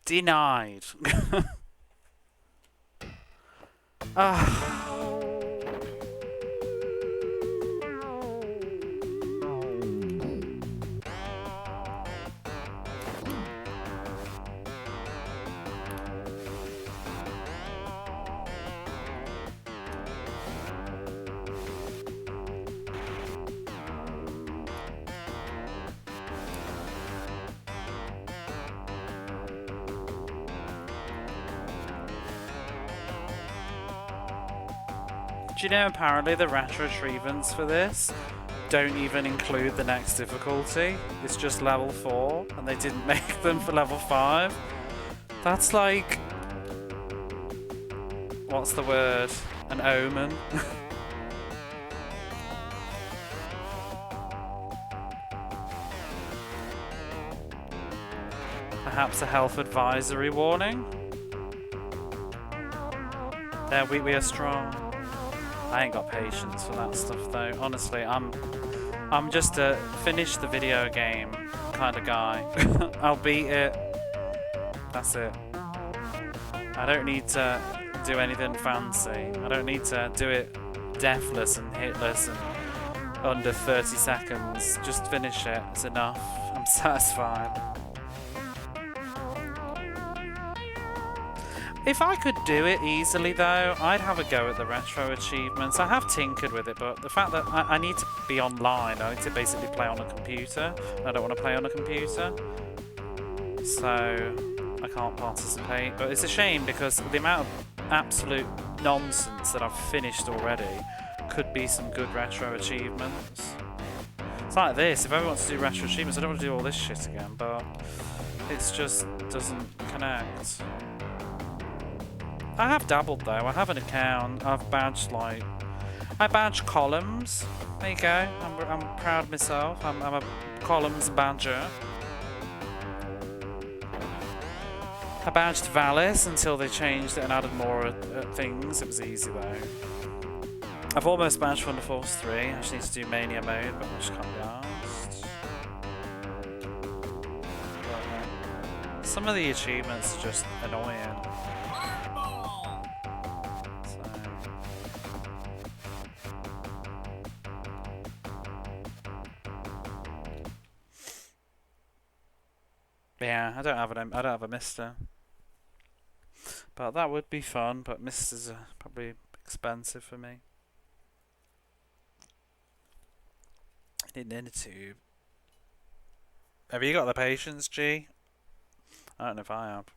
Denied. Do you know apparently the retro retrievements for this don't even include the next difficulty? It's just level 4 and they didn't make them for level 5. That's like... what's the word? An omen? Perhaps a health advisory warning? There, we are strong. I ain't got patience for that stuff though. Honestly, I'm just a finish the video game kind of guy. I'll beat it. That's it. I don't need to do anything fancy. I don't need to do it deathless and hitless and under 30 seconds. Just finish it. It's enough. I'm satisfied. If I could do it easily though, I'd have a go at the retro achievements. I have tinkered with it, but the fact that I need to be online, I need to basically play on a computer. I don't want to play on a computer. So, I can't participate. But it's a shame because the amount of absolute nonsense that I've finished already could be some good retro achievements. It's like this, if everyone wants to do retro achievements, I don't want to do all this shit again, but it just doesn't connect. I have dabbled though, I have an account, I've badged like... I badge columns. There you go, I'm proud of myself, I'm a columns badger. I badged Valis until they changed it and added more things, it was easy though. I've almost badged Thunder Force 3, I just need to do Mania mode, but I just can't be asked. Some of the achievements are just annoying. So. Yeah, I don't have a Mister. But that would be fun, but Misters are probably expensive for me. In the tube. Have you got the patience, G? I don't know if I have.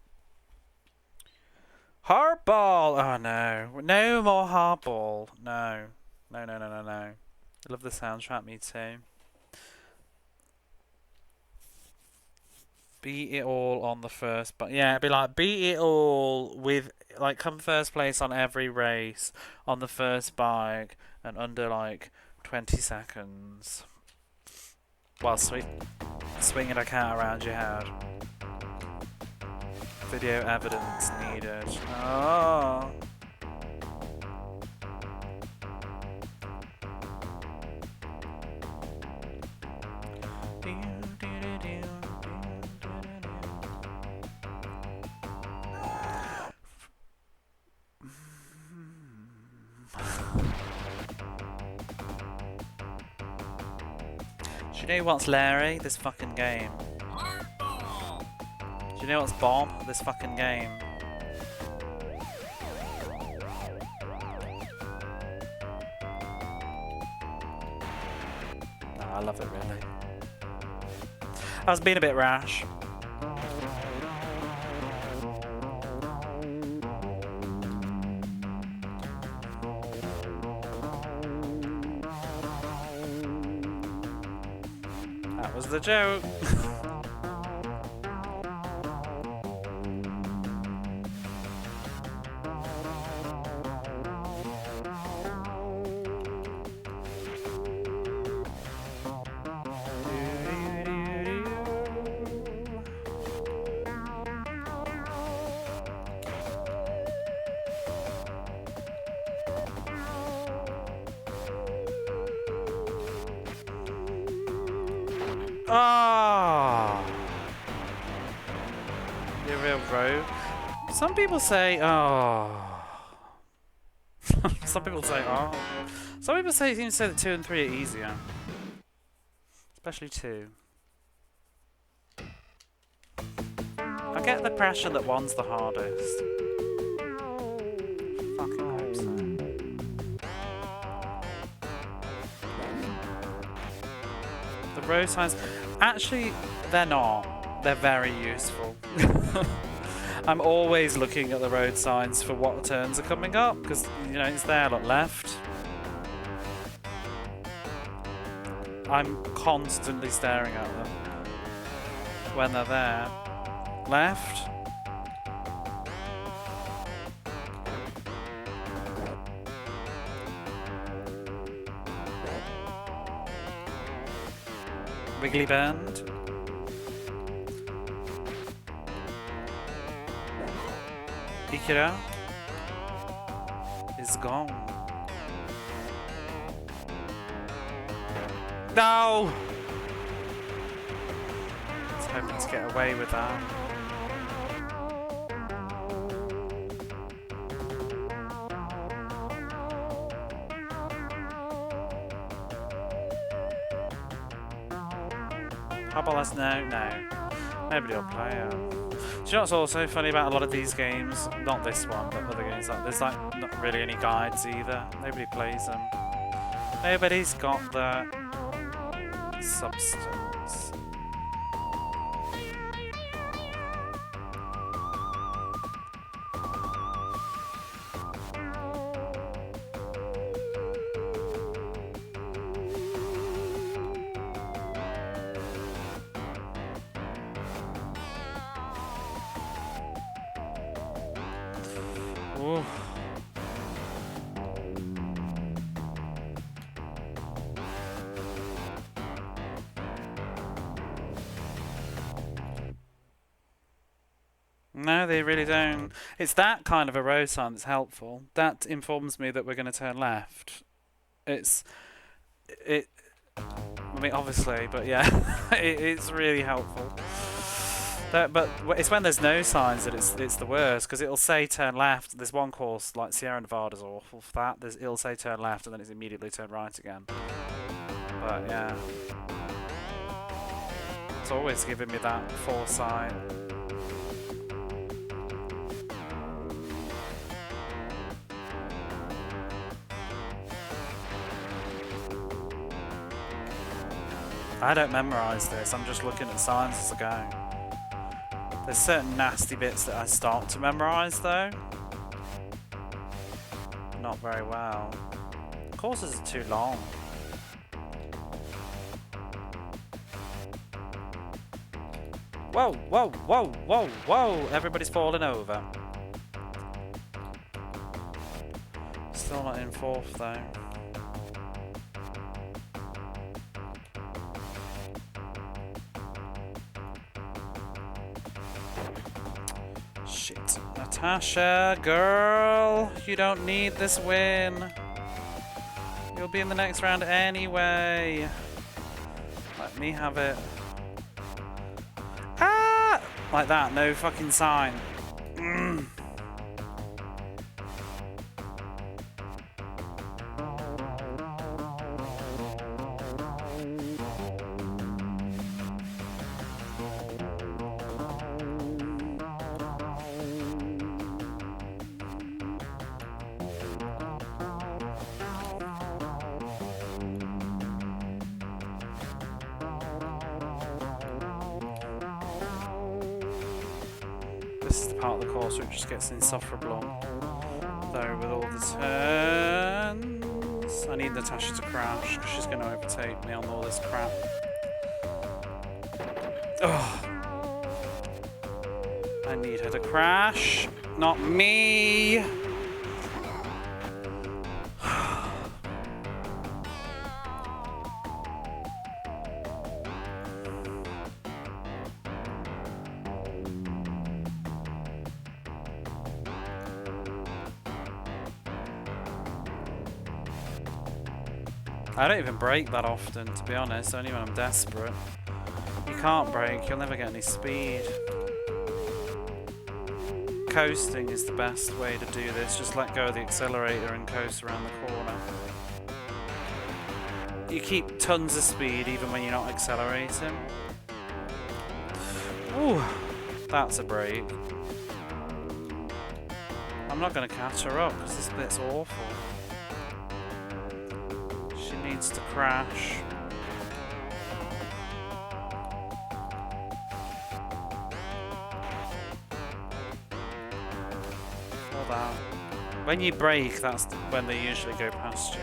Hardball! Oh no. No more hardball. No. No. I love the soundtrack, me too. Beat it all on the first, but yeah, it'd be like beat it all with like come first place on every race on the first bike and under like 20 seconds. While swinging a cat around your head. Video evidence needed. Oh. Do you know what's Larry? This fucking game. Do you know what's Bob? This fucking game. No, I love it really. I was being a bit rash. That was the joke. Ah, you're a real rogue. Some people say, oh. Some people say, oh. Some people seem to say that 2 and 3 are easier. Especially 2. I get the impression that 1's the hardest. Fucking hope so. The road signs, actually, they're not. They're very useful. I'm always looking at the road signs for what turns are coming up, because, you know, it's there, look, left. I'm constantly staring at them when they're there. Left. Wiggly Bend. Ikira is gone. No! I was hoping to get away with that. How about us now? No. Nobody will play it. Do you know what's also funny about a lot of these games? Not this one, but other games. Like, there's like not really any guides either. Nobody plays them. Nobody's got the substance. No, they really don't. It's that kind of a road sign that's helpful. That informs me that we're going to turn left. It. I mean, obviously, but yeah, it's really helpful. But it's when there's no signs that it's the worst, because it'll say turn left. There's one course like Sierra Nevada's awful for that. It'll say turn left and then it's immediately turn right again. But yeah, it's always giving me that foresight. I don't memorise this, I'm just looking at signs as I go. There's certain nasty bits that I start to memorise though. Not very well. Courses are too long. Whoa, whoa, whoa, whoa, whoa! Everybody's falling over. Still not in fourth though. Shit. Natasha, girl, you don't need this win. You'll be in the next round anyway. Let me have it. Ah! Like that, no fucking sign. This is the part of the course which just gets insufferable. Though with all the turns, I need Natasha to crash because she's going to overtake me on all this crap. Ugh. I need her to crash, not me. I don't even brake that often, to be honest, only when I'm desperate. You can't brake, you'll never get any speed. Coasting is the best way to do this, just let go of the accelerator and coast around the corner. You keep tons of speed even when you're not accelerating. Ooh, that's a brake. I'm not going to catch her up because this bit's awful. Needs to crash. Hold on. When you brake, that's when they usually go past you.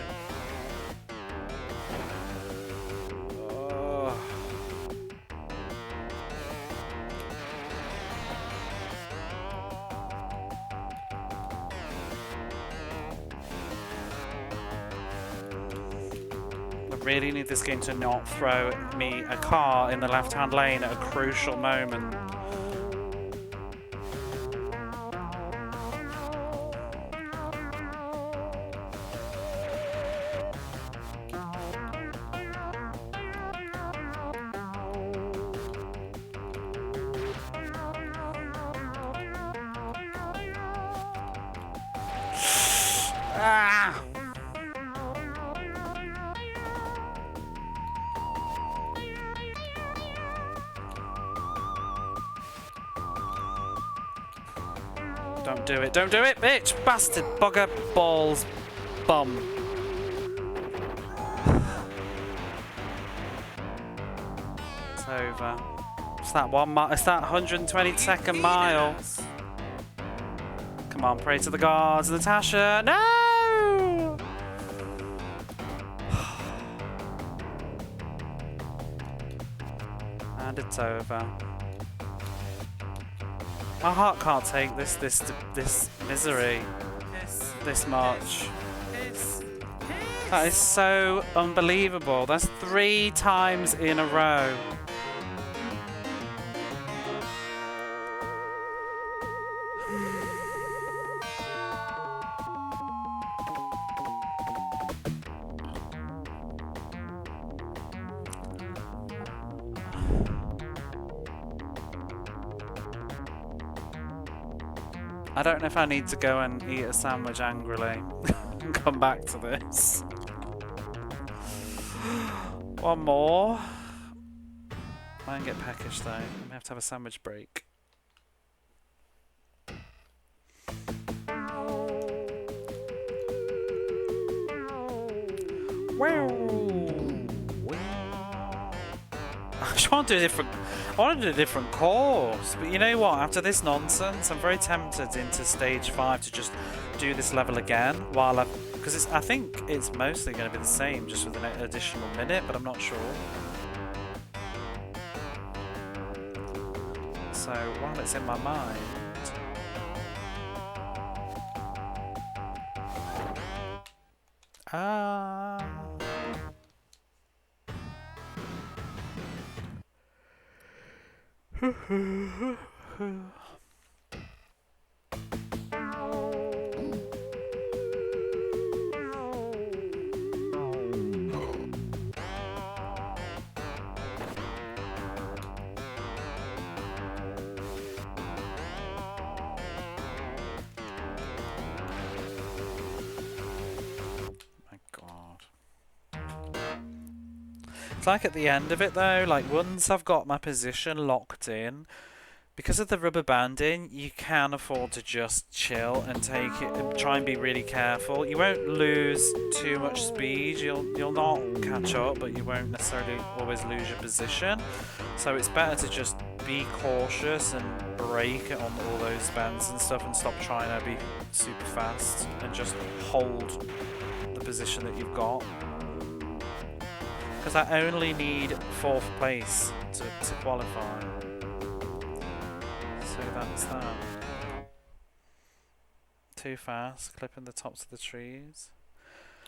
Oh. I really need this game to not throw me a car in the left-hand lane at a crucial moment. Ah! Don't do it, don't do it, bitch! Bastard, bugger, balls, bum. It's over. It's that 1 mile, it's that 122nd mile. Come on, pray to the gods, Natasha, no! And it's over. My heart can't take this misery this much. That is so unbelievable. That's 3 times in a row. I don't know if I need to go and eat a sandwich angrily and come back to this. One more. I can get peckish though. I may have to have a sandwich break. I just want to do a different. I want to do a different course, but you know what? After this nonsense, I'm very tempted into stage 5 to just do this level again while because I think it's mostly going to be the same, just with an additional minute, but I'm not sure. So while it's in my mind. It's like at the end of it though, like once I've got my position locked in, because of the rubber banding, you can afford to just chill and take it and try and be really careful. You won't lose too much speed, you'll not catch up, but you won't necessarily always lose your position. So it's better to just be cautious and brake on all those bands and stuff and stop trying to be super fast and just hold the position that you've got. Because I only need 4th place to qualify. So that's that. Too fast, clipping the tops of the trees.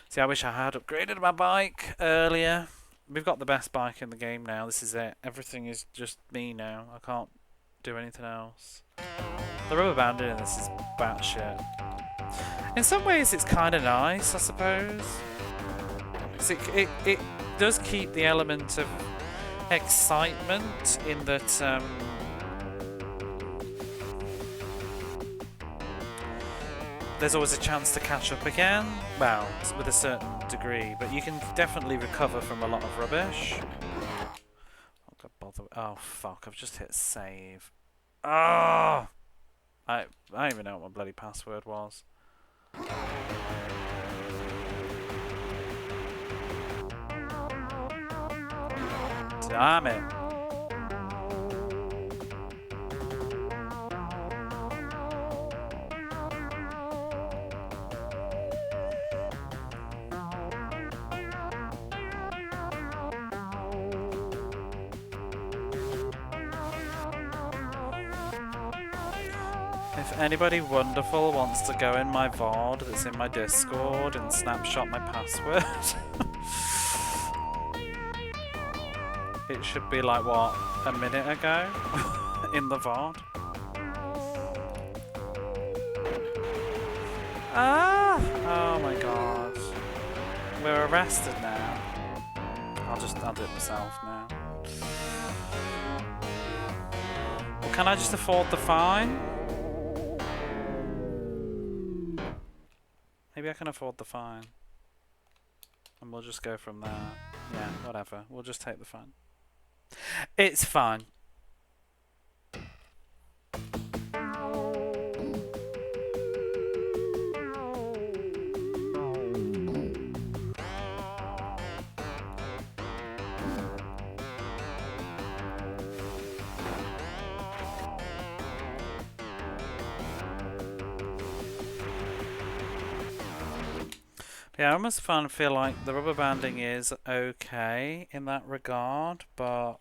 See, I wish I had upgraded my bike earlier. We've got the best bike in the game now, this is it. Everything is just me now, I can't do anything else. The rubber banding in this is batshit. In some ways it's kind of nice, I suppose. Because it does keep the element of excitement in that there's always a chance to catch up again, well, with a certain degree, but you can definitely recover from a lot of rubbish. Oh fuck, I've just hit save. Ah! I don't even know what my bloody password was. Damn it. If anybody wonderful wants to go in my VOD that's in my Discord and snapshot my password, it should be like, what, a minute ago in the VOD? Ah! Oh my god. We're arrested now. I'll do it myself now. Well, can I just afford the fine? Maybe I can afford the fine. And we'll just go from there. Yeah, whatever. We'll just take the fine. It's fine. Yeah, I almost feel like the rubber banding is okay in that regard, but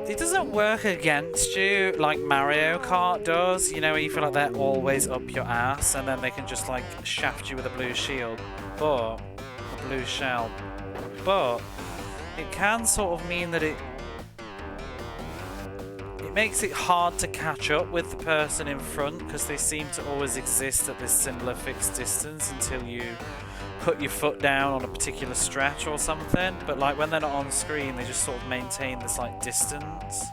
it doesn't work against you like Mario Kart does, you know, where you feel like they're always up your ass and then they can just like shaft you with a blue shield, but a blue shell. But it can sort of mean that it makes it hard to catch up with the person in front because they seem to always exist at this similar fixed distance until you put your foot down on a particular stretch or something, but like when they're not on screen they just sort of maintain this like distance.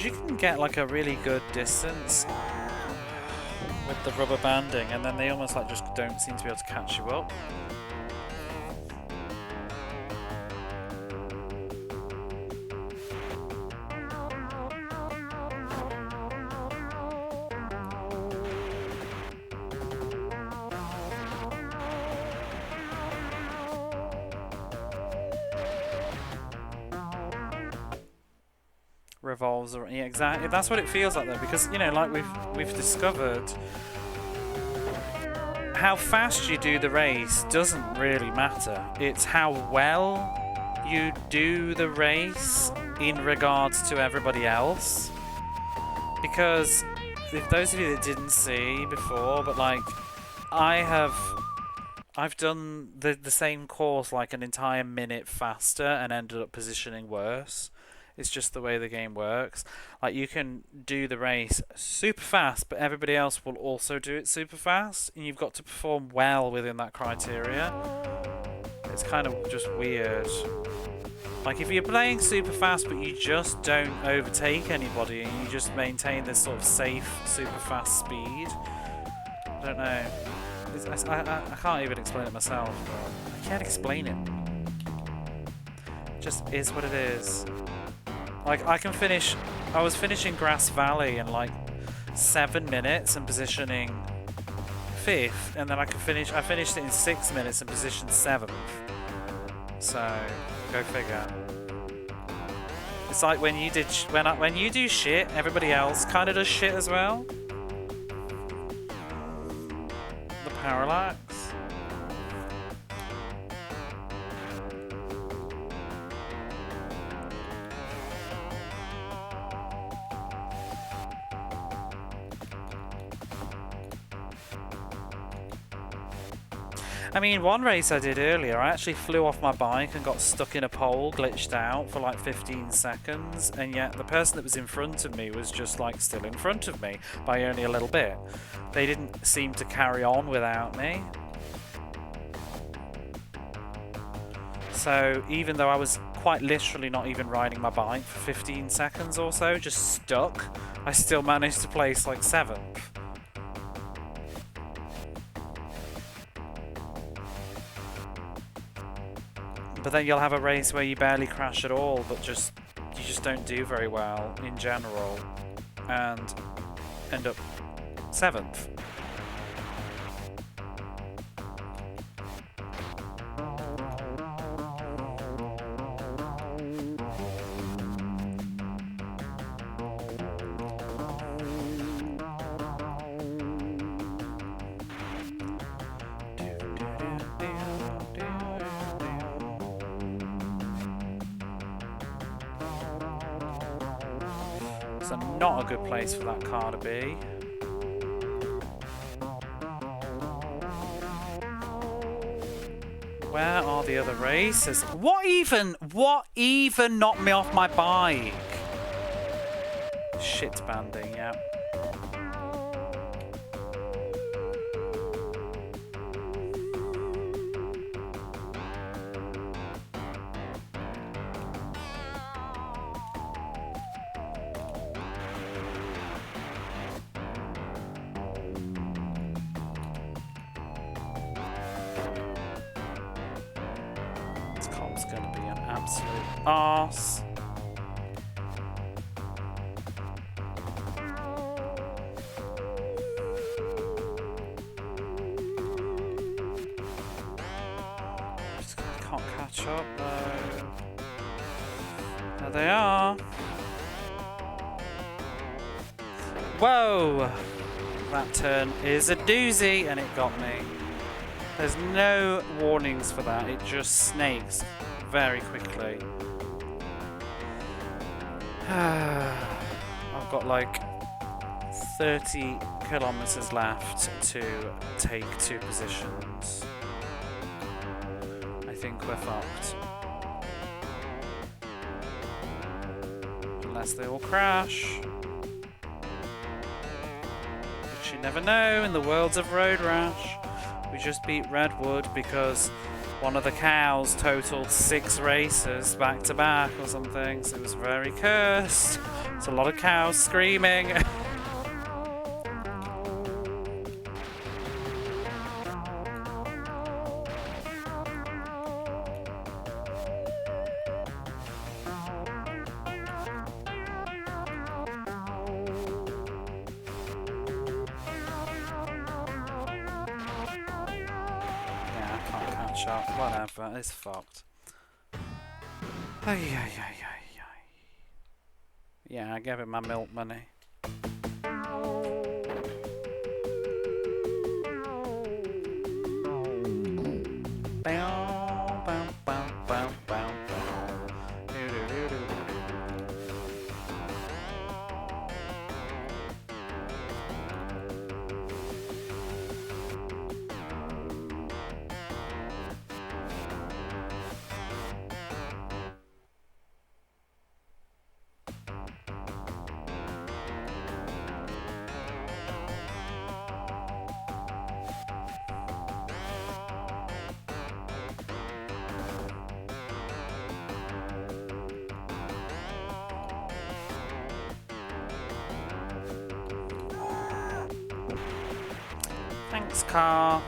Because you can get like a really good distance with the rubber banding, and then they almost like just don't seem to be able to catch you up. Revolves around, yeah, exactly. That's what it feels like though, because you know, like we've discovered, how fast you do the race doesn't really matter. It's how well you do the race in regards to everybody else. Because if those of you that didn't see before, but like I've done the same course like an entire minute faster and ended up positioning worse. It's just the way the game works. Like, you can do the race super fast, but everybody else will also do it super fast, and you've got to perform well within that criteria. It's kind of just weird. Like, if you're playing super fast, but you just don't overtake anybody, and you just maintain this sort of safe, super fast speed, I don't know. I can't even explain it myself, but I can't explain it. It just is what it is. Like, I was finishing Grass Valley in like 7 minutes and positioning 5th, and then I finished it in 6 minutes and positioned 7th. So, go figure. It's like when you do shit, everybody else kind of does shit as well. The parallax. I mean, one race I did earlier, I actually flew off my bike and got stuck in a pole, glitched out for like 15 seconds, and yet the person that was in front of me was just like still in front of me by only a little bit. They didn't seem to carry on without me. So even though I was quite literally not even riding my bike for 15 seconds or so, just stuck, I still managed to place like 7th. But then you'll have a race where you barely crash at all, but you just don't do very well in general, and end up 7th. So not a good place for that car to be. Where are the other races? What even knocked me off my bike? Shit banding, yeah. Gonna be an absolute arse. Just can't catch up though. There they are. Whoa! That turn is a doozy, and it got me. There's no warnings for that, it just snakes very quickly. I've got like 30 kilometers left to take 2 positions. I think we're fucked. Unless they all crash. Which you never know in the worlds of Road Rash. We just beat Redwood because one of the cows totaled 6 races back to back or something, so it was very cursed. It's a lot of cows screaming. Whatever, it's fucked. Ay, ay, ay, ay, ay. Yeah, I gave him my milk money. Thanks, car.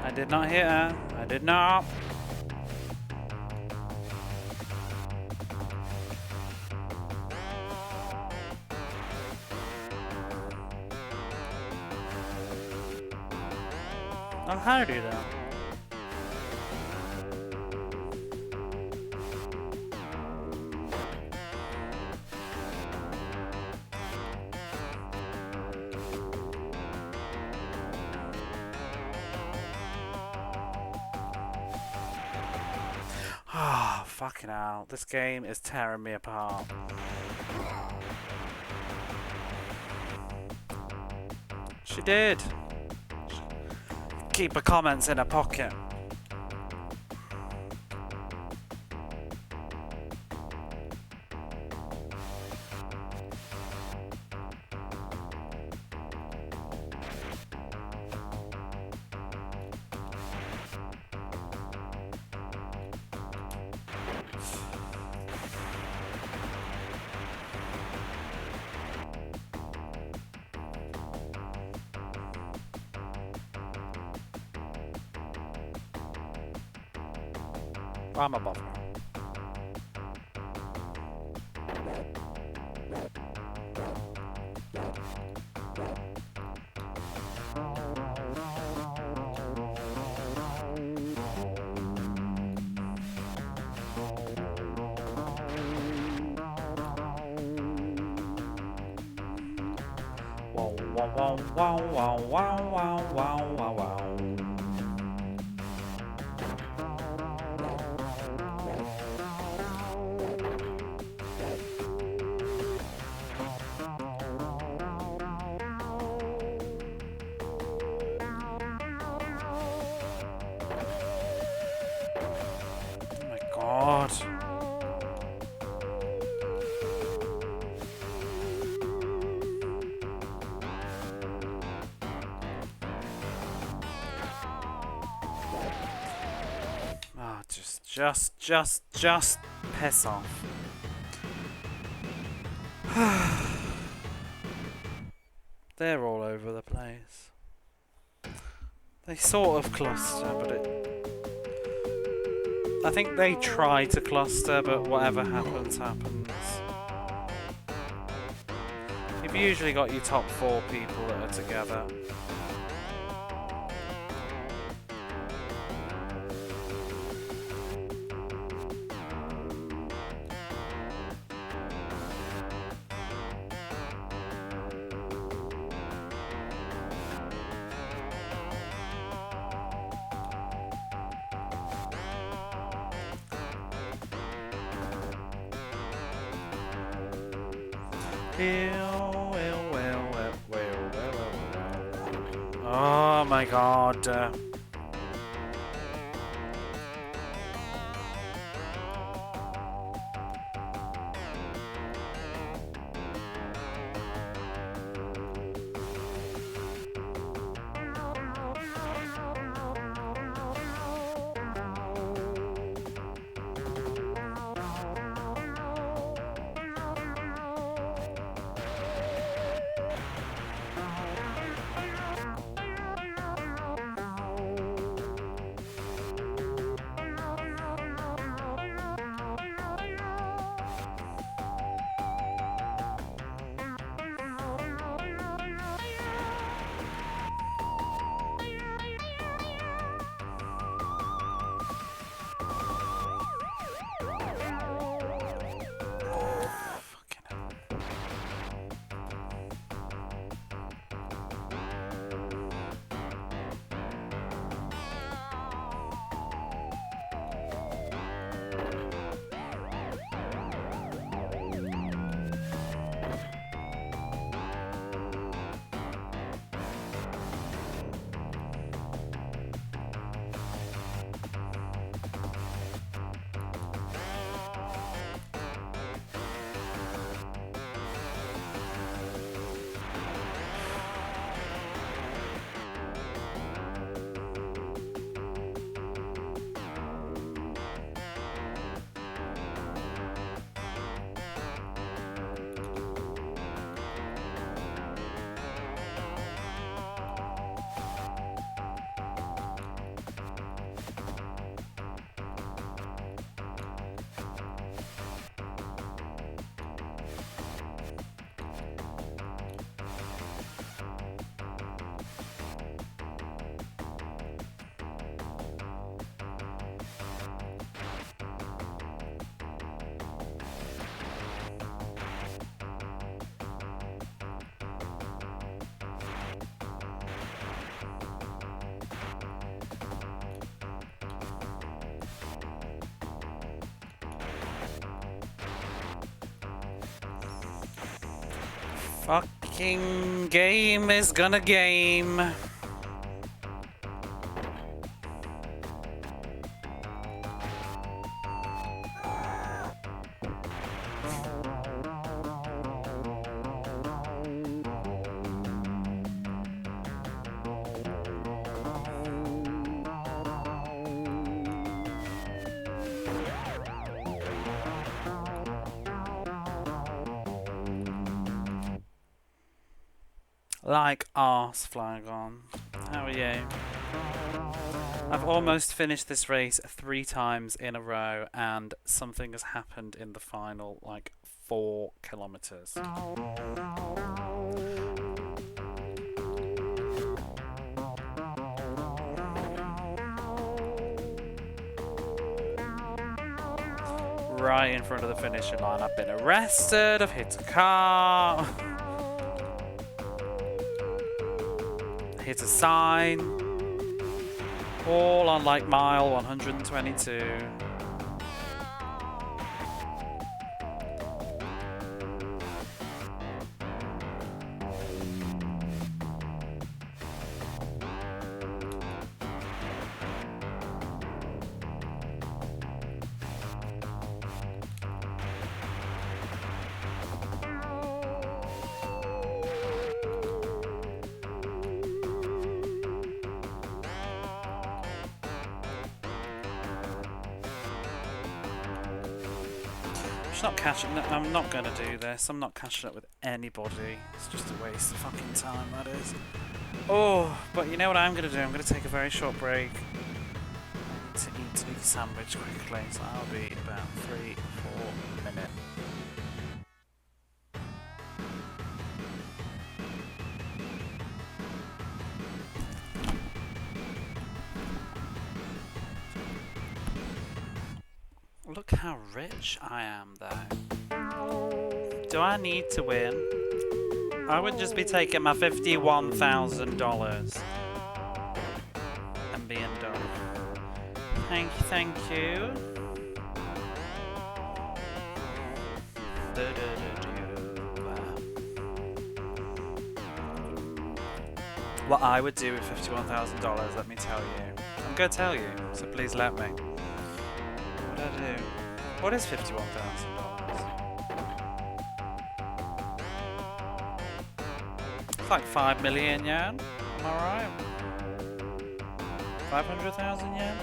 I did not hit her. I did not. Oh, how do that? Ah, fucking hell. This game is tearing me apart. She did. Keep her comments in her pocket. I'm above her. Wow, wow, wow, wow, wow, wow, wow, wow, wow. God. Oh, just piss off. They're all over the place. They sort of cluster, but it... I think they try to cluster, but whatever happens, happens. You've usually got your top 4 people that are together. Oh my god. Fucking game is gonna game. Like arse, Flygon. How are you? I've almost finished this race 3 times in a row and something has happened in the final, like 4 kilometers. Right in front of the finishing line. I've been arrested, I've hit a car. Hit a sign, all on like mile 122. Not catching. I'm not gonna do this. I'm not catching up with anybody. It's just a waste of fucking time, that is. Oh, but you know what I'm going to do? I'm going to take a very short break. I need to eat a sandwich quickly, so I'll be about 3-4 minutes. Look how rich I am, though. Do I need to win? I would just be taking my $51,000 and being done. Thank you. What I would do with $51,000, let me tell you. I'm going to tell you, so please let me. What would I do? What is $51,000? It's like 5 million yen. Am I right? 500,000 yen?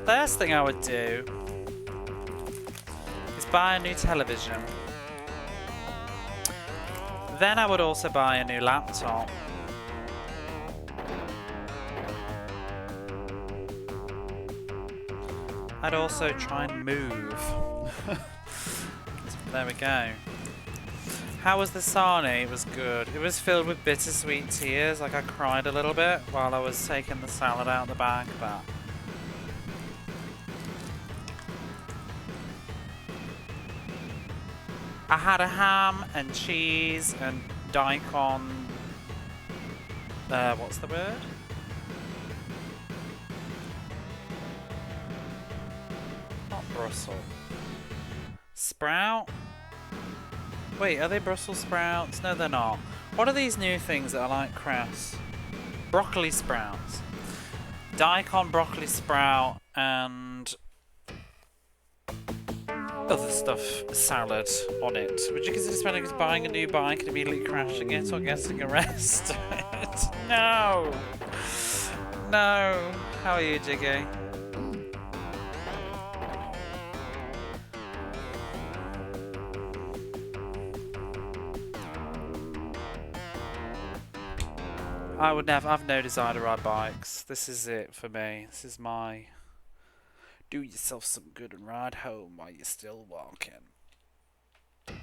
First thing I would do is buy a new television. Then I would also buy a new laptop. I'd also try and move. There we go. How was the sarnie? It was good. It was filled with bittersweet tears. Like I cried a little bit while I was taking the salad out of the bag, but I had a ham and cheese and daikon. What's the word? Not Brussels. Sprout? Wait, are they Brussels sprouts? No, they're not. What are these new things that are like cress? Broccoli sprouts. Daikon, broccoli sprout, and other stuff, salad on it. Would you consider spending buying a new bike and immediately crashing it or getting arrested? No! No! How are you, Jiggy? I would never, I've no desire to ride bikes. This is it for me. This is my do yourself some good and ride home while you're still walking. I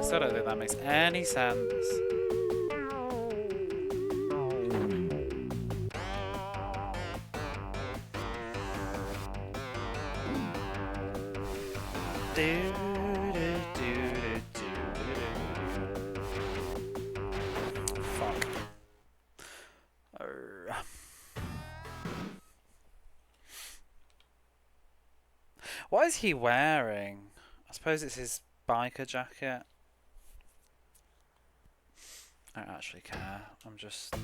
still don't think that makes any sense. Fuck. What is he wearing? I suppose it's his biker jacket. I don't actually care. I'm just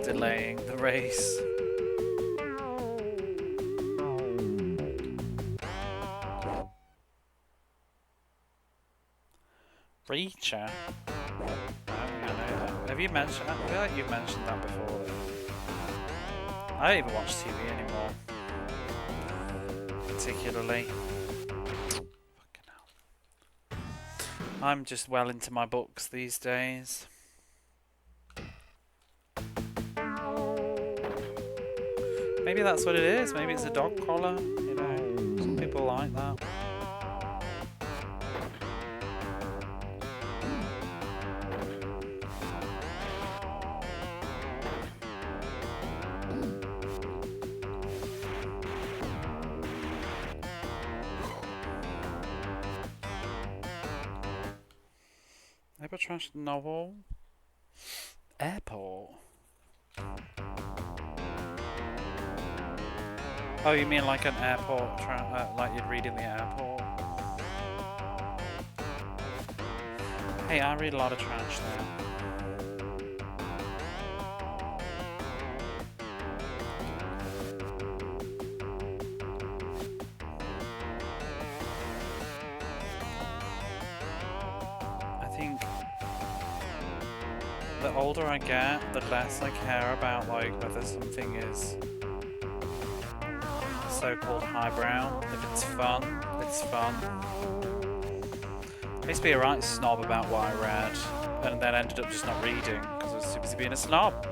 delaying the race. Reacher? I don't know that. Have you mentioned that? I feel like you've mentioned that before. I don't even watch TV anymore. Particularly. Fucking hell. I'm just well into my books these days. Maybe that's what it is. Maybe it's a dog collar. You know, some people like that. Ever trashed novel? Airport? Oh, you mean like an airport, like you'd read in the airport? Hey, I read a lot of trash there. I think the older I get, the less I care about like whether something is so-called highbrow. If it's fun, it's fun. I used to be a right snob about what I read. and then ended up just not reading because I was too busy being a snob.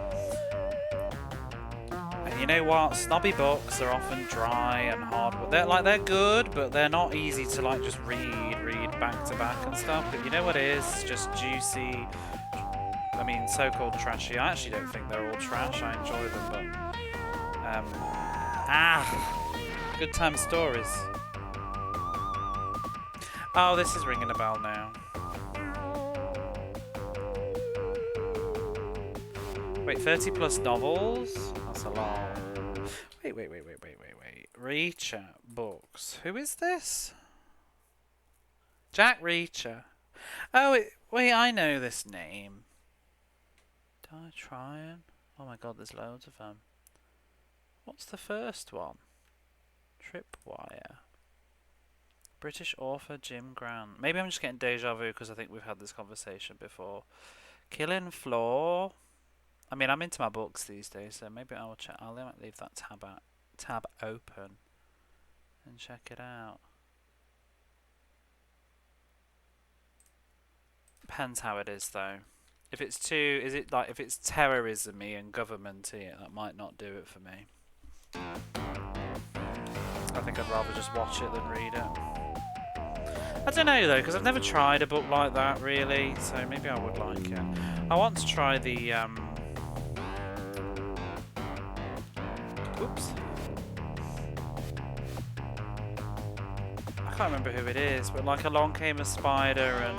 And you know what? Snobby books are often dry and hard. They're good, but they're not easy to like just read back to back and stuff. But you know what it is? It's just juicy. I mean, so-called trashy. I actually don't think they're all trash. I enjoy them, but good time stories. Oh, this is ringing a bell now. Wait, 30 plus novels? That's a lot. Wait. Reacher books. Who is this? Jack Reacher. Oh, wait, I know this name. Did I try it? Oh my god, there's loads of them. What's the first one? Tripwire. British author Jim Grant. Maybe I'm just getting deja vu because I think we've had this conversation before. Killing Floor. I mean, I'm into my books these days, so maybe I'll check. I'll leave that tab open and check it out. Depends how it is, though. If it's if it's terrorism-y and government-y, that might not do it for me. I think I'd rather just watch it than read it. I don't know though, because I've never tried a book like that really, so maybe I would like it. I want to try the oops. I can't remember who it is, but like Along Came a Spider and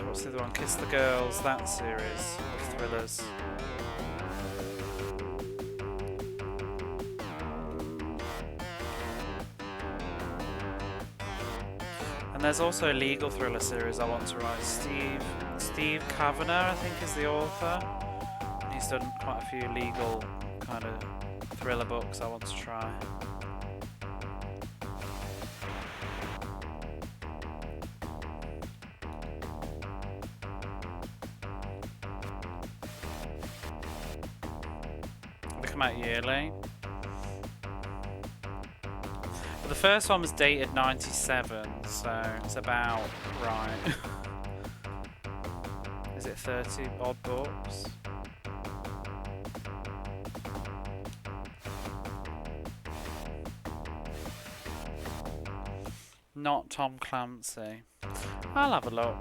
what's the other one? Kiss the Girls, that series of thrillers. And there's also a legal thriller series I want to write. Steve Kavanagh, I think, is the author. He's done quite a few legal kind of thriller books I want to try. They come out yearly. But the first one was dated 97, so it's about right. Is it 30 odd books? Not Tom Clancy. I'll have a look.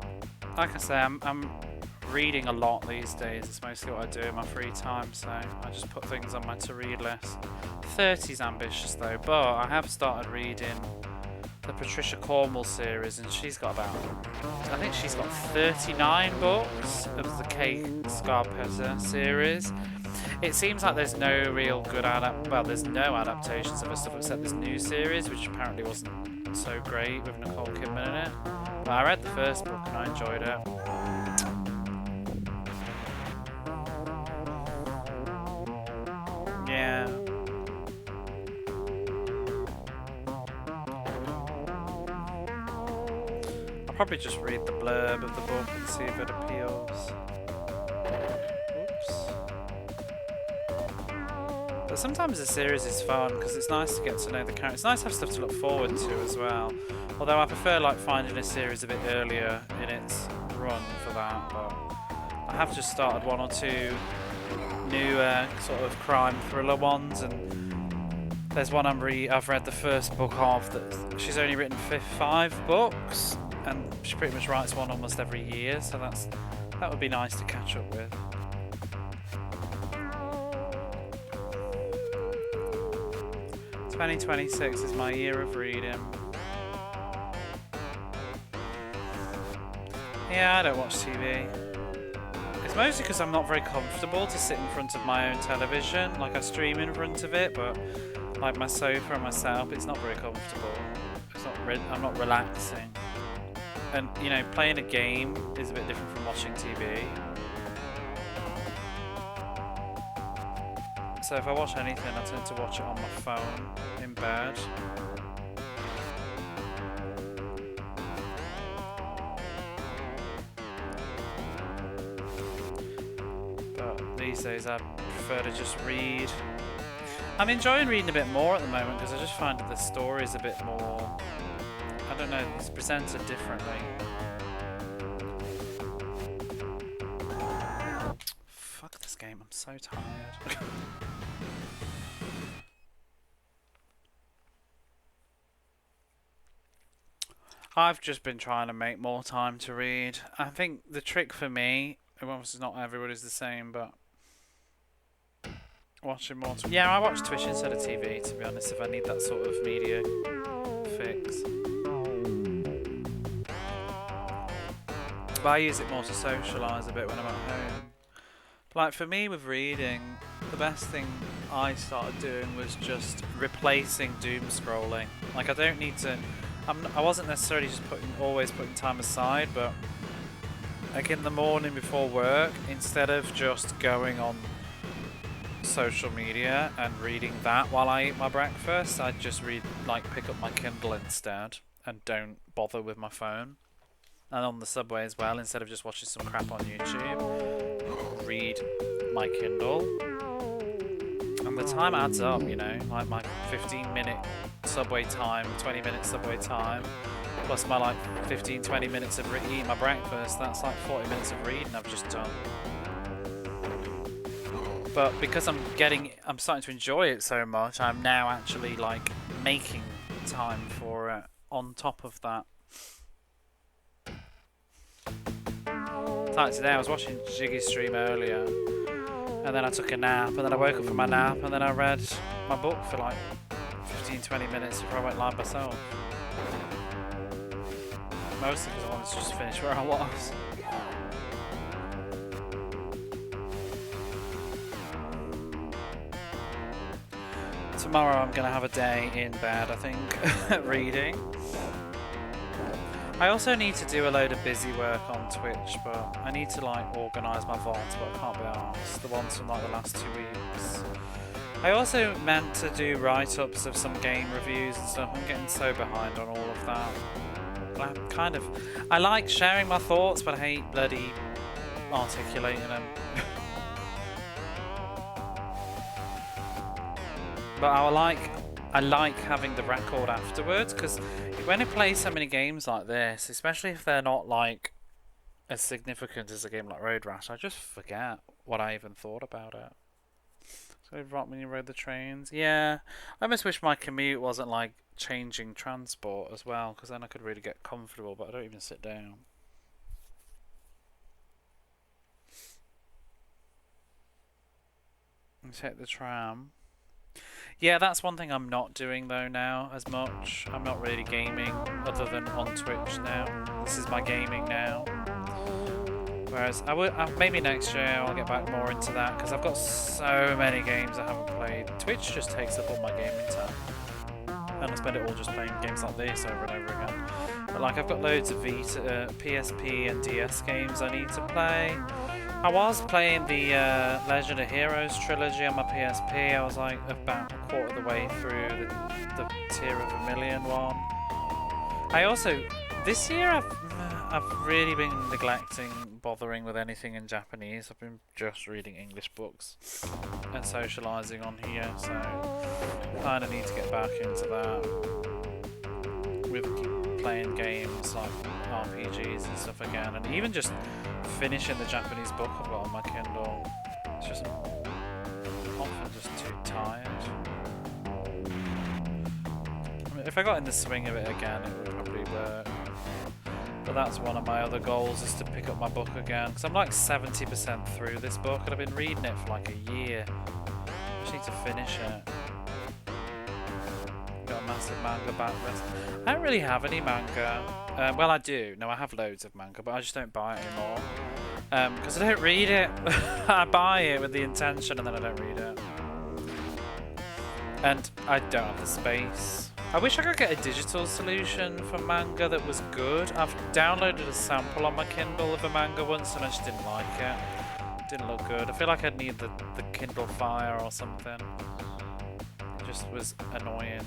Like I say, I'm reading a lot these days. It's mostly what I do in my free time, so I just put things on my to-read list. 30's ambitious though, but I have started reading the Patricia Cornwell series, and she's got I think she's got 39 books of the Kate Scarpetta series. It seems like there's no real good there's no adaptations of her stuff except this new series, which apparently wasn't so great with Nicole Kidman in it. But I read the first book and I enjoyed it. Yeah. I'll probably just read the blurb of the book and see if it appeals. Oops. But sometimes a series is fun because it's nice to get to know the characters. It's nice to have stuff to look forward to as well. Although I prefer like finding a series a bit earlier in its run for that. But I have just started one or two new sort of crime thriller ones, and there's one I've read the first book of that she's only written 5 books, and she pretty much writes one almost every year. So that would be nice to catch up with. – 2026 is my year of reading. Yeah, I don't watch TV. It's mostly because I'm not very comfortable to sit in front of my own television. Like I stream in front of it, but like my sofa and my setup, it's not very comfortable. I'm not relaxing. And you know, playing a game is a bit different from watching TV. So if I watch anything, I tend to watch it on my phone in bed. But these days I prefer to just read. I'm enjoying reading a bit more at the moment because I just find that the story is a bit more I don't know, it's presented differently. Fuck this game, I'm so tired. I've just been trying to make more time to read. I think the trick for me, obviously not everybody's the same, but watching more. Yeah, I watch Twitch instead of TV, to be honest, if I need that sort of media fix. But I use it more to socialise a bit when I'm at home. Like for me with reading, the best thing I started doing was just replacing doom scrolling. Like I don't need to. I wasn't necessarily just always putting time aside, but like in the morning before work, instead of just going on social media and reading that while I eat my breakfast, I'd just pick up my Kindle instead and don't bother with my phone. And on the subway as well, instead of just watching some crap on YouTube, read my Kindle. And the time adds up, you know, like my 15-minute subway time, 20-minute subway time, plus my like 15-20 minutes of eating my breakfast, that's like 40 minutes of reading I've just done. But because I'm starting to enjoy it so much, I'm now actually like making time for it on top of that. Like today I was watching Jiggy's stream earlier, and then I took a nap, and then I woke up from my nap, and then I read my book for like 15-20 minutes before I went live myself. Mostly because I wanted to just finish where I was. Tomorrow I'm going to have a day in bed, I think, reading. I also need to do a load of busy work on Twitch, but I need to like organise my VODs, but I can't be arsed. The ones from like the last 2 weeks. I also meant to do write-ups of some game reviews and stuff. I'm getting so behind on all of that. I like sharing my thoughts, but I hate bloody articulating them. But I like having the record afterwards, because when I play so many games like this, especially if they're not like as significant as a game like Road Rash, I just forget what I even thought about it. So when you rode the trains, yeah, I almost wish my commute wasn't like changing transport as well, because then I could really get comfortable, but I don't even sit down. And take the tram. Yeah, that's one thing I'm not doing though now as much. I'm not really gaming other than on Twitch now. This is my gaming now. Whereas maybe next year I'll get back more into that, because I've got so many games I haven't played. Twitch just takes up all my gaming time, and I spend it all just playing games like this over and over again. But like I've got loads of Vita, PSP and DS games I need to play. I was playing the Legend of Heroes trilogy on my PSP. I was like about a quarter of the way through the Tier of a Million one. I also, this year I've really been neglecting bothering with anything in Japanese. I've been just reading English books and socialising on here, so I kind of need to get back into that with playing games like RPGs and stuff again, and even just finishing the Japanese book I've got on my Kindle. It's just, I'm often just too tired. I mean, if I got in the swing of it again, it would probably work. But that's one of my other goals, is to pick up my book again, because I'm like 70% through this book, and I've been reading it for like a year. I just need to finish it. Got a massive manga backlist. I don't really have any manga. Well, I do. No, I have loads of manga, but I just don't buy it anymore. Because I don't read it. I buy it with the intention, and then I don't read it. And I don't have the space. I wish I could get a digital solution for manga that was good. I've downloaded a sample on my Kindle of a manga once, and I just didn't like it. It didn't look good. I feel like I'd need the Kindle Fire or something. It just was annoying.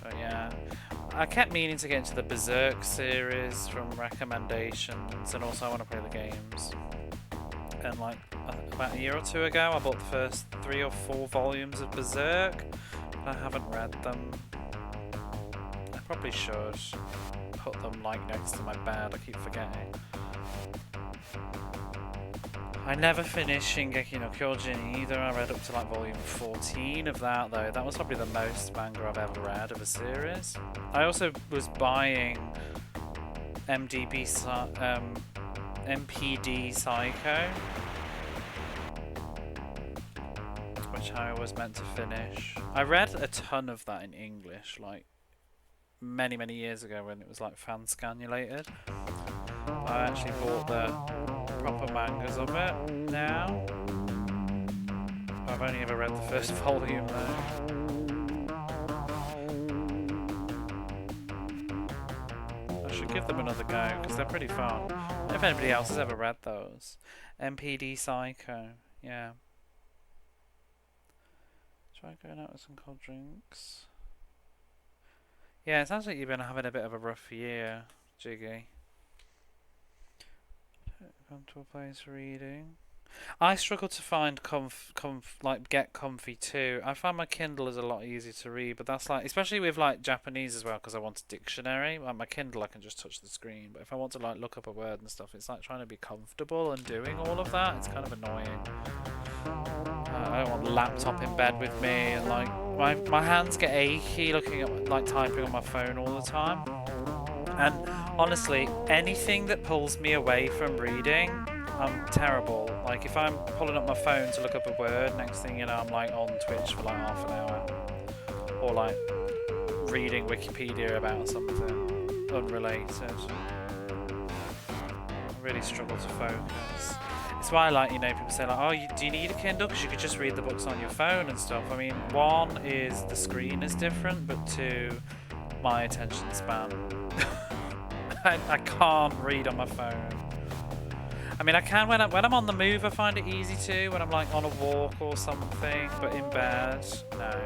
But yeah. I kept meaning to get into the Berserk series from recommendations, and also I want to play the games. And like about a year or two ago, I bought the first 3 or 4 volumes of Berserk, but I haven't read them. I probably should put them like next to my bed. I keep forgetting. I never finished Shingeki no Kyojin either. I read up to like volume 14 of that though. That was probably the most manga I've ever read of a series. I also was buying MPD Psycho, which I was meant to finish. I read a ton of that in English, like many years ago when it was like fan scanulated. I actually bought the proper mangas of it now. I've only ever read the first volume though. I should give them another go because they're pretty fun. I don't know if anybody else has ever read those. MPD Psycho, yeah. Try going out with some cold drinks. Yeah, it sounds like you've been having a bit of a rough year, Jiggy. Come to a place reading. I struggle to find get comfy too. I find my Kindle is a lot easier to read, but that's like, especially with like Japanese as well, because I want a dictionary. Like my Kindle, I can just touch the screen, but if I want to like look up a word and stuff, it's like trying to be comfortable and doing all of that. It's kind of annoying. I don't want the laptop in bed with me, and like my hands get achy looking at like typing on my phone all the time. And honestly, anything that pulls me away from reading, I'm terrible. Like if I'm pulling up my phone to look up a word, next thing you know, I'm like on Twitch for like half an hour, or like reading Wikipedia about something unrelated. I really struggle to focus. It's why, like, you know, people say like, oh, do you need a Kindle? Because you could just read the books on your phone and stuff. I mean, one is the screen is different, but two, my attention span. I can't read on my phone. I mean, I can when I'm on the move. I find it easy to when I'm like on a walk or something, but in bed, no.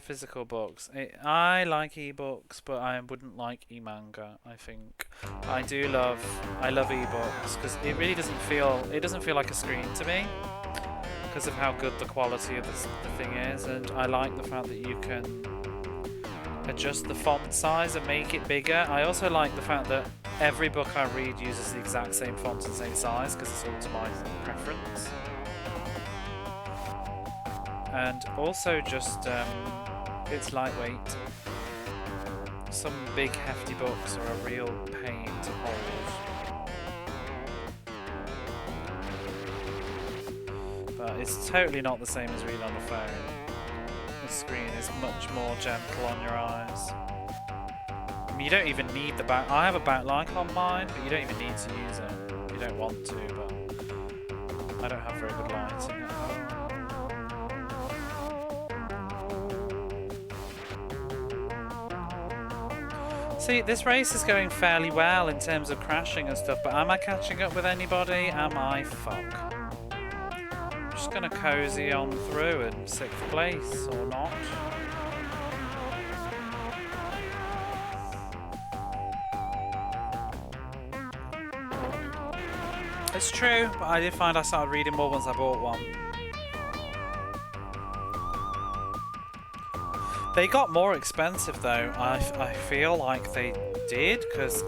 Physical books. I like ebooks, but I wouldn't like e-manga. I think I love ebooks because it really doesn't feel like a screen to me because of how good the quality of the thing is, and I like the fact that you can adjust the font size and make it bigger. I also like the fact that every book I read uses the exact same font and same size because it's all to my preference. And also just it's lightweight. Some big hefty books are a real pain to hold. But it's totally not the same as reading on the phone. The screen is much more gentle on your eyes. I mean, you don't even need the back. I have a backlight on mine, but you don't even need to use it. You don't want to, but I don't have very good lighting at home. See, this race is going fairly well in terms of crashing and stuff, but am I catching up with anybody? Am I fuck? I'm just gonna cozy on through in 6th place, or not. It's true, but I did find I started reading more once I bought one. They got more expensive though, I feel like they did, because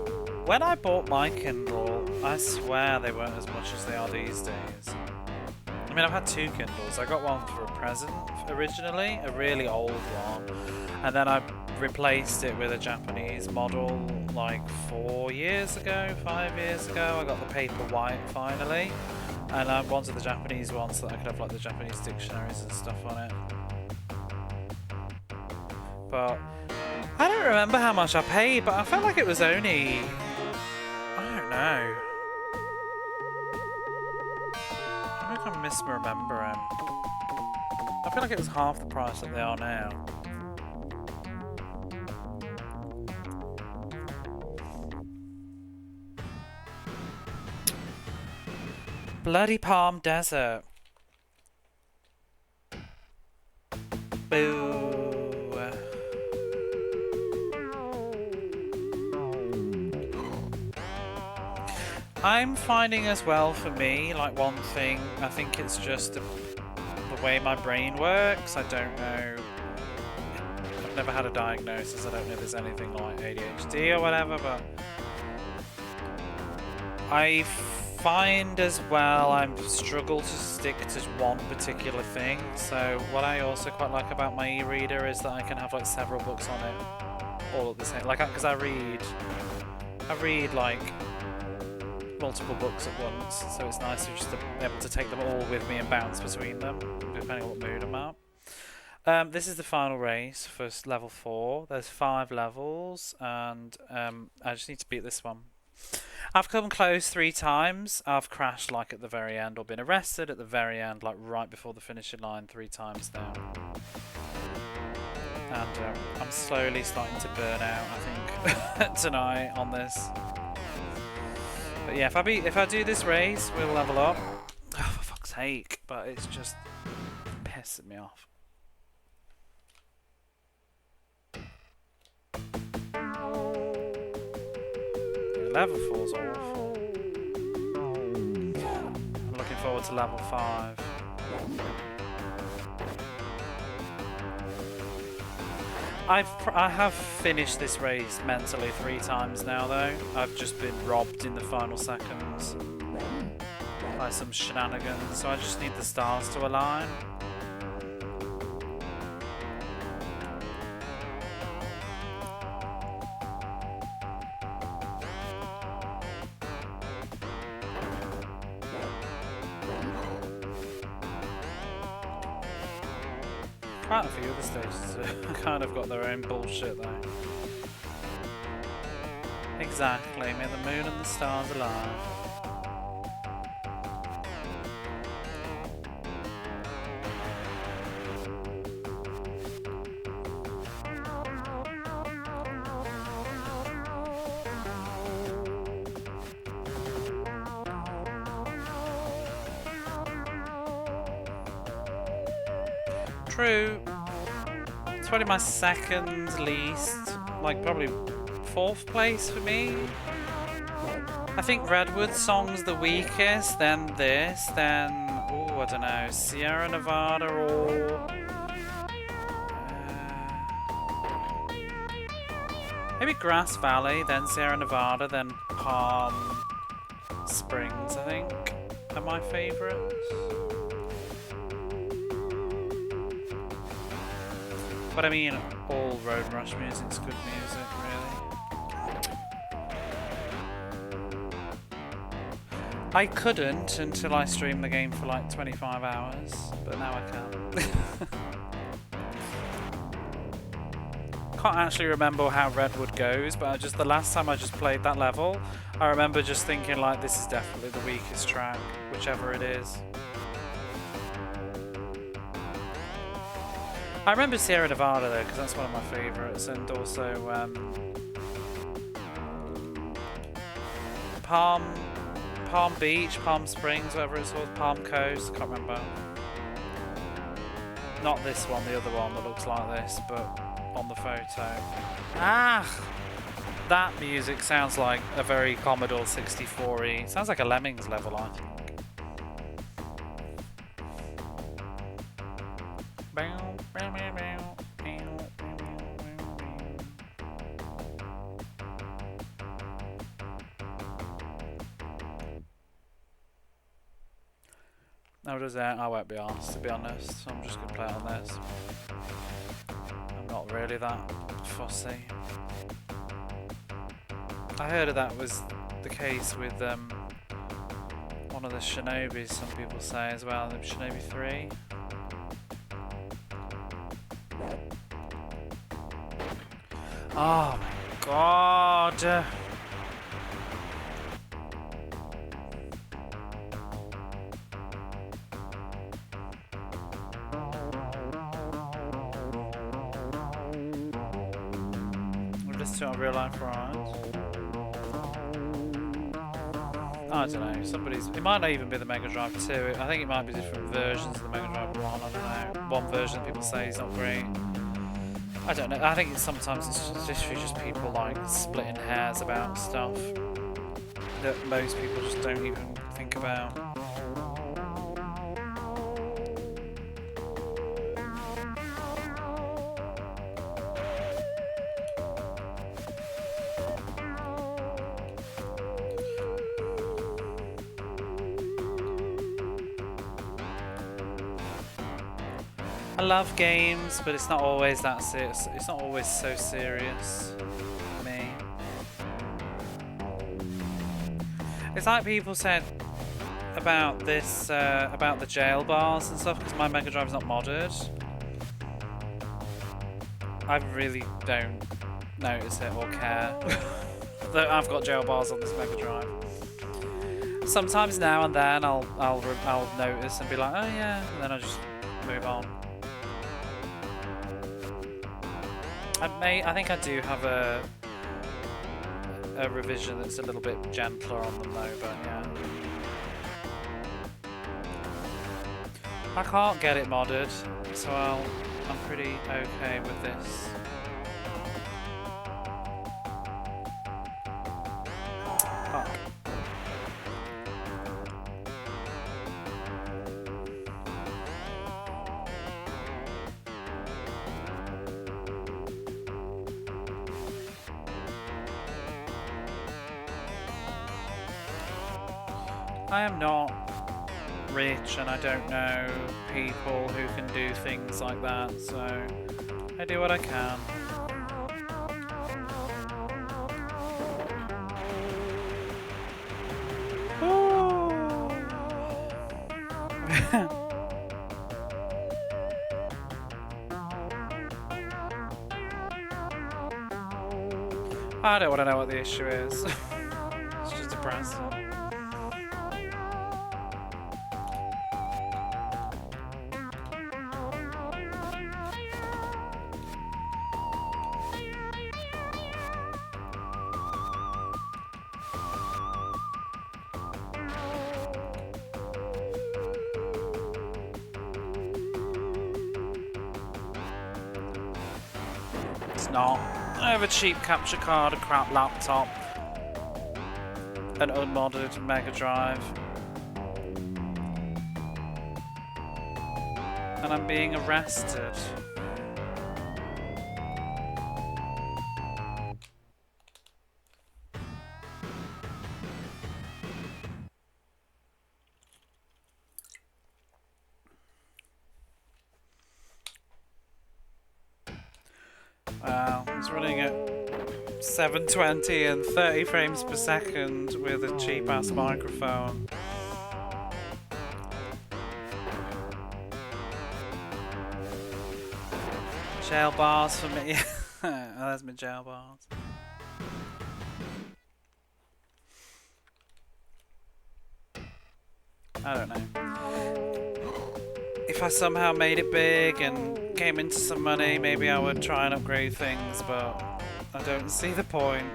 when I bought my Kindle, I swear they weren't as much as they are these days. I mean, I've had 2 Kindles. I got one for a present originally, a really old one, and then I replaced it with a Japanese model like 4 years ago, 5 years ago. I got the paper white finally, and I wanted the Japanese one so that I could have like the Japanese dictionaries and stuff on it. But I don't remember how much I paid, but I felt like it was only, I don't know. I think I'm misremembering. I feel like it was half the price that they are now. Bloody Palm Desert. Boo. I'm finding as well for me, like one thing, I think it's just the way my brain works. I don't know. I've never had a diagnosis. I don't know if there's anything like ADHD or whatever, but I find as well I struggle to stick to one particular thing. So what I also quite like about my e-reader is that I can have like several books on it all at the same, like, because I read like multiple books at once, so it's nice to just be able to take them all with me and bounce between them depending on what mood I'm at. This is the final race for level 4. There's 5 levels, and I just need to beat this one. I've come close 3 times. I've crashed like at the very end or been arrested at the very end, like right before the finishing line 3 times now. And I'm slowly starting to burn out, I think, tonight on this. But yeah, if I do this race, we'll level up. Oh, for fuck's sake! But it's just pissing me off. Yeah, level 4's awful. I'm looking forward to level 5. I have finished this race mentally 3 times now though. I've just been robbed in the final seconds by some shenanigans, so I just need the stars to align. Quite a few other stages kind of got their own bullshit though. Exactly, may the moon and the stars align. True. It's probably my second least, like probably 4th place for me. I think Redwood song's the weakest, then this, then, oh, I don't know, Sierra Nevada or maybe Grass Valley, then Sierra Nevada, then Palm Springs, I think, are my favourites. But I mean, all Road Rush music's good music, really. I couldn't until I streamed the game for like 25 hours, but now I can. Can't actually remember how Redwood goes, but the last time I just played that level, I remember just thinking like, this is definitely the weakest track, whichever it is. I remember Sierra Nevada though, because that's one of my favourites, and also Palm Beach, Palm Springs, whatever it's called, Palm Coast, I can't remember. Not this one, the other one that looks like this, but on the photo. Ah! That music sounds like a very Commodore 64-y. Sounds like a Lemmings level, I think. How does that? I won't be asked, to be honest. So I'm just going to play on this. I'm not really that fussy. I heard that was the case with one of the Shinobis, some people say as well, the Shinobi 3. Oh my god! On real life, right? I don't know. It might not even be the Mega Drive 2. I think it might be different versions of the Mega Drive 1. I don't know. One version people say is not great. I don't know. I think sometimes it's just people like splitting hairs about stuff that most people just don't even think about. I love games, but it's not always that serious. It's not always so serious for me. It's like people said about this, about the jail bars and stuff, because my Mega Drive's not modded. I really don't notice it or care that I've got jail bars on this Mega Drive. Sometimes now and then I'll notice and be like, oh yeah, and then I just move on. I think I do have a revision that's a little bit gentler on them though, but yeah. I can't get it modded, so I'm pretty okay with this. Fuck. I am not rich and I don't know people who can do things like that, so I do what I can. I don't want to know what the issue is. It's just depressing. It's not. I have a cheap capture card, a crap laptop, an unmodded Mega Drive, and I'm being arrested. Wow, it's running at 720 and 30 frames per second with a cheap ass microphone. Jail bars for me. Oh, there's my jail bars. I don't know. If I somehow made it big and came into some money, maybe I would try and upgrade things, but I don't see the point.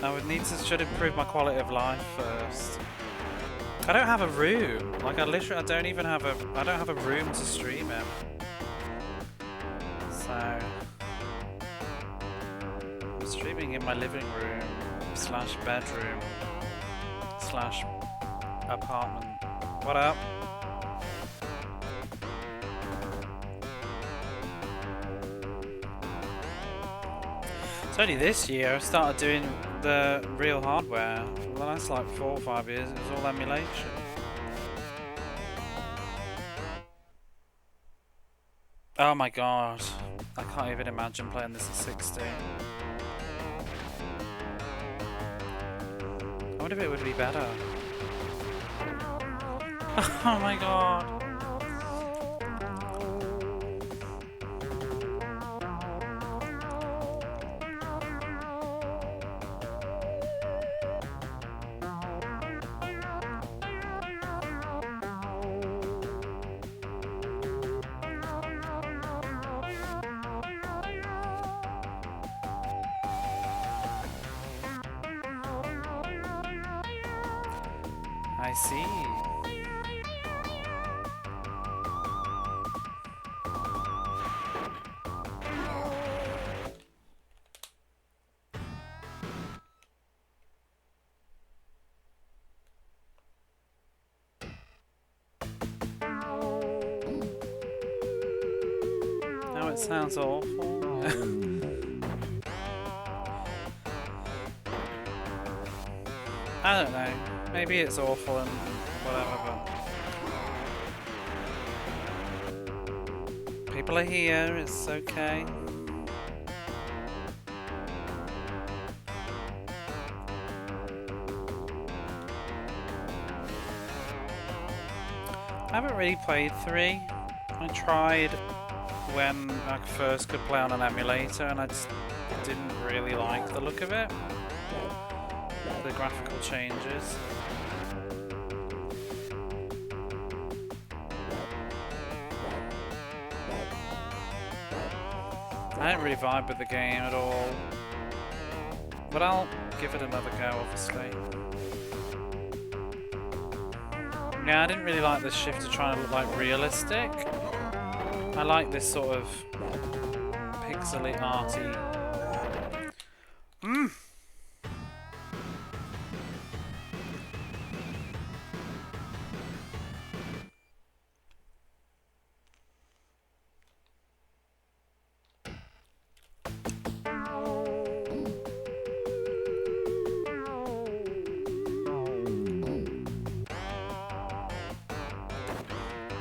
I would need to should improve my quality of life first. I don't have a room. Like I don't have a room to stream in. So I'm streaming in my living room / bedroom / apartment. What up? It's only this year I started doing the real hardware. For the last like 4 or 5 years it was all emulation. Oh my god. I can't even imagine playing this at 60. I wonder if it would be better. Oh my god. I see. Now it sounds awful. I don't know. Maybe it's awful and whatever, but People are here, it's okay. I haven't really played 3. I tried when I first could play on an emulator and I just didn't really like the look of it. The graphical changes. I don't really vibe with the game at all. But I'll give it another go, obviously. Yeah, I didn't really like this shift to try and look like realistic. I like this sort of pixely arty.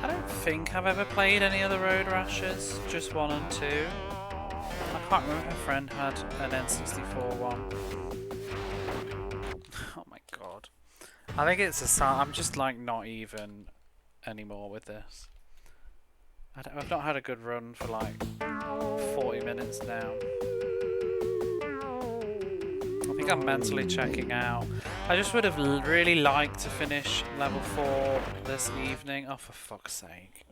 I don't think I've ever played any other Road Rashes, just 1 and 2. I can't remember if a friend had an N64 one. Oh my god. I think it's a sign. I'm just like not even anymore with this. I've not had a good run for like 40 minutes now. I think I'm mentally checking out. I just would have really liked to finish level 4 this evening. Oh, for fuck's sake.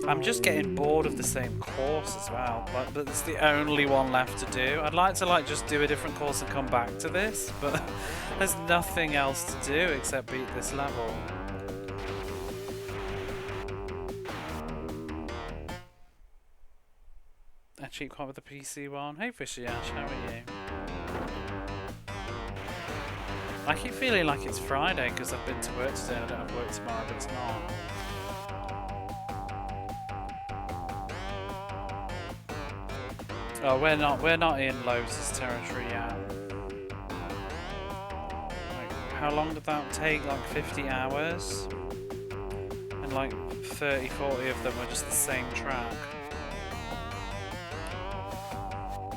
I'm just getting bored of the same course as well, but it's the only one left to do. I'd like to like just do a different course and come back to this, but there's nothing else to do except beat this level. A cheap cop with the PC one. Hey Fishy Ash, how are you? I keep feeling like it's Friday because I've been to work today and I don't have work tomorrow, but it's not. Oh, we're not in Lowe's territory yet. Like, how long did that take? Like 50 hours? And like 30, 40 of them were just the same track.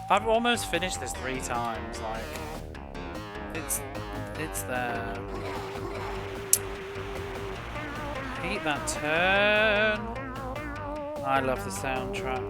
I've almost finished this 3 times, like it's there. Beat that turn. I love the soundtrack.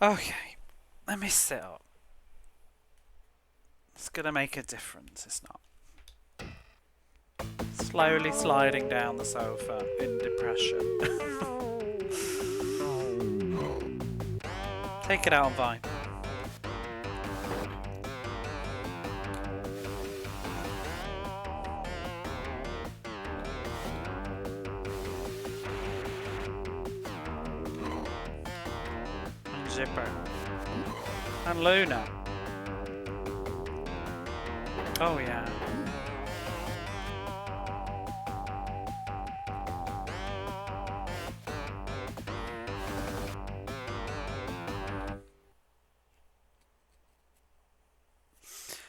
Okay, let me sit up. It's gonna make a difference, it's not. Slowly sliding down the sofa in depression. Take it out on Vine. Zipper. And Luna. Oh yeah.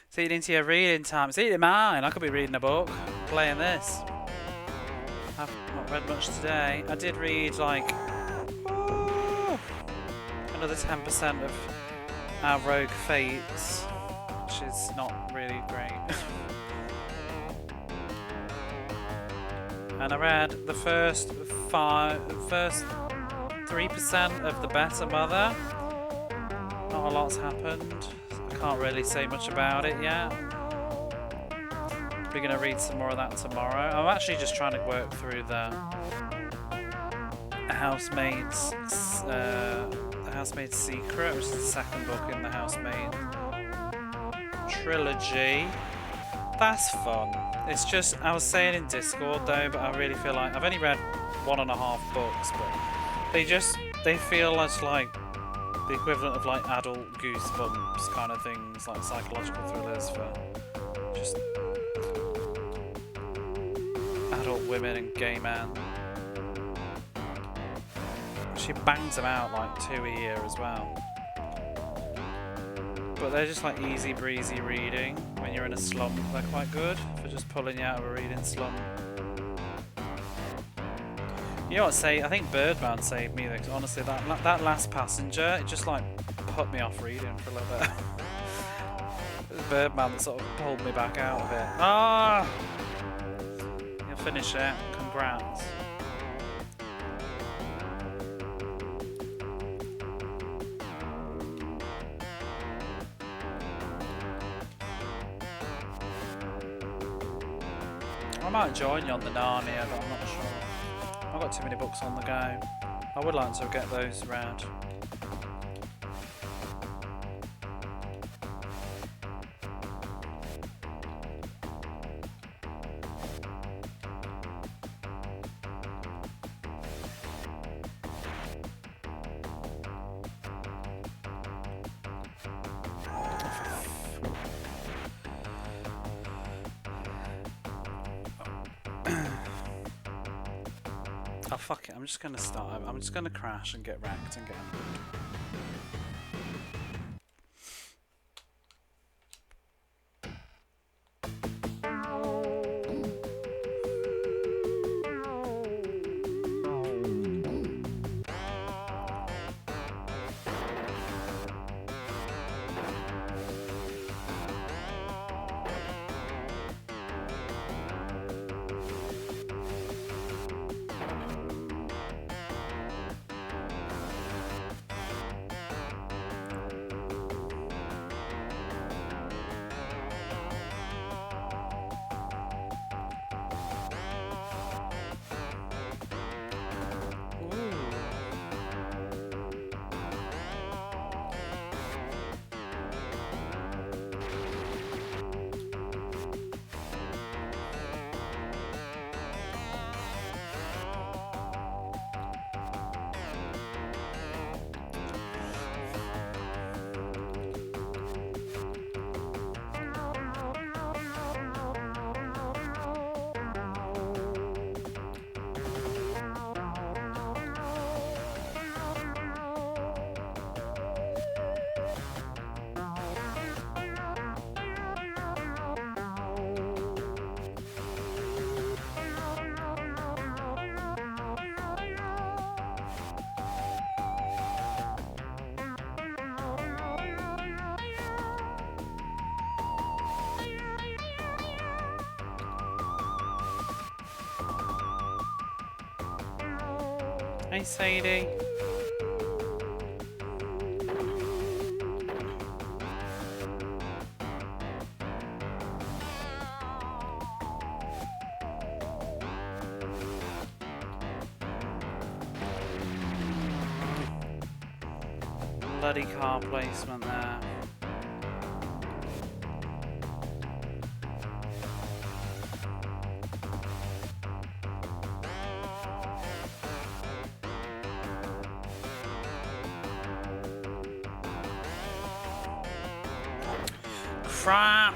It's eating into your reading time. It's eating mine. I could be reading a book, playing this. I've not read much today. I did read like another 10% of our Rogue Fates, which is not really great. And I read the first 3% of The Better Mother. Not a lot's happened. I can't really say much about it yet. We're gonna read some more of that tomorrow. I'm actually just trying to work through the Housemaid's Housemaid's Secret, which is the second book in the Housemaid trilogy. That's fun. It's just, I was saying in Discord though, but I really feel like I've only read 1.5 books, but they feel as like the equivalent of like adult Goosebumps kind of things, like psychological thrillers for just adult women and gay men. She bangs them out like 2 a year as well. But they're just like easy breezy reading. When you're in a slump, they're quite good for just pulling you out of a reading slump. You know what, I think Birdman saved me though, 'cause honestly that last passenger, it just like put me off reading for a little bit. It was Birdman that sort of pulled me back out of it. Ah! You'll finish it. Congrats. I might join you on the Narnia, but I'm not sure. I've got too many books on the go. I would like to get those read. Oh fuck it, I'm just gonna start. I'm just gonna crash and get wrecked and get angry. Hey Sadie. Bloody car placement there. Crap!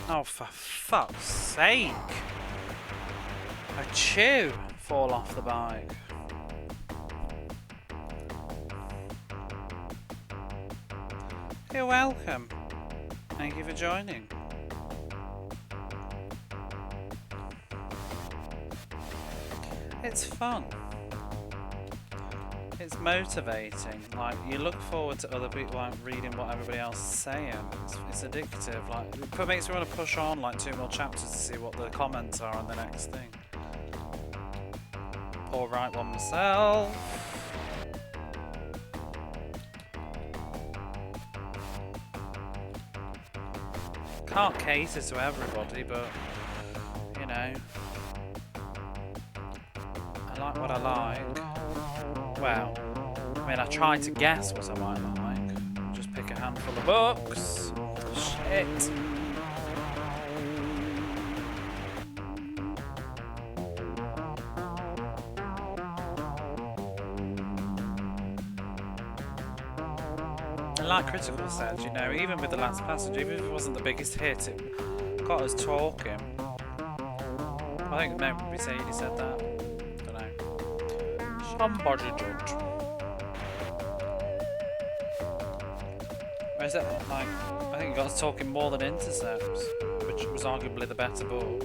Oh, for fuck's sake! Achoo! Fall off the bike. You're welcome. Thank you for joining. It's fun. It's motivating. Like, you look forward to other people like reading what everybody else is saying. It's addictive. Like, it makes me want to push on like 2 more chapters to see what the comments are on the next thing. Or write one myself. Can't cater to everybody, but you know, I like what I like. Well, I mean, I tried to guess what I might like. Just pick a handful of books. Shit. Like Critical said, you know, even with The Last Passage, even if it wasn't the biggest hit, it got us talking. I think maybe Sadie said that. Don't know. Somebody did. Or is it like, I think it got us talking more than Intercepts, which was arguably the better book.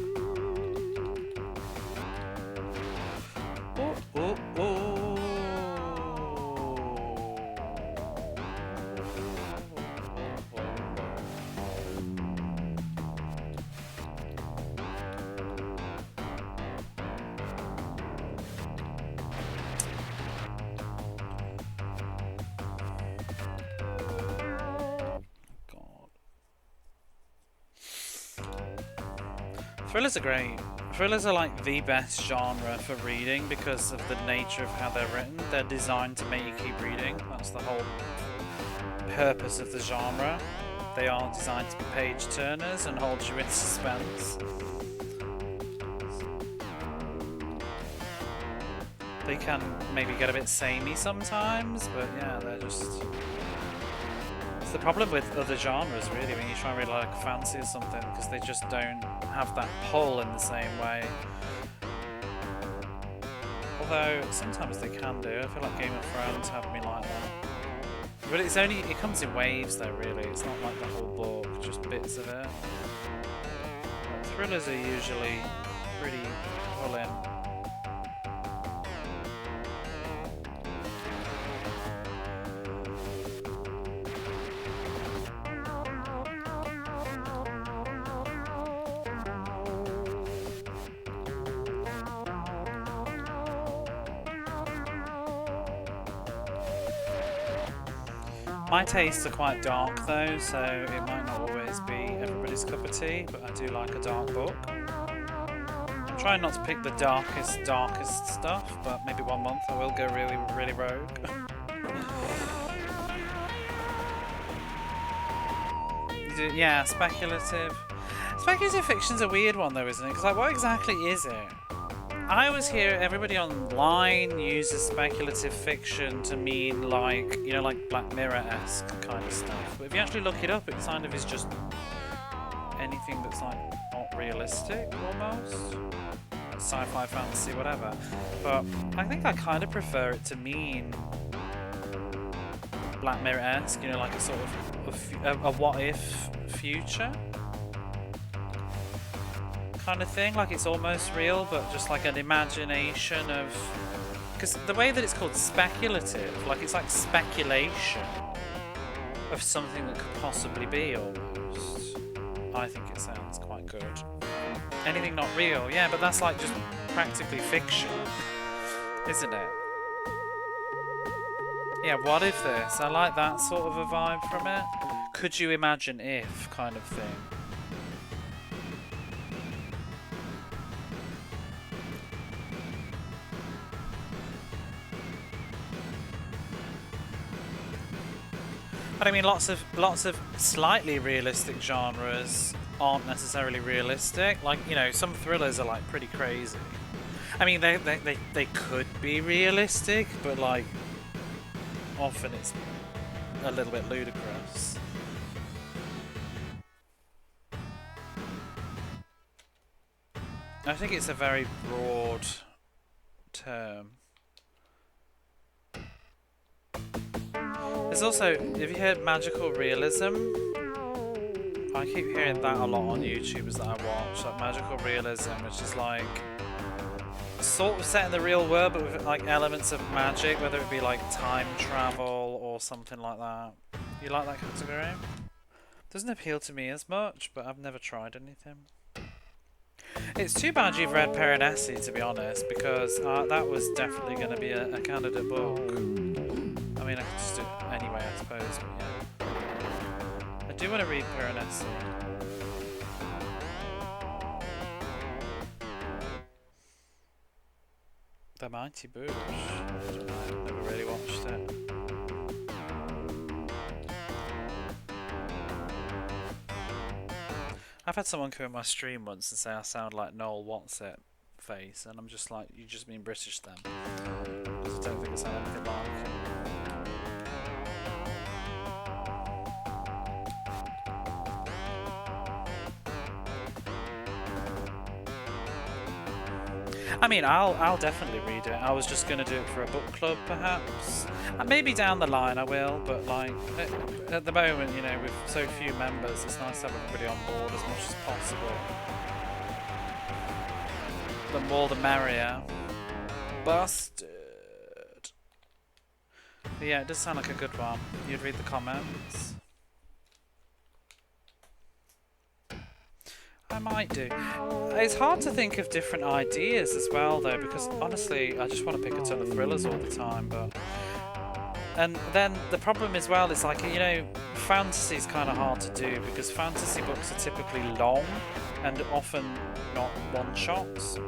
Ooh, ooh, ooh. Thrillers are great. Thrillers are like the best genre for reading because of the nature of how they're written. They're designed to make you keep reading. That's the whole purpose of the genre. They are designed to be page turners and hold you in suspense. They can maybe get a bit samey sometimes, but yeah, they're just... It's the problem with other genres, really, when you try and read like fantasy or something, because they just don't have that pull in the same way. Although sometimes they can do. I feel like Game of Thrones had me like that. But it's only, it comes in waves though, really. It's not like the whole book, just bits of it. But thrillers are usually pretty full in. My tastes are quite dark though, so it might not always be everybody's cup of tea, but I do like a dark book. I'm trying not to pick the darkest stuff, but maybe one month I will go really rogue. Yeah, speculative. Speculative fiction's a weird one though, isn't it? Because like, what exactly is it? I always hear everybody online uses speculative fiction to mean like, you know, like Black Mirror-esque kind of stuff. But if you actually look it up, it kind of is just anything that's like not realistic almost. Sci-fi, fantasy, whatever. But I think I kind of prefer it to mean Black Mirror-esque, you know, like a sort of a what-if future kind of thing, like it's almost real but just like an imagination of, because the way that it's called speculative, like it's like speculation of something that could possibly be almost. I think it sounds quite good. Anything not real, yeah, but that's like just practically fiction, isn't it? Yeah, what if this? I like that sort of a vibe from it. Could you imagine if kind of thing. But I mean, lots of slightly realistic genres aren't necessarily realistic. Like, you know, some thrillers are like pretty crazy. I mean, they could be realistic, but like often it's a little bit ludicrous. I think it's a very broad term. There's also, have you heard magical realism? I keep hearing that a lot on YouTubers that I watch, like magical realism, which is like sort of set in the real world but with like elements of magic, whether it be like time travel or something like that. You like that category? Doesn't appeal to me as much, but I've never tried anything. It's too bad you've read Odyssey, to be honest, because that was definitely going to be a candidate book. I mean, I could just do it anyway, I suppose, but yeah. I do want to read Odyssey. Mighty Boosh. I don't know, never really watched it. I've had someone come in my stream once and say I sound like Noel What's It face, and I'm just like, you just mean British then? Because I don't think I sound anything like him. I mean, I'll definitely read it. I was just going to do it for a book club, perhaps. And maybe down the line I will, but like at the moment, you know, with so few members, it's nice to have everybody on board as much as possible. The more the merrier. Busted. But yeah, it does sound like a good one. You'd read the comments. I might do. It's hard to think of different ideas as well, though, because honestly, I just want to pick a ton of thrillers all the time. And then the problem as well is, like, you know, fantasy is kind of hard to do because fantasy books are typically long and often not one-shots.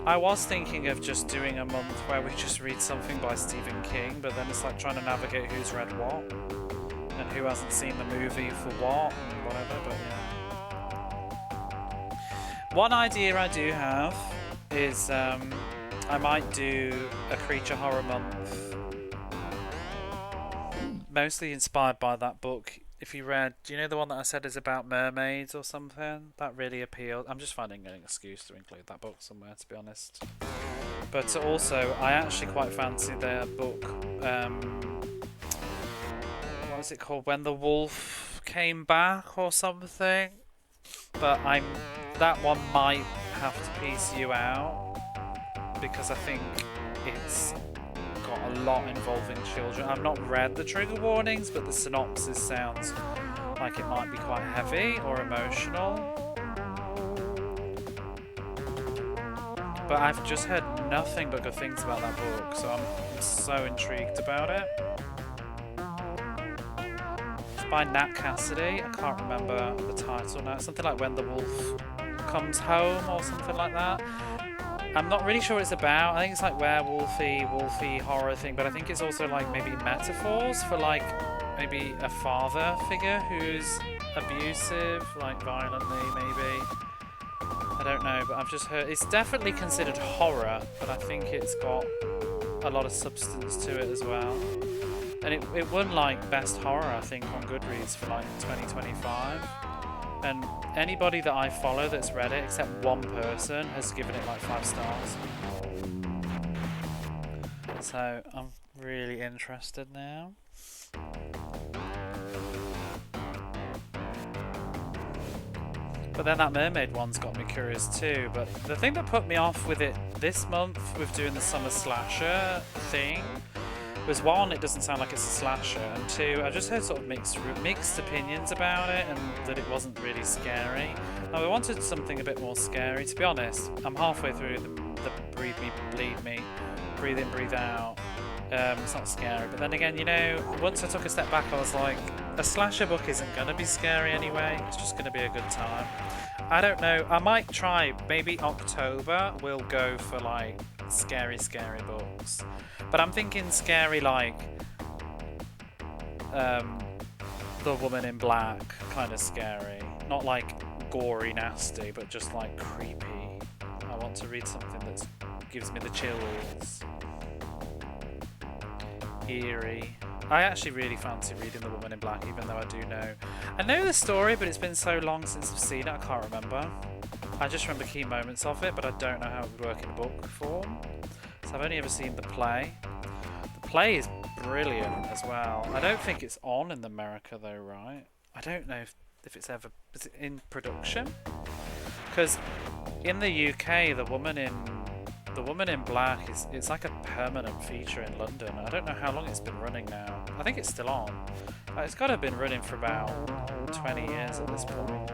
I was thinking of just doing a month where we just read something by Stephen King, but then it's like trying to navigate who's read what and who hasn't seen the movie for what and whatever, but yeah. One idea I do have is I might do a creature horror month, mostly inspired by that book. If you read, do you know the one that I said is about mermaids or something? That really appealed. I'm just finding an excuse to include that book somewhere, to be honest. But also, I actually quite fancy their book, what was it called? When the Wolf Came Back or something? But that one might have to piece you out because I think it's got a lot involving children. I've not read the trigger warnings, but the synopsis sounds like it might be quite heavy or emotional. But I've just heard nothing but good things about that book, so I'm so intrigued about it. By Nat Cassidy. I can't remember the title now. Something like When the Wolf Comes Home or something like that. I'm not really sure what it's about. I think it's like wolfy horror thing, but I think it's also like maybe metaphors for like maybe a father figure who's abusive, like violently maybe. I don't know, but I've just heard it's definitely considered horror, but I think it's got a lot of substance to it as well. And it won like best horror, I think, on Goodreads for like 2025. And anybody that I follow that's read it, except one person, has given it like 5 stars. So I'm really interested now. But then that mermaid one's got me curious too. But the thing that put me off with it this month with doing the summer slasher thing was, one, it doesn't sound like it's a slasher, and two, I just heard sort of mixed opinions about it, and that it wasn't really scary. Now, I wanted something a bit more scary. To be honest, I'm halfway through the breathe me, bleed me, breathe in, breathe out. It's not scary, but then again, you know, once I took a step back, I was like, a slasher book isn't going to be scary anyway, it's just going to be a good time. I don't know, I might try, maybe October we'll go for like scary books. But I'm thinking scary like The Woman in Black kind of scary. Not like gory, nasty, but just like creepy. I want to read something that gives me the chills. Eerie. I actually really fancy reading The Woman in Black, even though I know the story, but it's been so long since I've seen it, I can't remember. I just remember key moments of it, but I don't know how it would work in book form. So I've only ever seen the play. The play is brilliant as well. I don't think it's on in America though, right? I don't know if it's ever... Is it in production? Because in the UK, The Woman in Black it's like a permanent feature in London. I don't know how long it's been running now. I think it's still on. It's got to have been running for about 20 years at this point.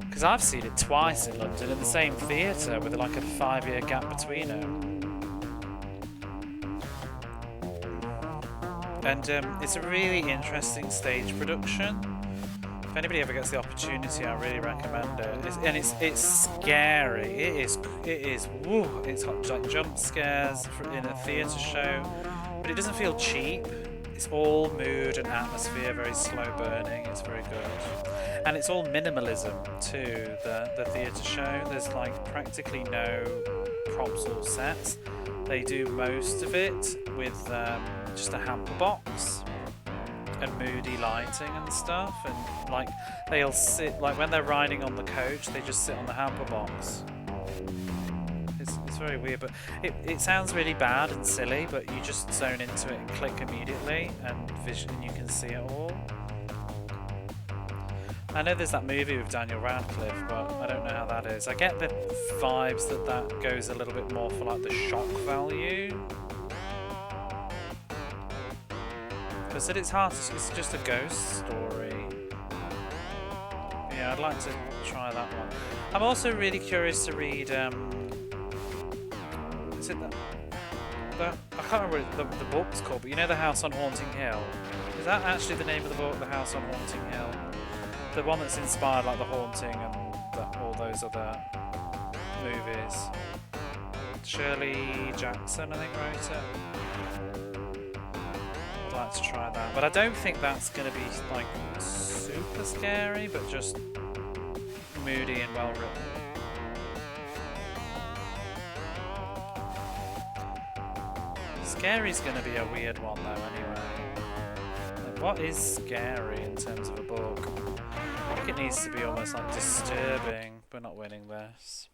Because I've seen it twice in London in the same theatre with like a 5-year gap between them. And it's a really interesting stage production. If anybody ever gets the opportunity, I really recommend it. It's scary. It is. Woo! It's got like jump scares in a theatre show, but it doesn't feel cheap. It's all mood and atmosphere, very slow burning. It's very good, and it's all minimalism too. The theatre show. There's like practically no props or sets. They do most of it with just a hamper box and moody lighting and stuff, and like they'll sit, like when they're riding on the coach, they just sit on the hamper box. It's very weird, but it sounds really bad and silly, but you just zone into it and click immediately, and you can see it all. I know there's that movie with Daniel Radcliffe, but I don't know how that is. I get the vibes that goes a little bit more for like the shock value. Because it's hard, it's just a ghost story. Yeah, I'd like to try that one. I'm also really curious to read, is it I can't remember what the book's called, but you know The House on Haunting Hill? Is that actually the name of the book, The House on Haunting Hill? The one that's inspired like The Haunting and all those other movies. Shirley Jackson, I think, wrote it. I'd like to try that, but I don't think that's going to be like super scary, but just moody and well written. Scary's going to be a weird one though anyway. Like, what is scary in terms of a book? I think it needs to be almost like disturbing. We're not winning this.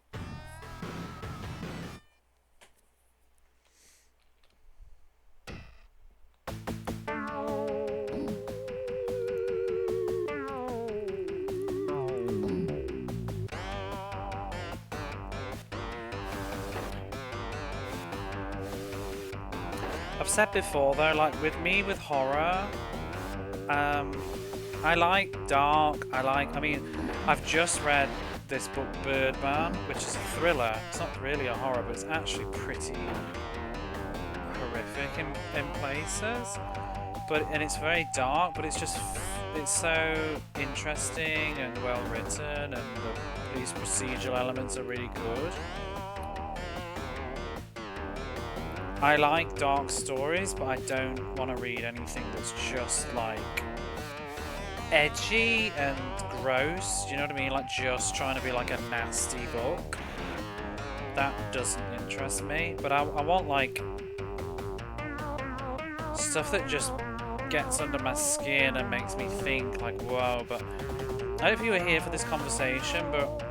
I've said before though, like with horror, I like dark, I mean, I've just read this book Birdman, which is a thriller. It's not really a horror, but it's actually pretty horrific in places. And it's very dark, but it's so interesting and well written, and the police procedural elements are really good. I like dark stories, but I don't want to read anything that's just like edgy and gross. Do you know what I mean? Like just trying to be like a nasty book. That doesn't interest me. But I want like stuff that just gets under my skin and makes me think like, whoa. But I don't know if you were here for this conversation, but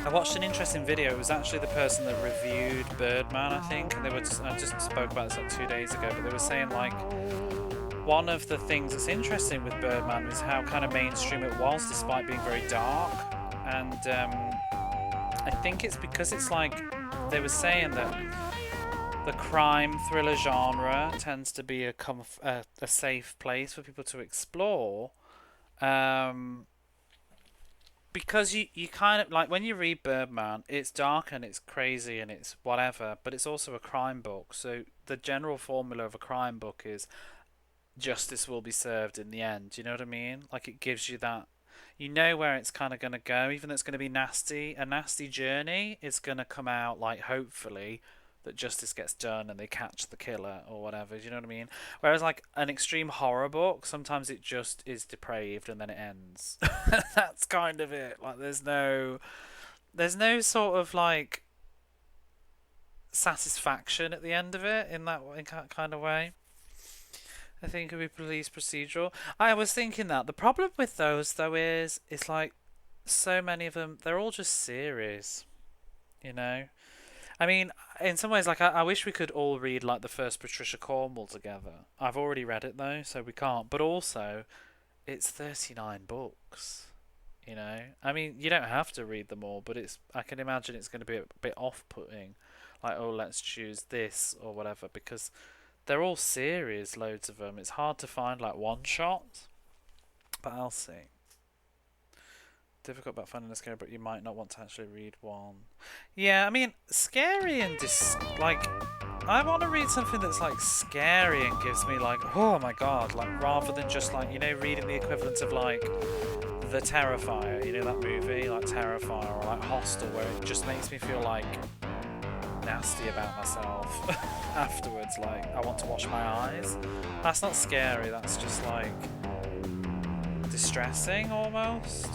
I watched an interesting video. It was actually the person that reviewed Birdman, I think, and I just spoke about this like 2 days ago, but they were saying like one of the things that's interesting with Birdman is how kind of mainstream it was despite being very dark, and I think it's because it's like they were saying that the crime thriller genre tends to be a safe place for people to explore, because you kind of like when you read Birdman, it's dark and it's crazy and it's whatever, but it's also a crime book. So the general formula of a crime book is justice will be served in the end. Do you know what I mean? Like it gives you that, you know where it's kind of going to go, even though it's going to be nasty. A nasty journey is going to come out like hopefully that justice gets done and they catch the killer or whatever. Do you know what I mean? Whereas like an extreme horror book, sometimes it just is depraved and then it ends. That's kind of it. Like there's no sort of like satisfaction at the end of it in that kind of way. I think it would be police procedural. I was thinking that the problem with those though is it's like so many of them, they're all just series, you know. I mean, in some ways, like I wish we could all read like the first Patricia Cornwell together. I've already read it though, so we can't. But also, it's 39 books. You know, I mean, you don't have to read them all, but I can imagine it's going to be a bit off-putting. Like, oh, let's choose this or whatever, because they're all series, loads of them. It's hard to find like one shot, but I'll see. Difficult about finding a scary book you might not want to actually read one. Yeah, I mean, scary and like I want to read something that's like scary and gives me like, oh my god, like rather than just like, you know, reading the equivalent of like The Terrifier, you know that movie, like Terrifier, or like Hostel, where it just makes me feel like nasty about myself afterwards, like I want to wash my eyes. That's not scary, that's just like distressing almost.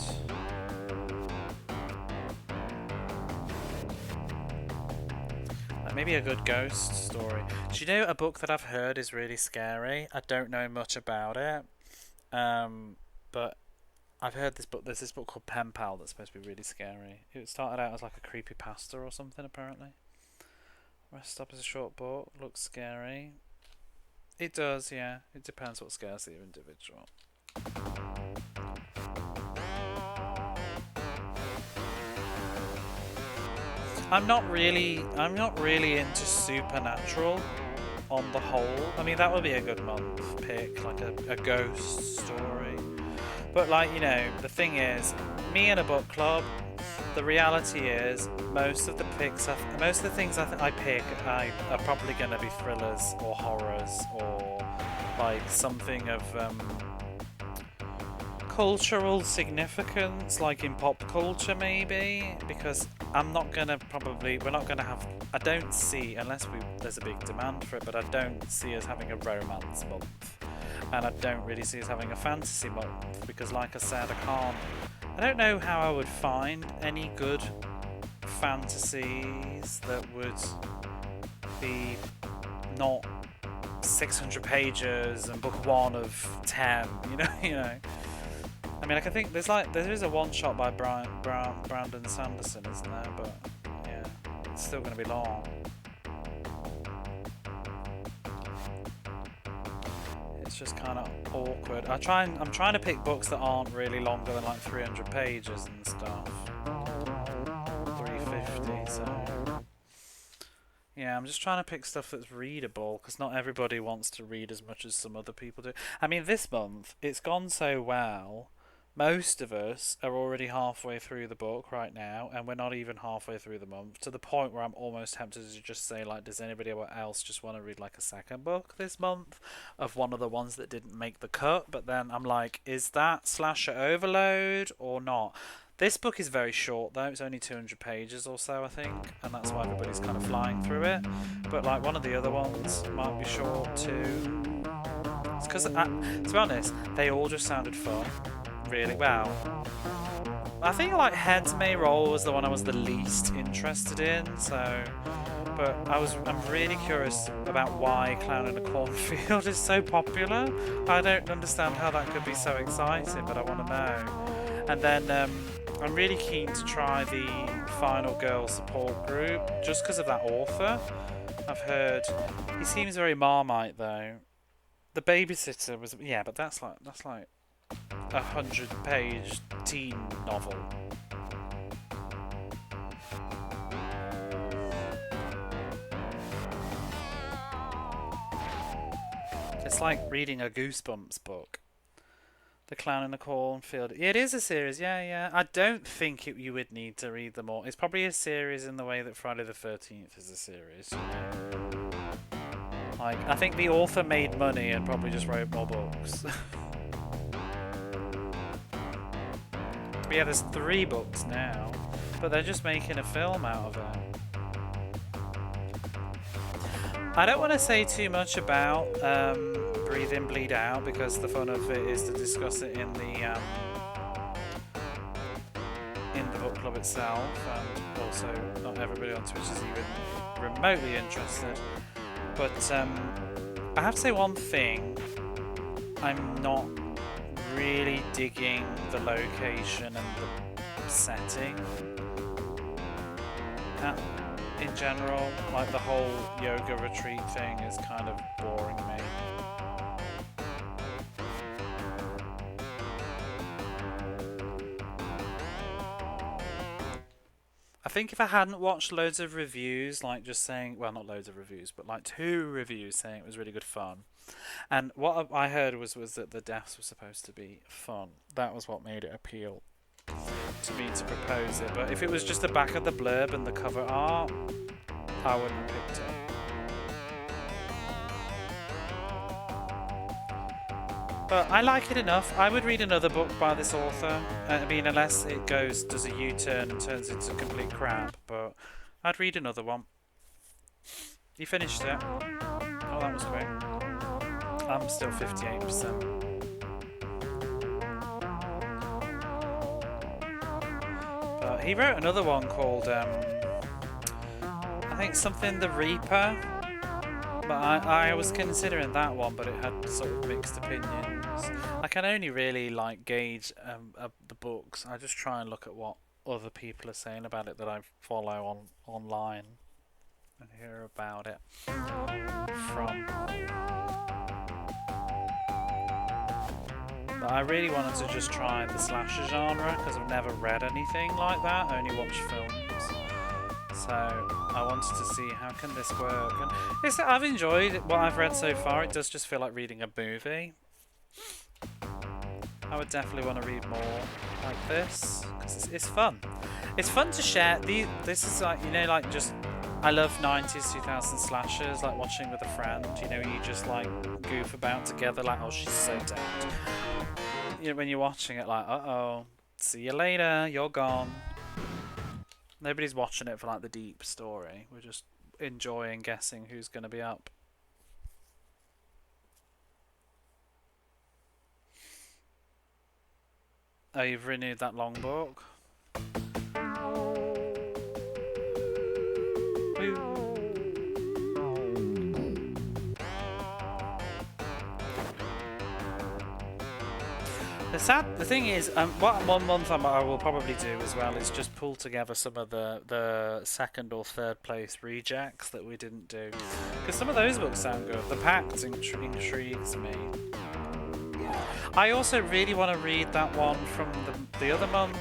Like maybe a good ghost story. Do you know a book that I've heard is really scary? I don't know much about it, but I've heard this book. There's this book called Pen Pal that's supposed to be really scary. It started out as like a creepypasta or something, apparently. Rest Stop is a short book. Looks scary. It does, yeah. It depends what scares the individual. I'm not really into supernatural on the whole. I mean, that would be a good month pick, like a ghost story. But like, you know, the thing is, me in a book club, the reality is most of the things I pick are probably going to be thrillers or horrors or like something of cultural significance, like in pop culture maybe, because we're not gonna have, I don't see, unless there's a big demand for it, but I don't see us having a romance month, and I don't really see us having a fantasy month, because like I said, I don't know how I would find any good fantasies that would be not 600 pages and book 1 of 10, you know. I mean, I can think there is a one-shot by Brandon Sanderson, isn't there? But yeah, it's still going to be long. It's just kind of awkward. I'm trying to pick books that aren't really longer than like 300 pages and stuff. 350. So yeah, I'm just trying to pick stuff that's readable, because not everybody wants to read as much as some other people do. I mean, this month it's gone so well. Most of us are already halfway through the book right now, and we're not even halfway through the month, to the point where I'm almost tempted to just say, like, does anybody else just want to read like a second book this month of one of the ones that didn't make the cut? But then I'm like, is that slasher overload or not? This book is very short though, it's only 200 pages or so I think, and that's why everybody's kind of flying through it. But like one of the other ones might be short too. It's because, to be honest, they all just sounded fun. Really well. I think like Heads May Roll was the one I was the least interested in, so, but I'm really curious about why Clown in a Cornfield is so popular. I don't understand how that could be so exciting, but I want to know. And then I'm really keen to try the Final Girl support group just because of that author. I've heard he seems very Marmite though. The Babysitter was, yeah, but that's like 100-page teen novel. It's like reading a Goosebumps book. The Clown in the Cornfield. It is a series, yeah. I don't think you would need to read them all. It's probably a series in the way that Friday the 13th is a series. You know? Like, I think the author made money and probably just wrote more books. Yeah, there's 3 books now, but they're just making a film out of it. I don't want to say too much about Breathe In, Bleed Out, because the fun of it is to discuss it in the book club itself, and also not everybody on Twitch is even remotely interested. But I have to say one thing, I'm not really digging the location and the setting in general. Like the whole yoga retreat thing is kind of boring me. I think if I hadn't watched loads of reviews, like just saying, well, not loads of reviews, but like 2 reviews saying it was really good fun. And what I heard was that the deaths were supposed to be fun. That was what made it appeal to me to propose it. But if it was just the back of the blurb and the cover art, I wouldn't have picked it. But I like it enough. I would read another book by this author. I mean, unless it does a U-turn and turns into complete crap. But I'd read another one. You finished it? Oh, that was quick. I'm still 58%. But he wrote another one called, I think something The Reaper. But I was considering that one, but it had sort of mixed opinions. I can only really like gauge the books. I just try and look at what other people are saying about it that I follow online and hear about it from. But I really wanted to just try the slasher genre because I've never read anything like that. I only watched films. So I wanted to see how can this work, and I've enjoyed what I've read so far. It does just feel like reading a movie. I would definitely want to read more like this because it's fun. It's fun to share. This is like, you know, like just I love 90s, 2000s slashers, like watching with a friend. You know, you just like goof about together, like, oh, she's so dead. You know, when you're watching it, like, uh-oh, see you later, you're gone. Nobody's watching it for like the deep story. We're just enjoying guessing who's going to be up. Oh, you've renewed that long book? Woo. The thing is, what one month I will probably do as well is just pull together some of the second or third place rejects that we didn't do, because some of those books sound good. The Pact intrigues me. I also really want to read that one from the other month.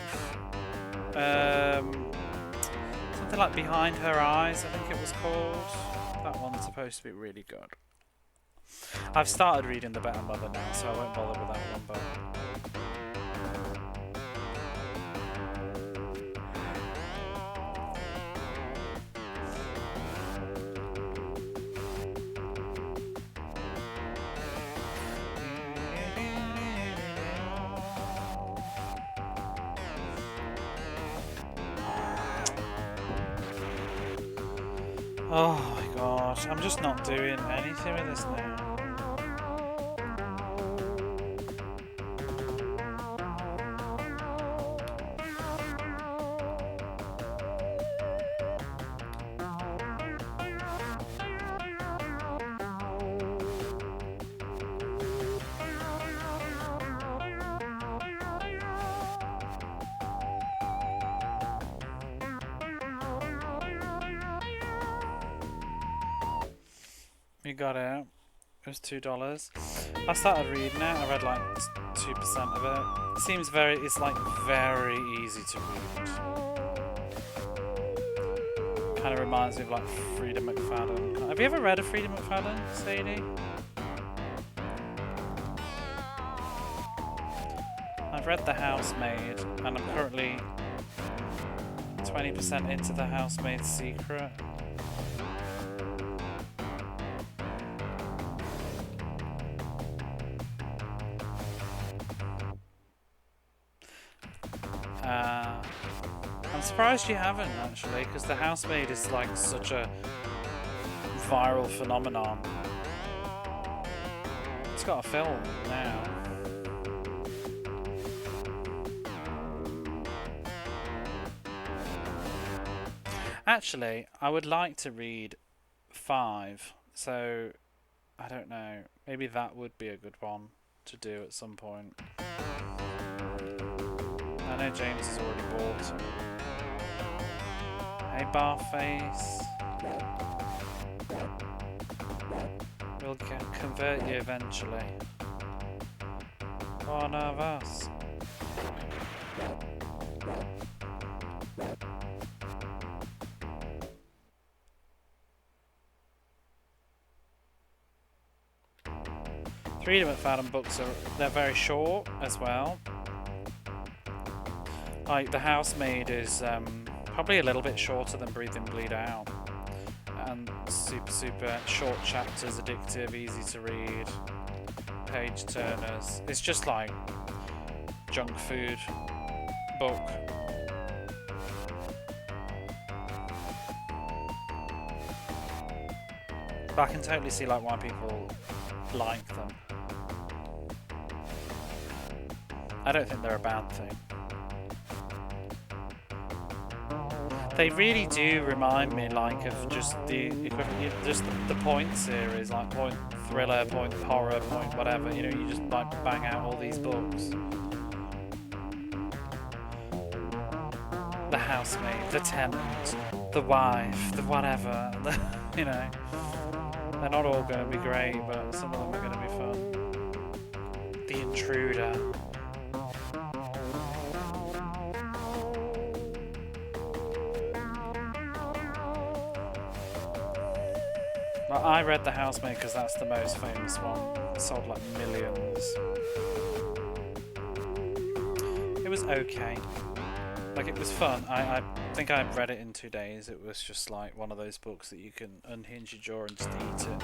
Something like Behind Her Eyes, I think it was called. That one's supposed to be really good. I've started reading The Better Mother now, so I won't bother with that one, but... Oh my gosh, I'm just not doing anything with this now. You got it. It was $2. I started reading it. I read like 2% of it. It seems it's like very easy to read. Kind of reminds me of like Frida McFadden. Have you ever read a Frida McFadden, Sadie? I've read The Housemaid, and I'm currently 20% into The Housemaid's Secret. I'm surprised you haven't, actually, because The Housemaid is like such a viral phenomenon. It's got a film now. Actually, I would like to read 5, so I don't know, maybe that would be a good one to do at some point. I know James has already bought it. Hey, Barface. We'll convert you eventually. One of us. Frida McFadden books they're very short as well. Like The Housemaid is probably a little bit shorter than Breathe In, Bleed Out, and super short chapters, addictive, easy to read, page turners. It's just like junk food book. But I can totally see like why people like them. I don't think they're a bad thing. They really do remind me like of just the equivalent, just the point series, like point thriller, point horror, point whatever. You know, you just like bang out all these books. The housemaid, the tenant, the wife, the whatever. You know, they're not all going to be great, but some of them are going to be fun. The intruder. I read The Housemaid because that's the most famous one. It sold like millions. It was okay. Like, it was fun. I think I read it in 2 days. It was just like one of those books that you can unhinge your jaw and just eat it.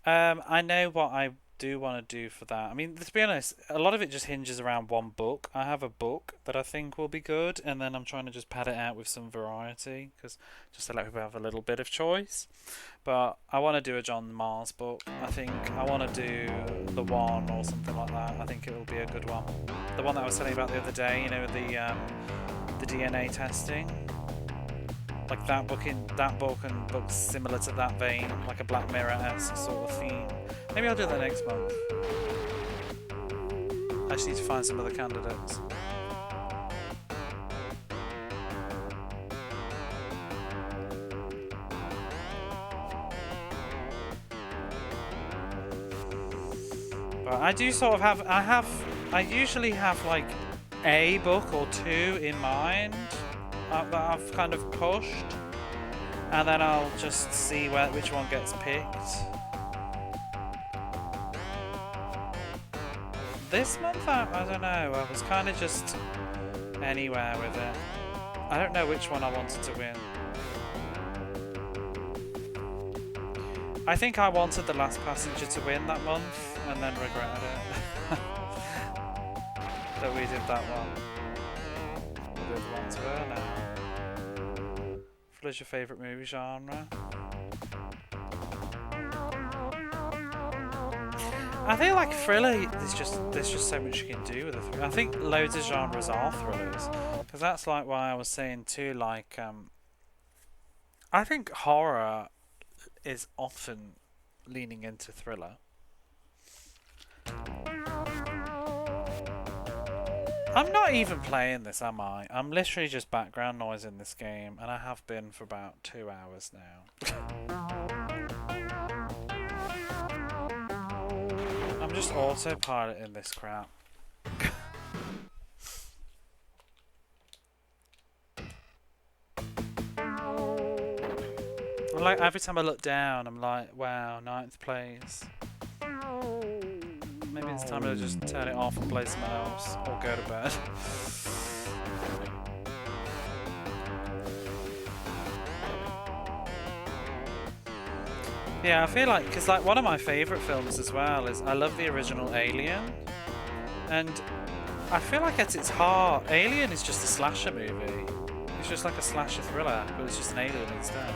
I know what I do want to do for that. I mean, to be honest, a lot of it just hinges around one book. I have a book that I think will be good, and then I'm trying to just pad it out with some variety, because just to let people have a little bit of choice. But I want to do a John Mars book. I think I want to do The One or something like that. I think it will be a good one. The one that I was telling you about the other day, you know, the DNA testing. Like that book and books similar to that vein, like a Black Mirror-esque sort of theme. Maybe I'll do that next month. I just need to find some other candidates. But I do sort of have, I usually have like a book or two in mind that I've kind of pushed, and then I'll just see which one gets picked. This month, I don't know, I was kind of just anywhere with it. I don't know which one I wanted to win. I think I wanted The Last Passenger to win that month, and then regretted it. That we did that one. The other ones were now. What is your favourite movie genre? I feel like thriller, there's just so much you can do with a thriller. I think loads of genres are thrillers, because that's like why I was saying too, like, I think horror is often leaning into thriller. I'm not even playing this, am I? I'm literally just background noise in this game, and I have been for about 2 hours now. I'm just autopiloting this crap. Like, every time I look down, I'm like, wow, 9th place. Maybe it's time to just turn it off and play something else, or go to bed. Yeah, I feel like, because like one of my favourite films as well is, I love the original Alien, and I feel like at its heart, Alien is just a slasher movie. It's just like a slasher thriller, but it's just an alien instead.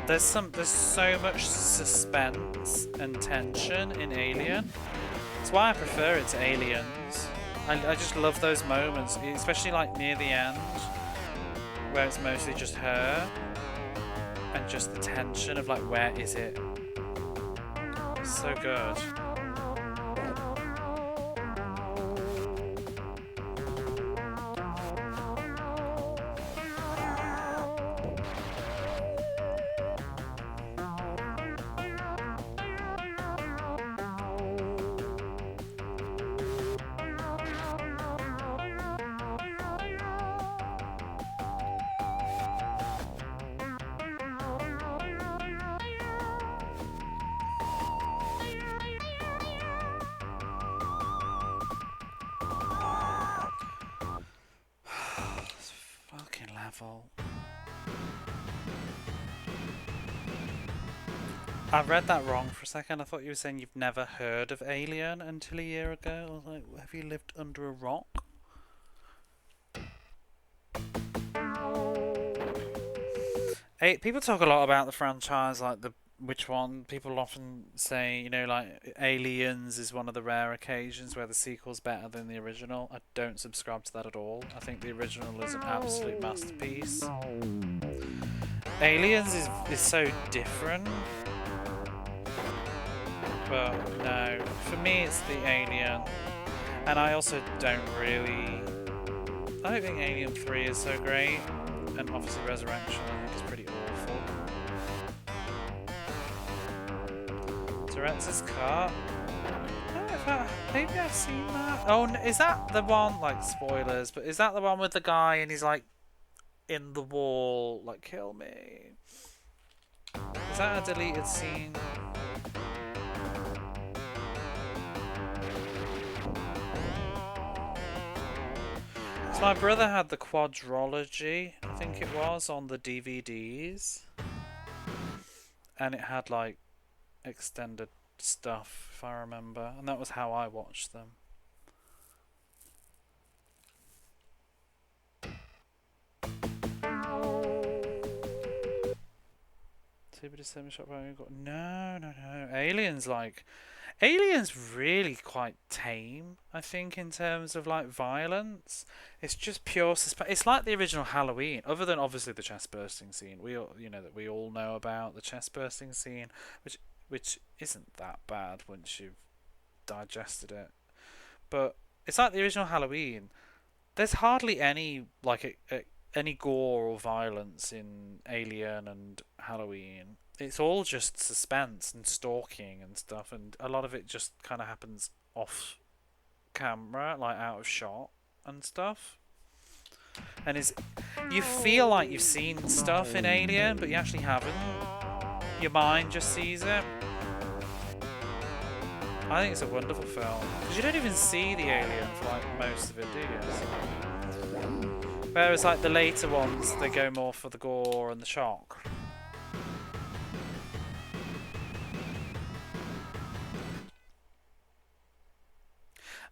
There's so much suspense and tension in Alien. That's why I prefer it to Aliens. I just love those moments, especially like near the end, where it's mostly just her, and just the tension of like, where is it? It's so good. fault. I read that wrong for a second. I thought you were saying you've never heard of Alien until a year ago. I was like, have you lived under a rock? People talk a lot about the franchise, like which one. People often say, you know, like Aliens is one of the rare occasions where the sequel's better than the original. I don't subscribe to that at all. I think the original is an absolute masterpiece. Aliens is so different. But no, for me it's the Alien. And I also don't think Alien 3 is so great. And obviously Resurrection I think is pretty awful. Director's Cut? I don't know if maybe I've seen that. Oh, is that the one, like spoilers, but is that the one with the guy and he's like in the wall, like kill me? Is that a deleted scene? My brother had the quadrology, I think it was, on the DVDs. And it had like extended stuff, if I remember. And that was how I watched them. No. Alien's really quite tame, I think, in terms of like violence. It's just pure suspense. It's like the original Halloween, other than obviously the chest bursting scene. We all know about the chest bursting scene, which isn't that bad once you've digested it. But it's like the original Halloween. There's hardly any any gore or violence in Alien and Halloween. It's all just suspense and stalking and stuff, and a lot of it just kind of happens off camera, like out of shot and stuff. And you feel like you've seen stuff in Alien, but you actually haven't. Your mind just sees it. I think it's a wonderful film because you don't even see the alien for like most of it, do you? Whereas like the later ones, they go more for the gore and the shock.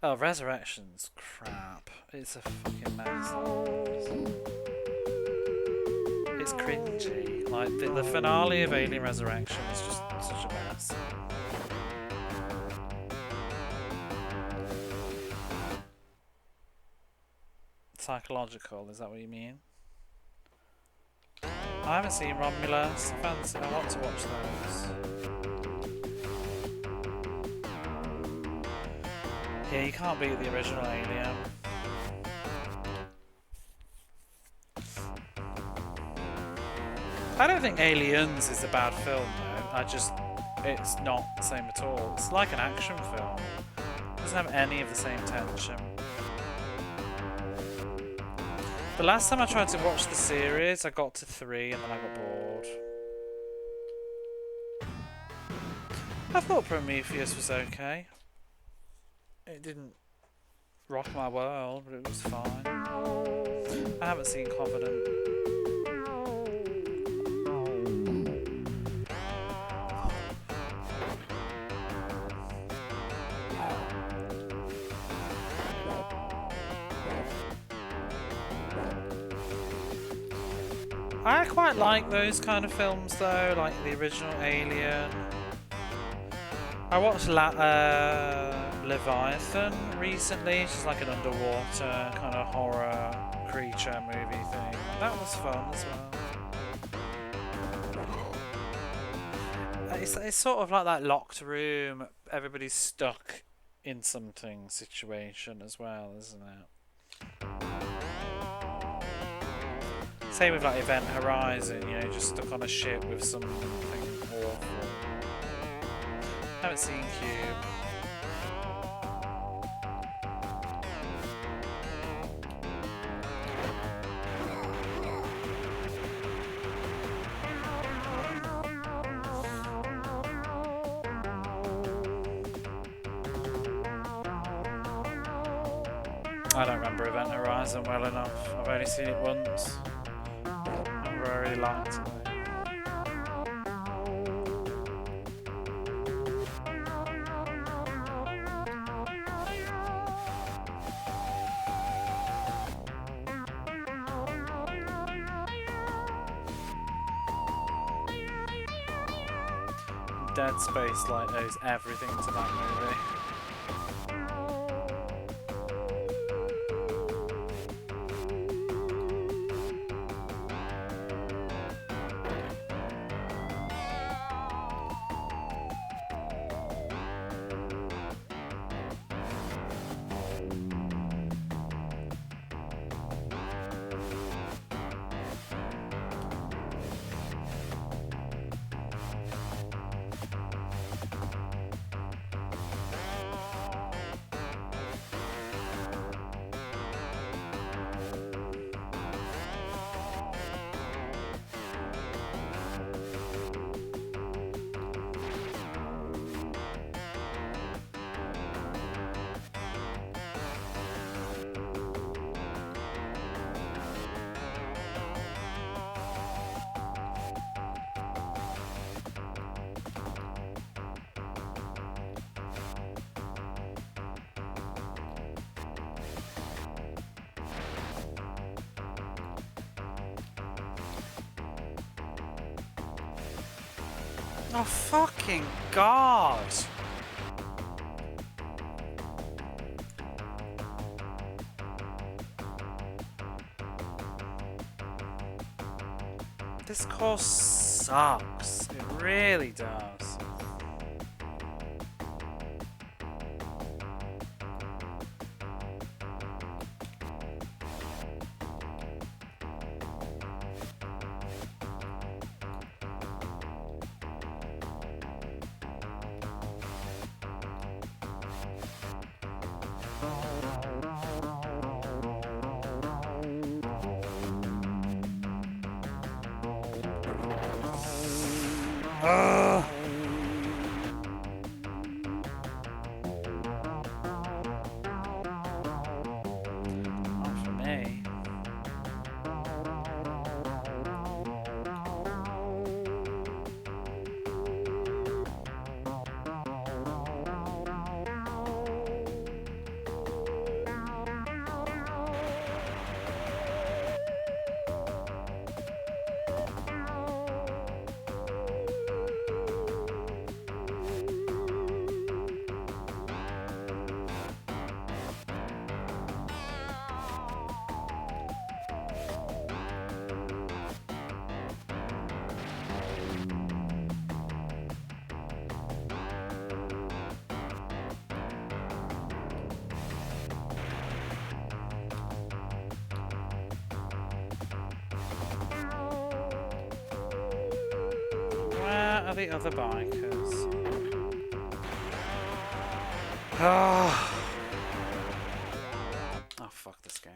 Oh, Resurrection's crap. It's a fucking mess. It's cringy. Like, the finale of Alien Resurrection is just such a mess. Psychological, is that what you mean? I haven't seen Romulus. I want to watch those. Yeah, you can't beat the original Alien. I don't think Aliens is a bad film though. It's not the same at all. It's like an action film. It doesn't have any of the same tension. The last time I tried to watch the series, I got to 3 and then I got bored. I thought Prometheus was okay. It didn't rock my world, but it was fine. I haven't seen Covenant. I quite like those kind of films though, like the original Alien. I watched Leviathan recently, it's just like an underwater kind of horror creature movie thing. That was fun as well. It's sort of like that locked room, everybody's stuck in something situation as well, isn't it? Same with like Event Horizon, you know, just stuck on a ship with something awful. Haven't seen Cube. I don't remember Event Horizon well enough. I've only seen it once. really liked it. Dead Space like owes everything to that movie. Oh fucking god! This course sucks. It really does. Not for me. Where are the other bikers? Oh, fuck this game.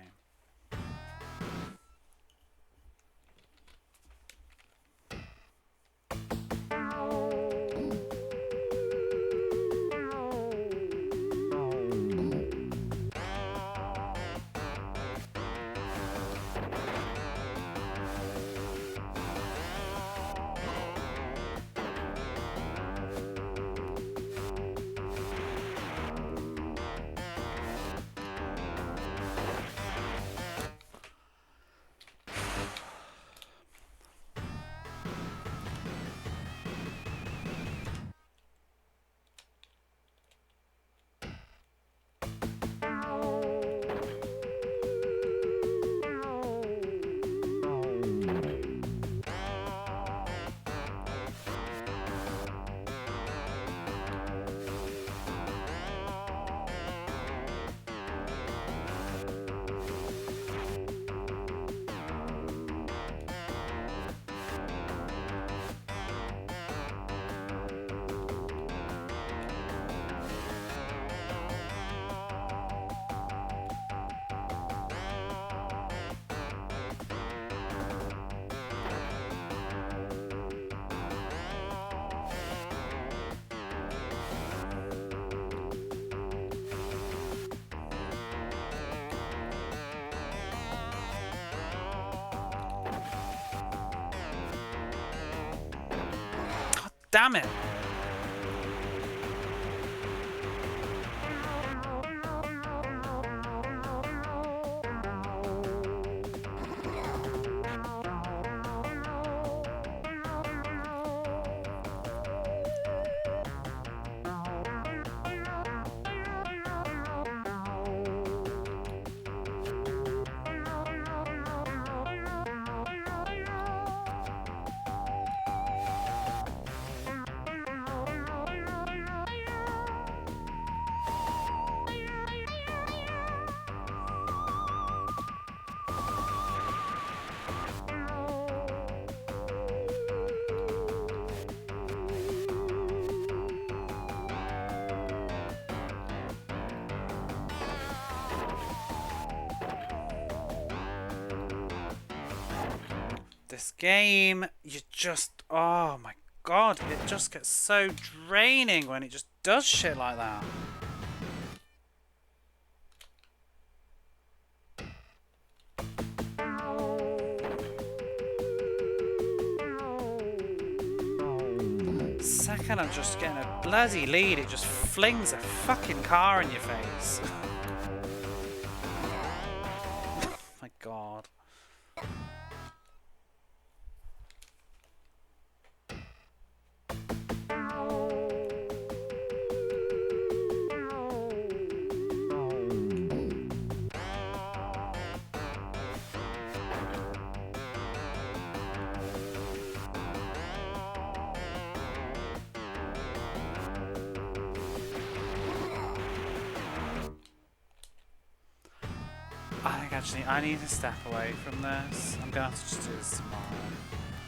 damn it! This game, you just, oh my god, it just gets so draining when it just does shit like that. Second I'm just getting a bloody lead, it just flings a fucking car in your face. Oh my god. I think actually I need to step away from this. I'm gonna have to just do this tomorrow.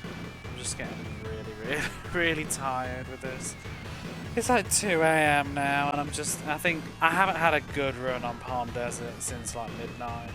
I'm just getting really tired with this. It's like 2 AM now and I think I haven't had a good run on Palm Desert since like midnight.